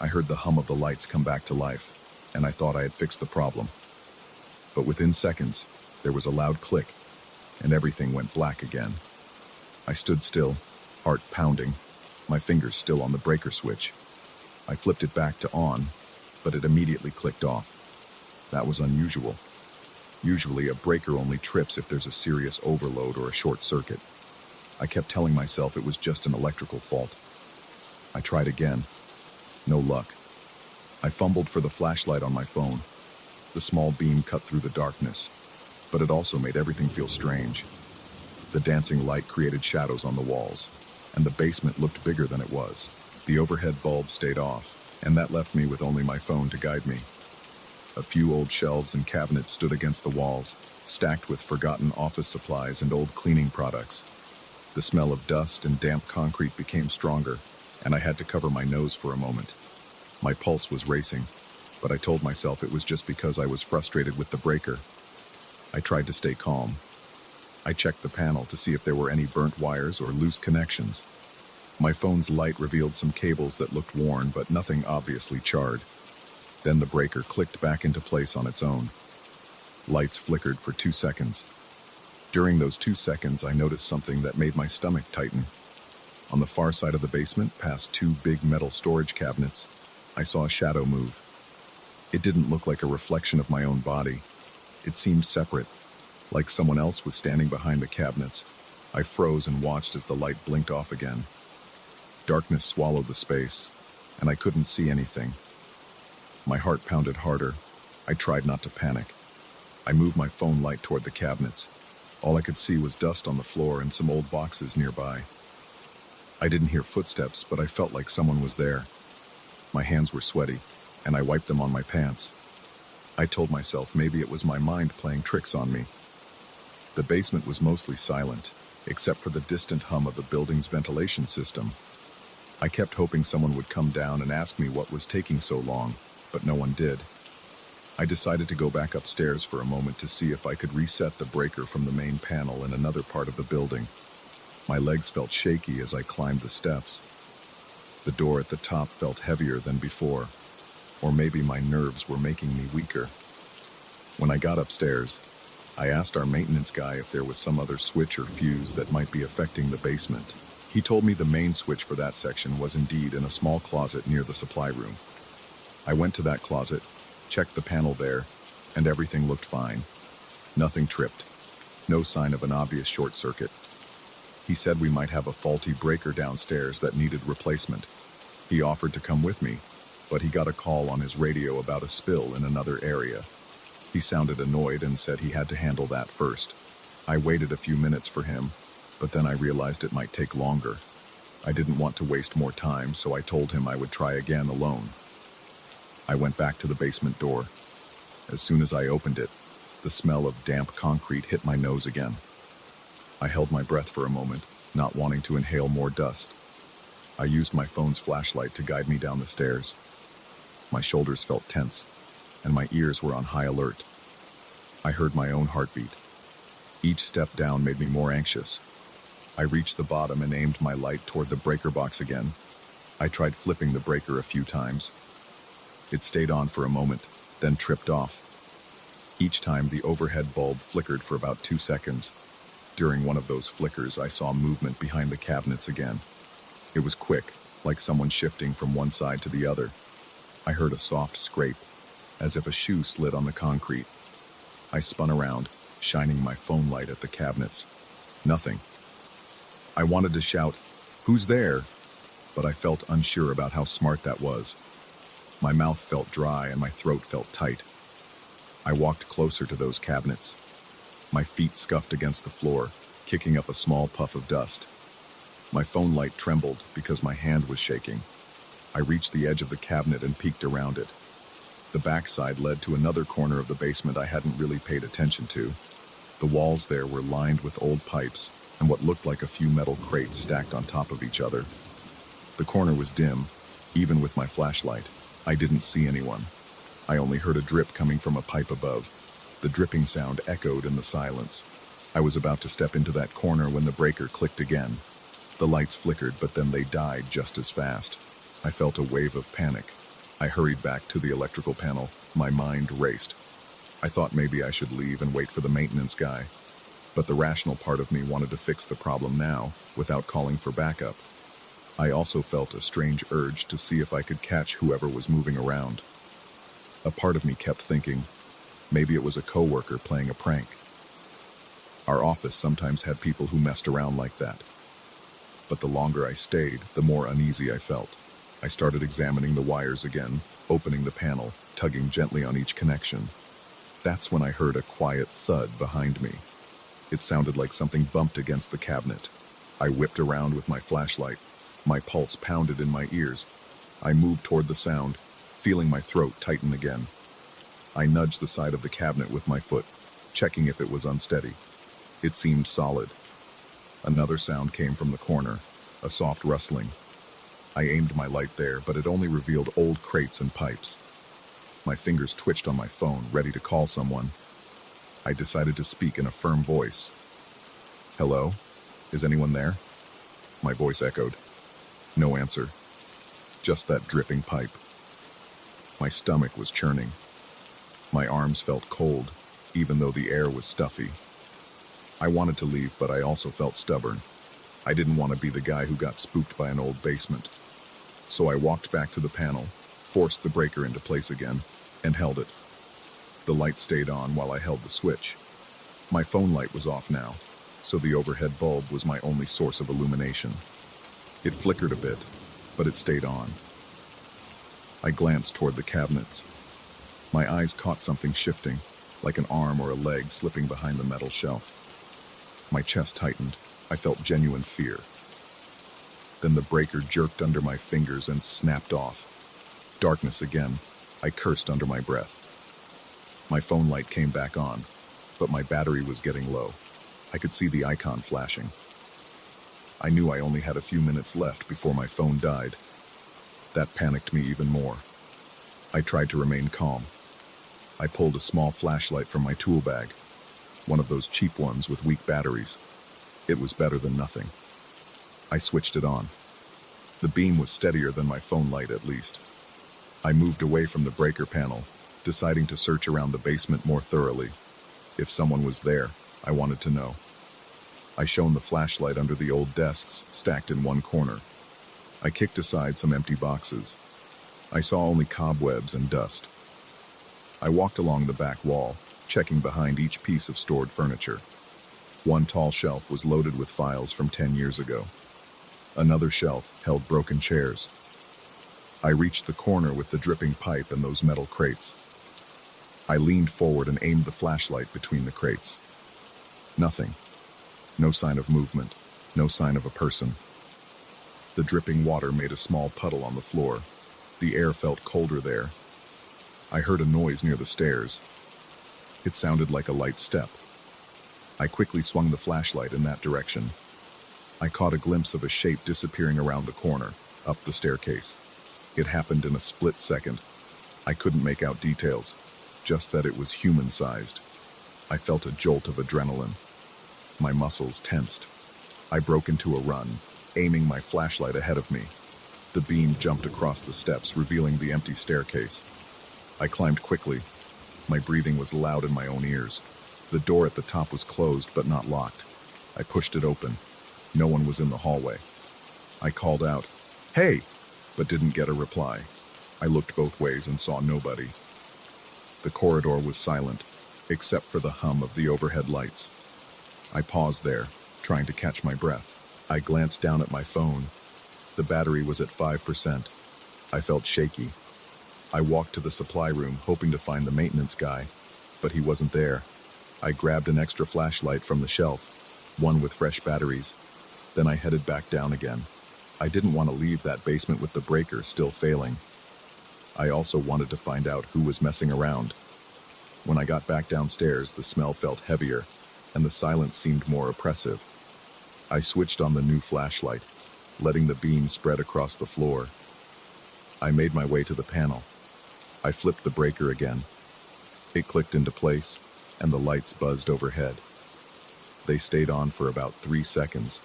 I heard the hum of the lights come back to life, and I thought I had fixed the problem. But within seconds, there was a loud click, and everything went black again. I stood still, heart pounding, my fingers still on the breaker switch. I flipped it back to on, but it immediately clicked off. That was unusual. Usually, a breaker only trips if there's a serious overload or a short circuit. I kept telling myself it was just an electrical fault. I tried again. No luck. I fumbled for the flashlight on my phone. The small beam cut through the darkness, but it also made everything feel strange. The dancing light created shadows on the walls, and the basement looked bigger than it was. The overhead bulb stayed off, and that left me with only my phone to guide me. A few old shelves and cabinets stood against the walls, stacked with forgotten office supplies and old cleaning products. The smell of dust and damp concrete became stronger, and I had to cover my nose for a moment. My pulse was racing, but I told myself it was just because I was frustrated with the breaker. I tried to stay calm. I checked the panel to see if there were any burnt wires or loose connections. My phone's light revealed some cables that looked worn, but nothing obviously charred. Then the breaker clicked back into place on its own. Lights flickered for 2 seconds. During those 2 seconds, I noticed something that made my stomach tighten. On the far side of the basement, past 2 big metal storage cabinets, I saw a shadow move. It didn't look like a reflection of my own body. It seemed separate, like someone else was standing behind the cabinets. I froze and watched as the light blinked off again. Darkness swallowed the space, and I couldn't see anything. My heart pounded harder. I tried not to panic. I moved my phone light toward the cabinets. All I could see was dust on the floor and some old boxes nearby. I didn't hear footsteps, but I felt like someone was there. My hands were sweaty, and I wiped them on my pants. I told myself maybe it was my mind playing tricks on me. The basement was mostly silent, except for the distant hum of the building's ventilation system. I kept hoping someone would come down and ask me what was taking so long, but no one did. I decided to go back upstairs for a moment to see if I could reset the breaker from the main panel in another part of the building. My legs felt shaky as I climbed the steps. The door at the top felt heavier than before, or maybe my nerves were making me weaker. When I got upstairs, I asked our maintenance guy if there was some other switch or fuse that might be affecting the basement. He told me the main switch for that section was indeed in a small closet near the supply room. I went to that closet, checked the panel there, and everything looked fine. Nothing tripped. No sign of an obvious short circuit. He said we might have a faulty breaker downstairs that needed replacement. He offered to come with me, but he got a call on his radio about a spill in another area. He sounded annoyed and said he had to handle that first. I waited a few minutes for him, but then I realized it might take longer. I didn't want to waste more time, so I told him I would try again alone. I went back to the basement door. As soon as I opened it, the smell of damp concrete hit my nose again. I held my breath for a moment, not wanting to inhale more dust. I used my phone's flashlight to guide me down the stairs. My shoulders felt tense, and my ears were on high alert. I heard my own heartbeat. Each step down made me more anxious. I reached the bottom and aimed my light toward the breaker box again. I tried flipping the breaker a few times. It stayed on for a moment, then tripped off. Each time the overhead bulb flickered for about 2 seconds. During one of those flickers, I saw movement behind the cabinets again. It was quick, like someone shifting from one side to the other. I heard a soft scrape, as if a shoe slid on the concrete. I spun around, shining my phone light at the cabinets. Nothing. I wanted to shout, "Who's there?" But I felt unsure about how smart that was. My mouth felt dry and my throat felt tight. I walked closer to those cabinets. My feet scuffed against the floor, kicking up a small puff of dust. My phone light trembled because my hand was shaking. I reached the edge of the cabinet and peeked around it. The backside led to another corner of the basement I hadn't really paid attention to. The walls there were lined with old pipes and what looked like a few metal crates stacked on top of each other. The corner was dim, even with my flashlight. I didn't see anyone. I only heard a drip coming from a pipe above. The dripping sound echoed in the silence. I was about to step into that corner when the breaker clicked again. The lights flickered, but then they died just as fast. I felt a wave of panic. I hurried back to the electrical panel. My mind raced. I thought maybe I should leave and wait for the maintenance guy. But the rational part of me wanted to fix the problem now, without calling for backup. I also felt a strange urge to see if I could catch whoever was moving around. A part of me kept thinking, maybe it was a coworker playing a prank. Our office sometimes had people who messed around like that. But the longer I stayed, the more uneasy I felt. I started examining the wires again, opening the panel, tugging gently on each connection. That's when I heard a quiet thud behind me. It sounded like something bumped against the cabinet. I whipped around with my flashlight. My pulse pounded in my ears. I moved toward the sound, feeling my throat tighten again. I nudged the side of the cabinet with my foot, checking if it was unsteady. It seemed solid. Another sound came from the corner, a soft rustling. I aimed my light there, but it only revealed old crates and pipes. My fingers twitched on my phone, ready to call someone. I decided to speak in a firm voice. "Hello? Is anyone there?" My voice echoed. No answer. Just that dripping pipe. My stomach was churning. My arms felt cold, even though the air was stuffy. I wanted to leave, but I also felt stubborn. I didn't want to be the guy who got spooked by an old basement. So I walked back to the panel, forced the breaker into place again, and held it. The light stayed on while I held the switch. My phone light was off now, so the overhead bulb was my only source of illumination. It flickered a bit, but it stayed on. I glanced toward the cabinets. My eyes caught something shifting, like an arm or a leg slipping behind the metal shelf. My chest tightened. I felt genuine fear. Then the breaker jerked under my fingers and snapped off. Darkness again. I cursed under my breath. My phone light came back on, but my battery was getting low. I could see the icon flashing. I knew I only had a few minutes left before my phone died. That panicked me even more. I tried to remain calm. I pulled a small flashlight from my tool bag, one of those cheap ones with weak batteries. It was better than nothing. I switched it on. The beam was steadier than my phone light, at least. I moved away from the breaker panel, deciding to search around the basement more thoroughly. If someone was there, I wanted to know. I shone the flashlight under the old desks stacked in one corner. I kicked aside some empty boxes. I saw only cobwebs and dust. I walked along the back wall, checking behind each piece of stored furniture. One tall shelf was loaded with files from 10 years ago. Another shelf held broken chairs. I reached the corner with the dripping pipe and those metal crates. I leaned forward and aimed the flashlight between the crates. Nothing. No sign of movement. No sign of a person. The dripping water made a small puddle on the floor. The air felt colder there. I heard a noise near the stairs. It sounded like a light step. I quickly swung the flashlight in that direction. I caught a glimpse of a shape disappearing around the corner, up the staircase. It happened in a split second. I couldn't make out details, just that it was human-sized. I felt a jolt of adrenaline. My muscles tensed. I broke into a run, aiming my flashlight ahead of me. The beam jumped across the steps, revealing the empty staircase. I climbed quickly. My breathing was loud in my own ears. The door at the top was closed, but not locked. I pushed it open. No one was in the hallway. I called out, "Hey!" but didn't get a reply. I looked both ways and saw nobody. The corridor was silent, except for the hum of the overhead lights. I paused there, trying to catch my breath. I glanced down at my phone. The battery was at 5%. I felt shaky. I walked to the supply room, hoping to find the maintenance guy, but he wasn't there. I grabbed an extra flashlight from the shelf, one with fresh batteries. Then I headed back down again. I didn't want to leave that basement with the breaker still failing. I also wanted to find out who was messing around. When I got back downstairs, the smell felt heavier, and the silence seemed more oppressive. I switched on the new flashlight, letting the beam spread across the floor. I made my way to the panel. I flipped the breaker again. It clicked into place, and the lights buzzed overhead. They stayed on for about 3 seconds.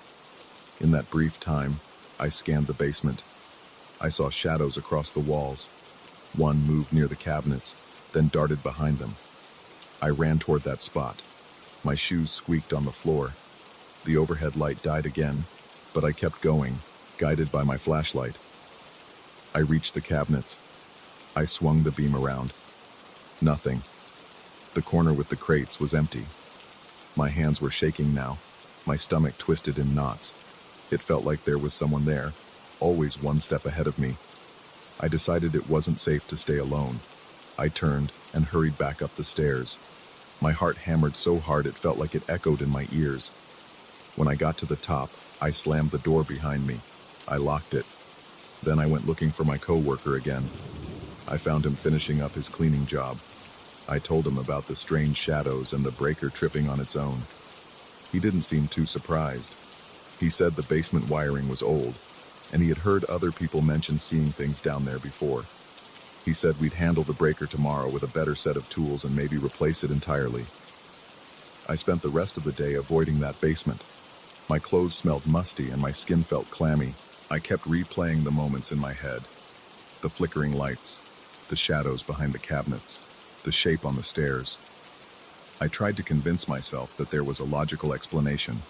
In that brief time, I scanned the basement. I saw shadows across the walls. One moved near the cabinets, then darted behind them. I ran toward that spot. My shoes squeaked on the floor. The overhead light died again, but I kept going, guided by my flashlight. I reached the cabinets. I swung the beam around. Nothing. The corner with the crates was empty. My hands were shaking now, my stomach twisted in knots. It felt like there was someone there, always one step ahead of me. I decided it wasn't safe to stay alone. I turned and hurried back up the stairs. My heart hammered so hard it felt like it echoed in my ears. When I got to the top, I slammed the door behind me. I locked it. Then I went looking for my coworker again. I found him finishing up his cleaning job. I told him about the strange shadows and the breaker tripping on its own. He didn't seem too surprised. He said the basement wiring was old, and he had heard other people mention seeing things down there before. He said we'd handle the breaker tomorrow with a better set of tools and maybe replace it entirely. I spent the rest of the day avoiding that basement. My clothes smelled musty and my skin felt clammy. I kept replaying the moments in my head. The flickering lights, the shadows behind the cabinets, the shape on the stairs. I tried to convince myself that there was a logical explanation.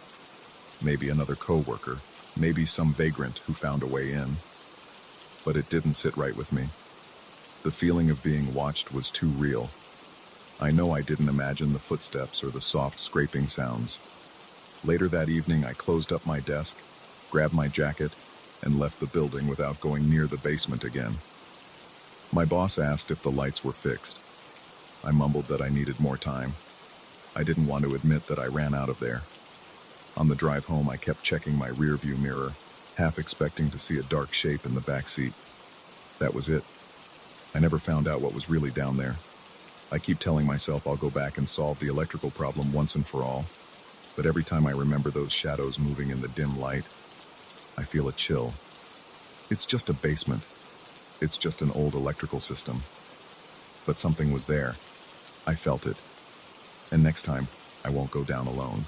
Maybe another coworker, maybe some vagrant who found a way in. But it didn't sit right with me. The feeling of being watched was too real. I know I didn't imagine the footsteps or the soft scraping sounds. Later that evening, I closed up my desk, grabbed my jacket, and left the building without going near the basement again. My boss asked if the lights were fixed. I mumbled that I needed more time. I didn't want to admit that I ran out of there. On the drive home, I kept checking my rearview mirror, half expecting to see a dark shape in the back seat. That was it. I never found out what was really down there. I keep telling myself I'll go back and solve the electrical problem once and for all, but every time I remember those shadows moving in the dim light, I feel a chill. It's just a basement. It's just an old electrical system. But something was there. I felt it. And next time, I won't go down alone.